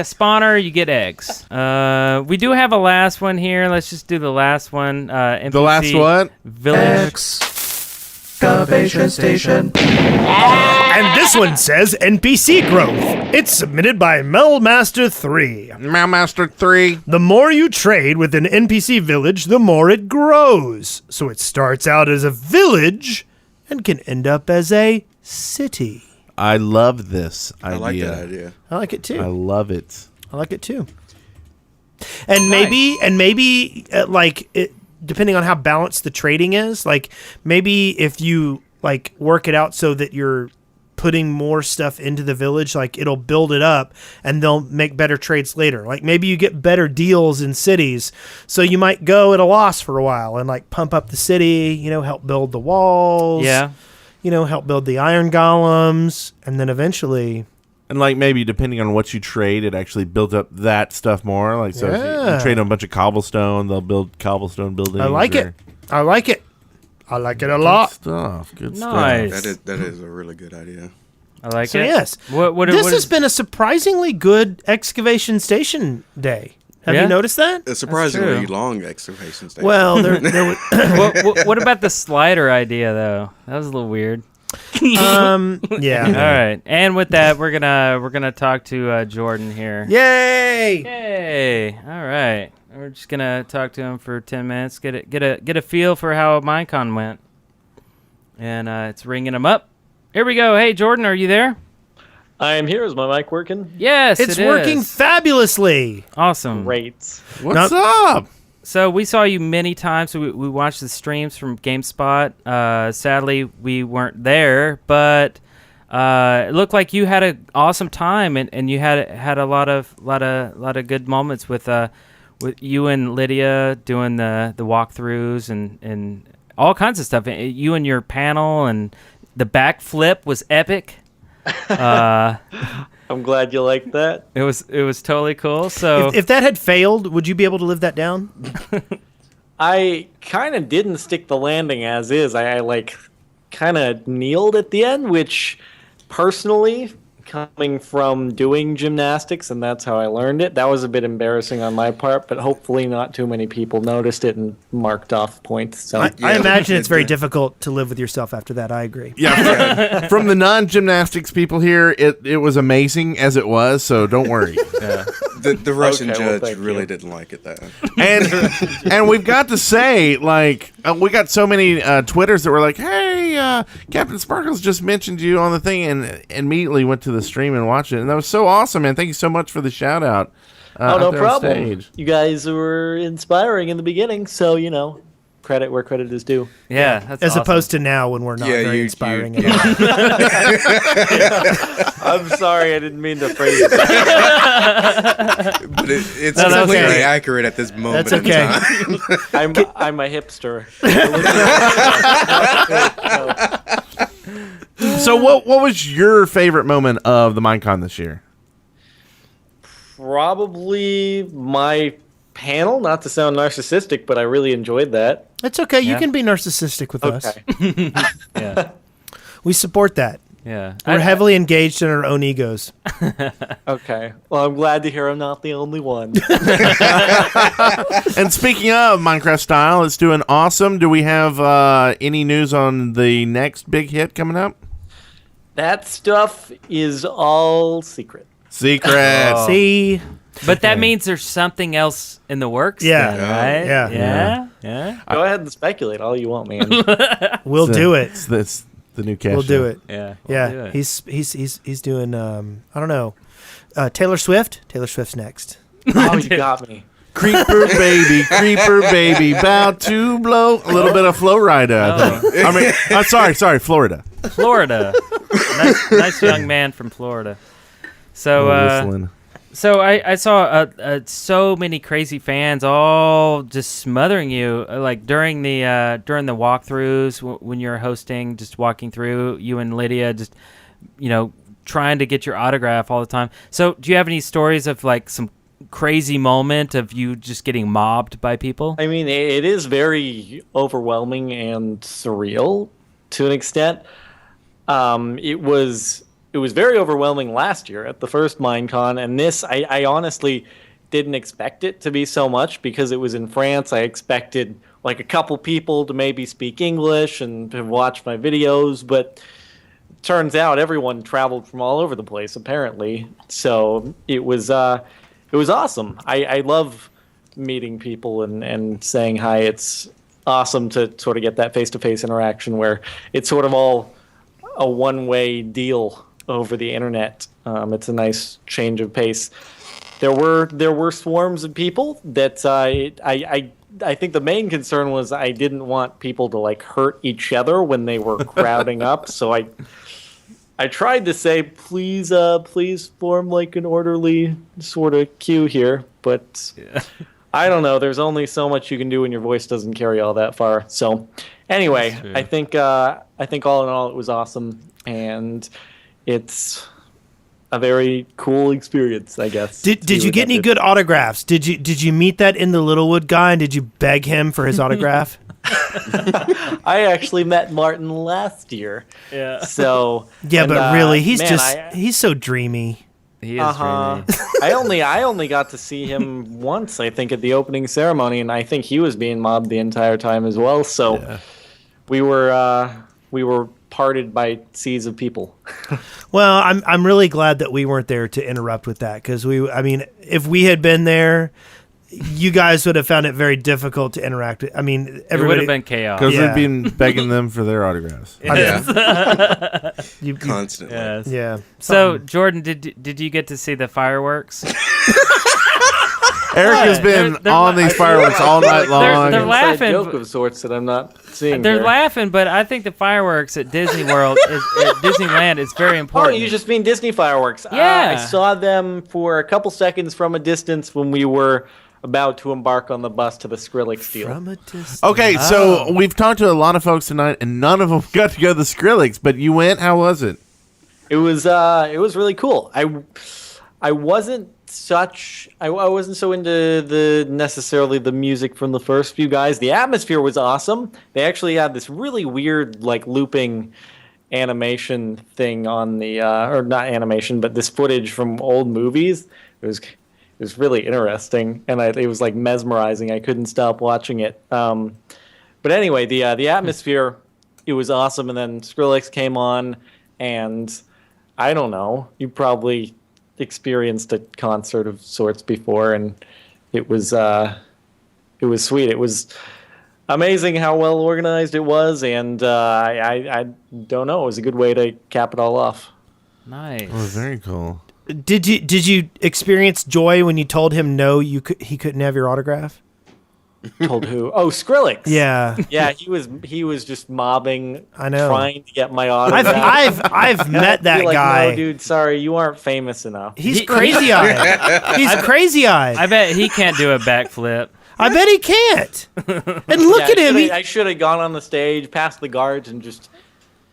spawner, you get eggs. We do have a last one here. Let's just do the last one. NPC The last one? Village Excavation Station. And this one says NPC Growth. It's submitted by Melmaster3. Melmaster3. The more you trade with an NPC village, the more it grows. So it starts out as a village and can end up as a city. I love this idea. I like that idea. I like it too. I love it. I like it too. And maybe depending on how balanced the trading is. Like maybe if you like work it out so that you're putting more stuff into the village, like it'll build it up and they'll make better trades later. Like maybe you get better deals in cities, so you might go at a loss for a while and like pump up the city, help build the walls, help build the iron golems, and then eventually, and like maybe depending on what you trade, it actually builds up that stuff more. Like so, if you trade them a bunch of cobblestone, they'll build cobblestone buildings. I like it a lot. Good Nice. stuff. That is a really good idea. I like So it. yes, this has been a surprisingly good excavation station day. Have you noticed that? A surprisingly long excavation station. Well, there what about the slider idea though? That was a little weird. Yeah. All right. And with that, we're gonna talk to Jordan here. Yay! Yay! All right. We're just gonna talk to him for 10 minutes. Get a feel for how Minecon went. And it's ringing him up. Here we go. Hey, Jordan, are you there? I am here. Is my mic working? Yes, it's working fabulously. Awesome. Great. What's up? So we saw you many times. We watched the streams from GameSpot. Sadly, we weren't there, but it looked like you had an awesome time, and you had a lot of good moments with you and Lydia doing the walkthroughs and all kinds of stuff. You and your panel, and the backflip was epic. I'm glad you liked that. It was totally cool. So if that had failed, would you be able to live that down? I kind of didn't stick the landing as is. I like kind of kneeled at the end, which personally, coming from doing gymnastics, and that's how I learned it, that was a bit embarrassing on my part, but hopefully not too many people noticed it and marked off points. So I imagine it's very difficult to live with yourself after that. I agree. Yeah. From the non-gymnastics people here, it was amazing as it was, so don't worry. Yeah. The Russian judge really didn't like it, though. And we've got to say, like, we got so many Twitters that were like, hey, Captain Sparkles just mentioned you on the thing, and immediately went to the stream and watched it. And that was so awesome, man. Thank you so much for the shout out. No problem. You guys were inspiring in the beginning, so, credit where credit is due. Yeah, that's as awesome. opposed to now when we're not very inspiring. I'm sorry, I didn't mean to phrase it. But it's completely accurate at this moment. That's okay. In time. I'm a hipster. So what was your favorite moment of the Minecon this year? Probably my panel, not to sound narcissistic, but I really enjoyed that. It's okay. You can be narcissistic with us. Yeah. We support that. Yeah. We're heavily engaged in our own egos. Okay. Well, I'm glad to hear I'm not the only one. And speaking of Minecraft Style, it's doing awesome. Do we have any news on the next big hit coming up? That stuff is all secret. Secret. Oh. See? But that means there's something else in the works. Yeah. Then, right? Yeah. Go ahead and speculate all you want, man. We'll do it. That's the new cash. We'll do it. Yeah. Yeah. He's doing I don't know. Taylor Swift. Taylor Swift's next. Oh, you got me. Creeper baby, about to blow. A little bit of Florida, I think. I mean, sorry, Florida. Florida. nice young man from Florida. So, so I saw so many crazy fans all just smothering you, like during the walkthroughs when you're hosting, just walking through, you and Lydia, just trying to get your autograph all the time. So, do you have any stories of like some crazy moment of you just getting mobbed by people? I mean, it is very overwhelming and surreal to an extent. It was very overwhelming last year at the first Minecon, and this, I honestly didn't expect it to be so much because it was in France. I expected like a couple people to maybe speak English and to watch my videos, but turns out everyone traveled from all over the place apparently. So it was awesome. I love meeting people and saying hi. It's awesome to sort of get that face-to-face interaction where it's sort of all a one-way deal over the internet. It's a nice change of pace. There were swarms of people that I I think the main concern was I didn't want people to like hurt each other when they were crowding up. So I tried to say, please form like an orderly sort of queue here, but I don't know. There's only so much you can do when your voice doesn't carry all that far. So anyway, I think all in all it was awesome, and it's a very cool experience, I guess. Did you get any good autographs? Did you meet that in the Littlewood guy, and did you beg him for his autograph? I actually met Martin last year. Yeah. So yeah, but really, he's so dreamy. He is dreamy. I only got to see him once, I think, at the opening ceremony, and I think he was being mobbed the entire time as well. So we were parted by seas of people. Well, I'm really glad that we weren't there to interrupt with that, because if we had been there, you guys would have found it very difficult to interact with. I mean, everybody it would have been chaos because we've been begging them for their autographs. Constantly. Yes. Yeah. So, Jordan, did you get to see the fireworks? Eric has been on these fireworks all night long. They're laughing. Joke of sorts that I'm not seeing. They're here. laughing, but I think the fireworks at Disney World, at Disneyland, is very important. Oh, you just mean Disney fireworks? Yeah. I saw them for a couple seconds from a distance when we were about to embark on the bus to the Skrillex deal. From a distance. Okay, so we've talked to a lot of folks tonight, and none of them got to go to the Skrillex. But you went. How was it? It was really cool. I wasn't I wasn't so into necessarily the music from the first few guys. The atmosphere was awesome. They actually had this really weird like looping animation thing on the or not animation, but this footage from old movies. It was really interesting, and it was like mesmerizing. I couldn't stop watching it. But anyway, the atmosphere, it was awesome. And then Skrillex came on, and I don't know, you probably experienced a concert of sorts before, and it was sweet. It was amazing how well organized it was, and I don't know, it was a good way to cap it all off. Nice. Oh, very cool. Did you experience joy when you told him no, he couldn't have your autograph? Told who? Oh, Skrillex. Yeah. Yeah, he was just mobbing. I know. Trying to get my autograph. I've met that like, guy. No, dude, sorry, you aren't famous enough. He's crazy eyed. He's crazy eyed. I bet he can't do a backflip. I bet he can't. And look at him. I should have gone on the stage, past the guards, and just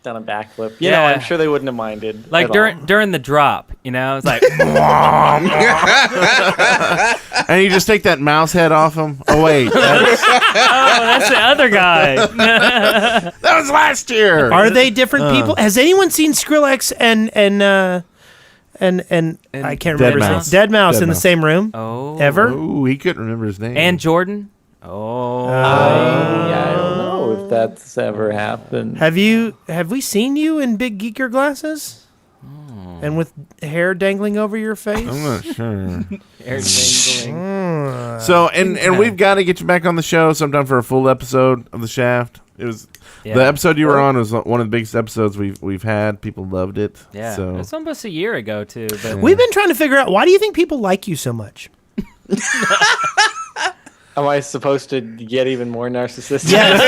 done a backflip. You know, I'm sure they wouldn't have minded. Like during the drop, you know, it's like, and you just take that mouse head off him. Oh wait, that's the other guy. That was last year. Are they different people? Has anyone seen Skrillex and I can't remember his name. Dead Mouse in the same room? Oh, ever? Oh, he couldn't remember his name. And Jordan. Oh, I don't know if that's ever happened. Have we seen you in big geeker glasses? And with hair dangling over your face? I'm not sure. Hair dangling. So, and we've got to get you back on the show sometime for a full episode of The Shaft. It was the episode you were on was one of the biggest episodes we've had. People loved it. Yeah, so. it's almost a year ago too. But we've been trying to figure out, why do you think people like you so much? Am I supposed to get even more narcissistic? Yes,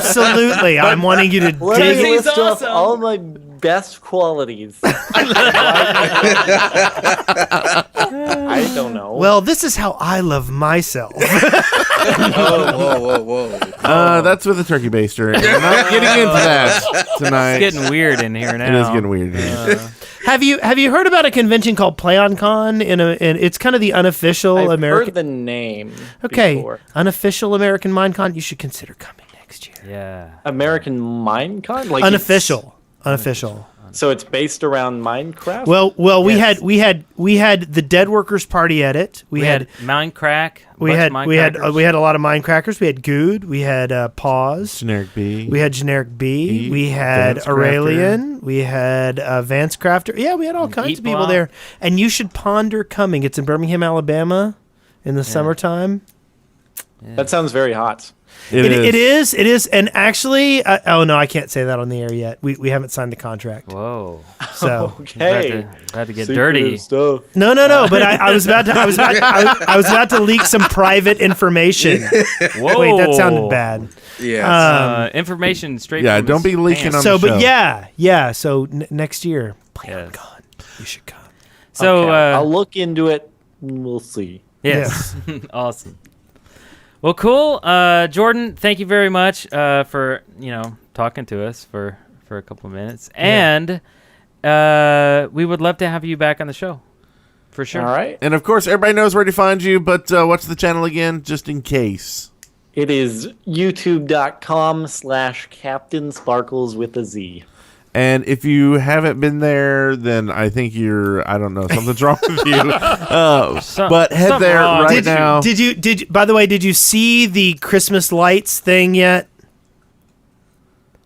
absolutely. I'm wanting you to Let me dig. list off all my best qualities. I don't know. Well, this is how I love myself. Whoa. That's with a turkey baster. We're not getting into that tonight. It's getting weird in here now. It is getting weird here. Have you heard about a convention called PlayOnCon? It's kind of the unofficial I've American. heard the name. Okay, before. unofficial American Minecon. You should consider coming next year. Yeah. American Minecon, like Unofficial. So it's based around Minecraft. Well, we had the Dead Workers Party at it. We had Minecraft. we had a lot of Minecrackers. We had Good. We had Pause. Generic B. We had Generic B. We had Vance Aurelian. We had Vance Crafter. Yeah, we had all kinds of people there. And you should ponder coming. It's in Birmingham, Alabama, in the summertime. That sounds very hot. It is. It is. And actually, oh no, I can't say that on the air yet. We haven't signed the contract. Whoa. So Okay. About to get Secretive dirty. stuff. no. But I was about to. I was about to leak some private information. Whoa. Wait, that sounded bad. Yeah. Information straight. Yeah, from don't his be leaking pants. on So, the show. but yeah. So next year, Yes. you should come. So Okay, I'll look into it. We'll see. yes, awesome. Well, cool. Jordan, thank you very much for talking to us for a couple of minutes, and we would love to have you back on the show for sure. All right. And of course, everybody knows where to find you, but what's the channel again, just in case? It is youtube.com/Captain Sparkles with a Z. And if you haven't been there, then I think I don't know, something's wrong with you. But head there right now. Did you? By the way, did you see the Christmas lights thing yet?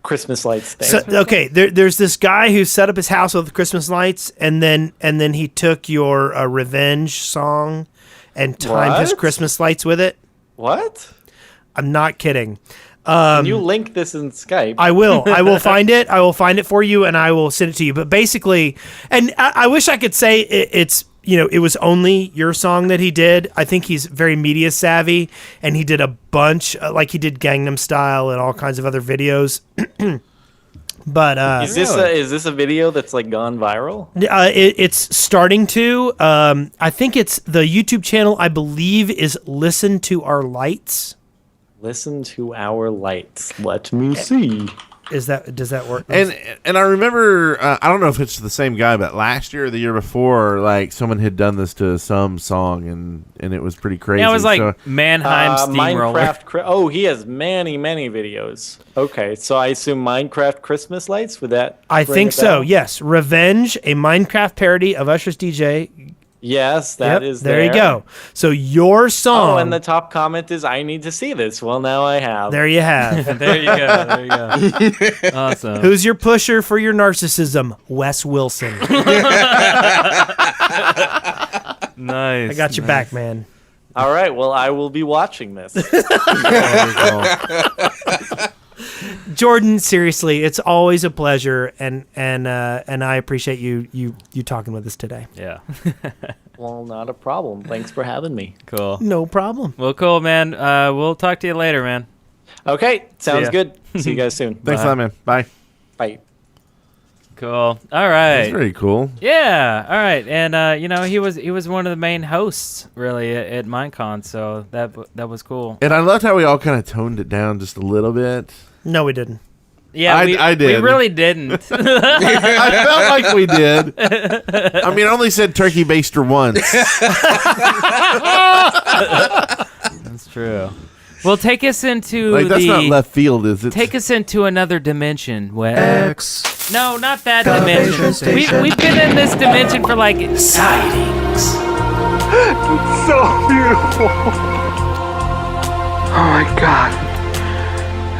Christmas lights thing. So, okay, there's this guy who set up his house with Christmas lights, and then he took your Revenge song and timed his What? Christmas lights with it. What? I'm not kidding. Can you link this in Skype? I will. I will find it. I will find it for you, and I will send it to you. But basically, and I wish I could say it was only your song that he did. I think he's very media savvy, and he did a bunch, like he did Gangnam Style and all kinds of other videos. But is this a video that's like gone viral? It's starting to. I think it's the YouTube channel. I believe is Listen to Our Lights. Listen to Our Lights. Let me see. Does that work? And I remember, I don't know if it's the same guy, but last year or the year before, like someone had done this to some song, and it was pretty crazy. Yeah, it was like Mannheim Steamroller. Minecraft. He has many videos. Okay, so I assume Minecraft Christmas Lights. Would that? I ring think a so. bell? Yes, Revenge, a Minecraft parody of Usher's DJ. Yes, that is there. You go. So your song. Oh, and the top comment is, "I need to see this." Well, now I have. There you have. There you go. There you go. Awesome. Who's your pusher for your narcissism? Wes Wilson. Nice. I got your back, man. All right. Well, I will be watching this. Jordan, seriously, it's always a pleasure, and I appreciate you talking with us today. Yeah. Well, not a problem. Thanks for having me. Cool. No problem. Well, cool, man. We'll talk to you later, man. Okay. Sounds ya. good. See you guys soon. Thanks a lot, man. Bye. Bye. Cool. All right. That's very cool. Yeah. All right. And he was one of the main hosts really at Minecon, so that was cool. And I loved how we all kind of toned it down just a little bit. No, we didn't. Yeah, I did. We really didn't. I felt like we did. I mean, I only said turkey baster once. That's true. Well, take us into that's not left field, is it? Take us into another dimension, Wes. No, not that dimension. We've been in this dimension for like sightings. It's so beautiful. Oh my god.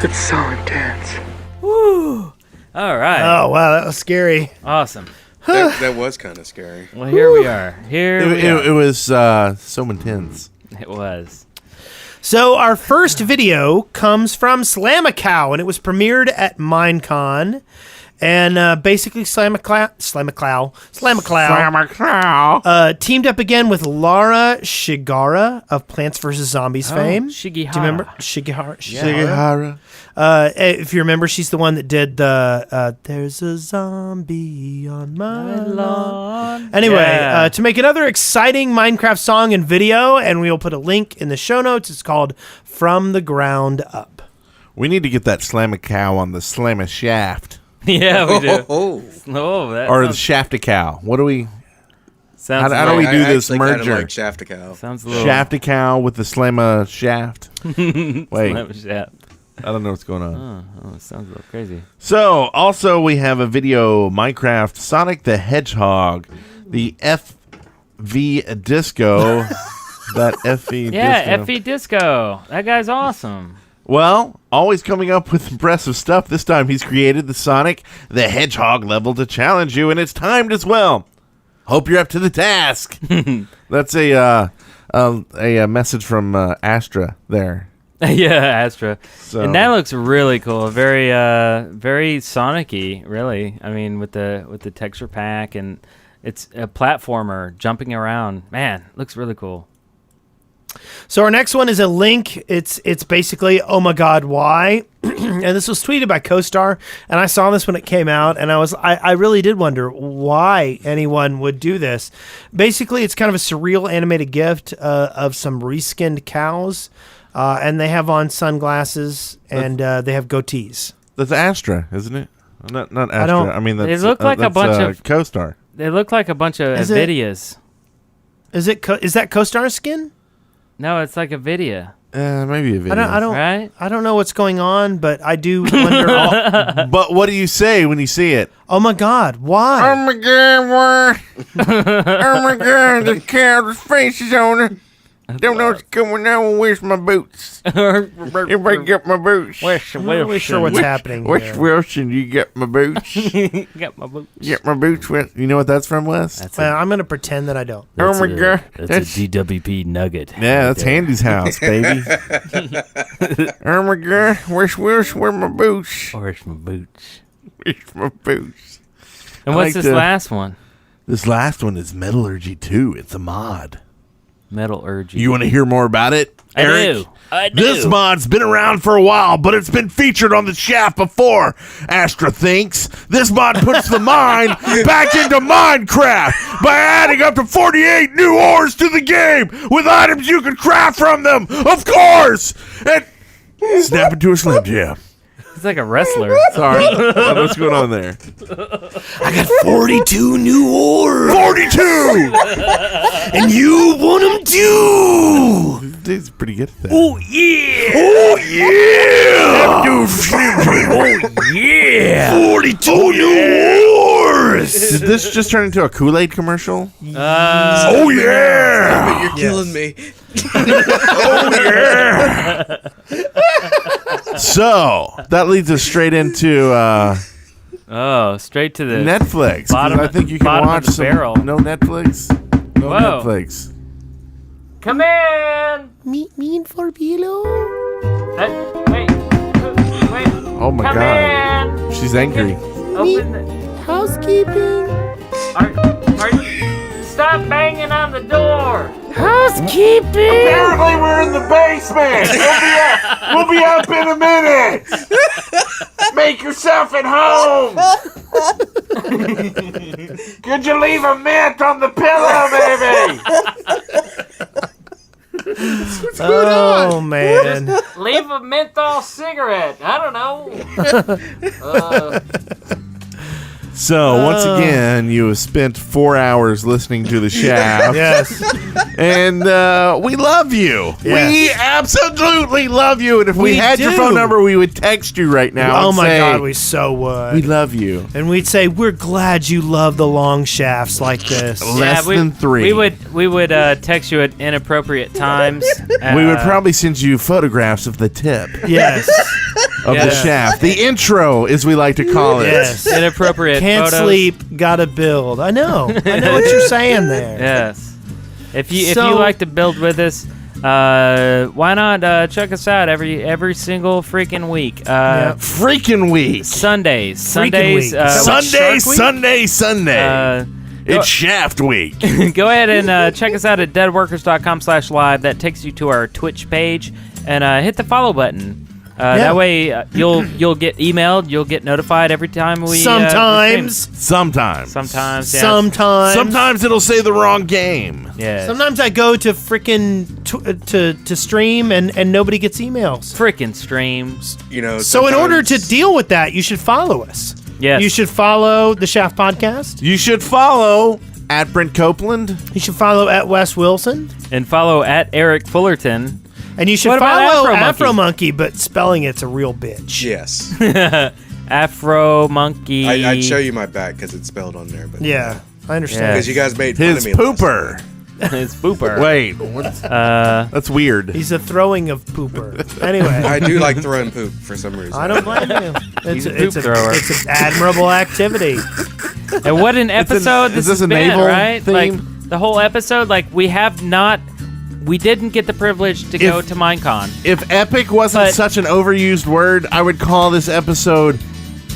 It's so intense. Woo! All right. Oh wow, that was scary. Awesome. That was kind of scary. Well, here we are. It was so intense. It was. So our first video comes from Slamacow, and it was premiered at Minecon. And basically, Slamacow teamed up again with Lara Shigara of Plants vs. Zombies fame. Shigihara. Do you remember? Shigihara. Shigihara. If you remember, she's the one that did the There's a Zombie on my lawn. Anyway, to make another exciting Minecraft song and video, and we will put a link in the show notes. It's called From the Ground Up. We need to get that Slamacow on the Slamma Shaft. Yeah, we do. Or the sounds, Shaftacow. What do we? sounds How do we do this actually kinda merger? like Shaftacow. Sounds a little Shaftacow with the Slamma Shaft. Wait, Slamma Shaft. I don't know what's going on. Oh, it sounds a little crazy. So, also we have a video Minecraft Sonic the Hedgehog, the FV Disco. That FV Yeah, Disco. FV Disco. That guy's awesome. Well, always coming up with impressive stuff. This time he's created the Sonic the Hedgehog level to challenge you, and it's timed as well. Hope you're up to the task. That's a message from Astra there. Yeah, Astra. So- And that looks really cool. Very very Sonic-y, really. I mean, with the texture pack, and it's a platformer jumping around. Man, looks really cool. So our next one is a link. It's basically, oh my god, why? And this was tweeted by CoStar, and I saw this when it came out, and I really did wonder why anyone would do this. Basically, it's kind of a surreal animated gift of some reskinned cows, and they have on sunglasses, and they have goatees. That's Astra, isn't it? Not Astra. I mean, that's, they look like a bunch of CoStar. They look like a bunch of Nvidias. Is that CoStar skin? No, it's like a Nvidia. Maybe a video. I don't know what's going on, but I do wonder. But what do you say when you see it? Oh my god, why? Oh my god, why? Oh my god, the cow's face is on it. Don't know what's going on. Where's my boots? Everybody get my boots. I'm not really sure what's happening Wes here. Wilson, you get my boots? Got my boots. Get my boots, Wes. You know what that's from, Wes? I'm going to pretend that I don't. Oh my god. That's a DWP nugget. Yeah, that's Handy's house, baby. Oh my god, Wes Wilson, where my boots? Where's my boots? Where's my boots? And what's this last one? This last one is Metallurgy 2. It's a mod. Metallurgy. You want to hear more about it, Eric? I do. This mod's been around for a while, but it's been featured on the shaft before, Astra thinks. This mod puts the mine back into Minecraft by adding up to 48 new ores to the game with items you can craft from them, of course! And snap into a Slim Jim. It's like a wrestler. Sorry. What's going on there? I got 42 new ores. 42! And you want them too! Dude's pretty good at that. Oh, yeah! Oh, yeah! Oh, yeah! 42 new ores! Did this just turn into a Kool-Aid commercial? Oh yeah! You're killing me. Oh yeah! So that leads us straight into straight to the Netflix. 'Cause bottom- I think you can bottom of watch the some. barrel. No Netflix. No Whoa. Netflix. Come in. Mean for below. Wait. Oh my Come god. in. She's angry. Open the Housekeeping. Stop banging on the door. Housekeeping. Apparently we're in the basement. We'll be up in a minute. Make yourself at home. Could you leave a mint on the pillow, baby? Oh man. Leave a menthol cigarette. I don't know. So, once again, you have spent 4 hours listening to the shaft. Yes. And we love you. Yes. We absolutely love you. And if we had your do. phone number, we would text you right now. Oh and my say, god, we so would. we love you. And we'd say, we're glad you love the long shafts like this. Less than 3. We would text you at inappropriate times. We would probably send you photographs of the tip Yes. of the shaft. The intro, as we like to call it. Yes. inappropriate Can't photos. sleep, gotta build. I know what you're saying there. Yes. If you like to build with us, why not check us out every single freaking week? Freaking week. Sundays. week. Sunday. It's Shaft Week. Go ahead and check us out at deadworkers.com/live. That takes you to our Twitch page, and hit the follow button. That way you'll get emailed, you'll get notified every time we Sometimes it'll say the wrong game. Yeah. Sometimes I go to frickin' to stream and nobody gets emails. Frickin' streams. You know. So in order to deal with that, you should follow us. Yes. You should follow the Shaft Podcast. You should follow at Brent Copeland. You should follow at Wes Wilson. And follow at Eric Fullerton. And you should What about follow Afro Afro Monkey, but spelling it's a real bitch. Yes. Afro Monkey. I'd show you my back because it's spelled on there. But Yeah, I understand. Because you guys made fun His of me. pooper. His pooper. Wait, what's that's weird. He's a throwing of pooper. Anyway, I do like throwing poop for some reason. I don't blame you. He's a poop thrower. It's an admirable activity. And what an episode is this this has a been, naval right? theme? Like the whole episode, like we have not we didn't get the privilege to go to Minecon. If epic wasn't such an overused word, I would call this episode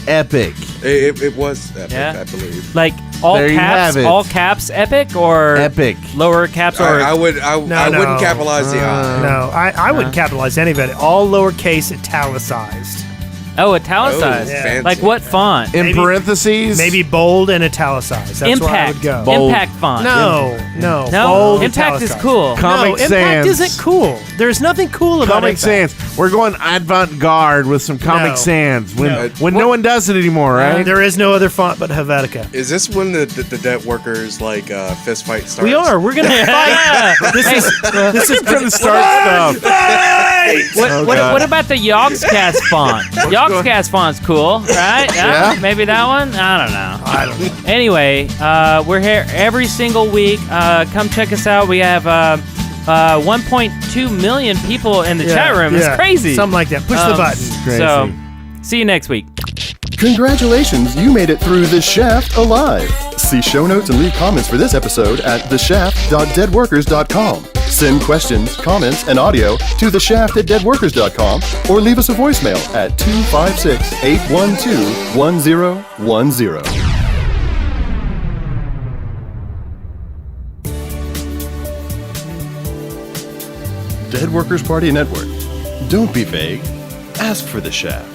epic. It was epic, Yeah. I believe. Like all There you caps, have it. all caps, epic or Epic. lower caps or I wouldn't capitalize the I. No, I wouldn't capitalize any of it. All lowercase italicized. Oh, italicized. Oh, fancy. Like what font? In parentheses? Maybe bold and italicized. That's where I would go. Impact font. No. No, Bold, Impact is italicized. cool. Comic Impact Sans. isn't cool. There's nothing cool about Comic Impact. Sans. We're going avant-garde with some Comic No. Sans when No. when no one does it anymore, right? There is no other font but Helvetica. Is this when the debt workers fist fight starts? We are. We're gonna fight. This is From the start stuff. What about the Yogscast font? Yogscast font's cool, right? Yeah. Maybe that one? I don't know. Anyway, we're here every single week. Come check us out. We have 1.2 million people in the chat room. It's crazy. Something like that. Push the button. So, see you next week. Congratulations, you made it through The Shaft alive. See show notes and leave comments for this episode at theshaft.deadworkers.com. Send questions, comments, and audio to theshaft@deadworkers.com or leave us a voicemail at 256-812-1010. Dead Workers Party Network. Don't be vague. Ask for The Shaft.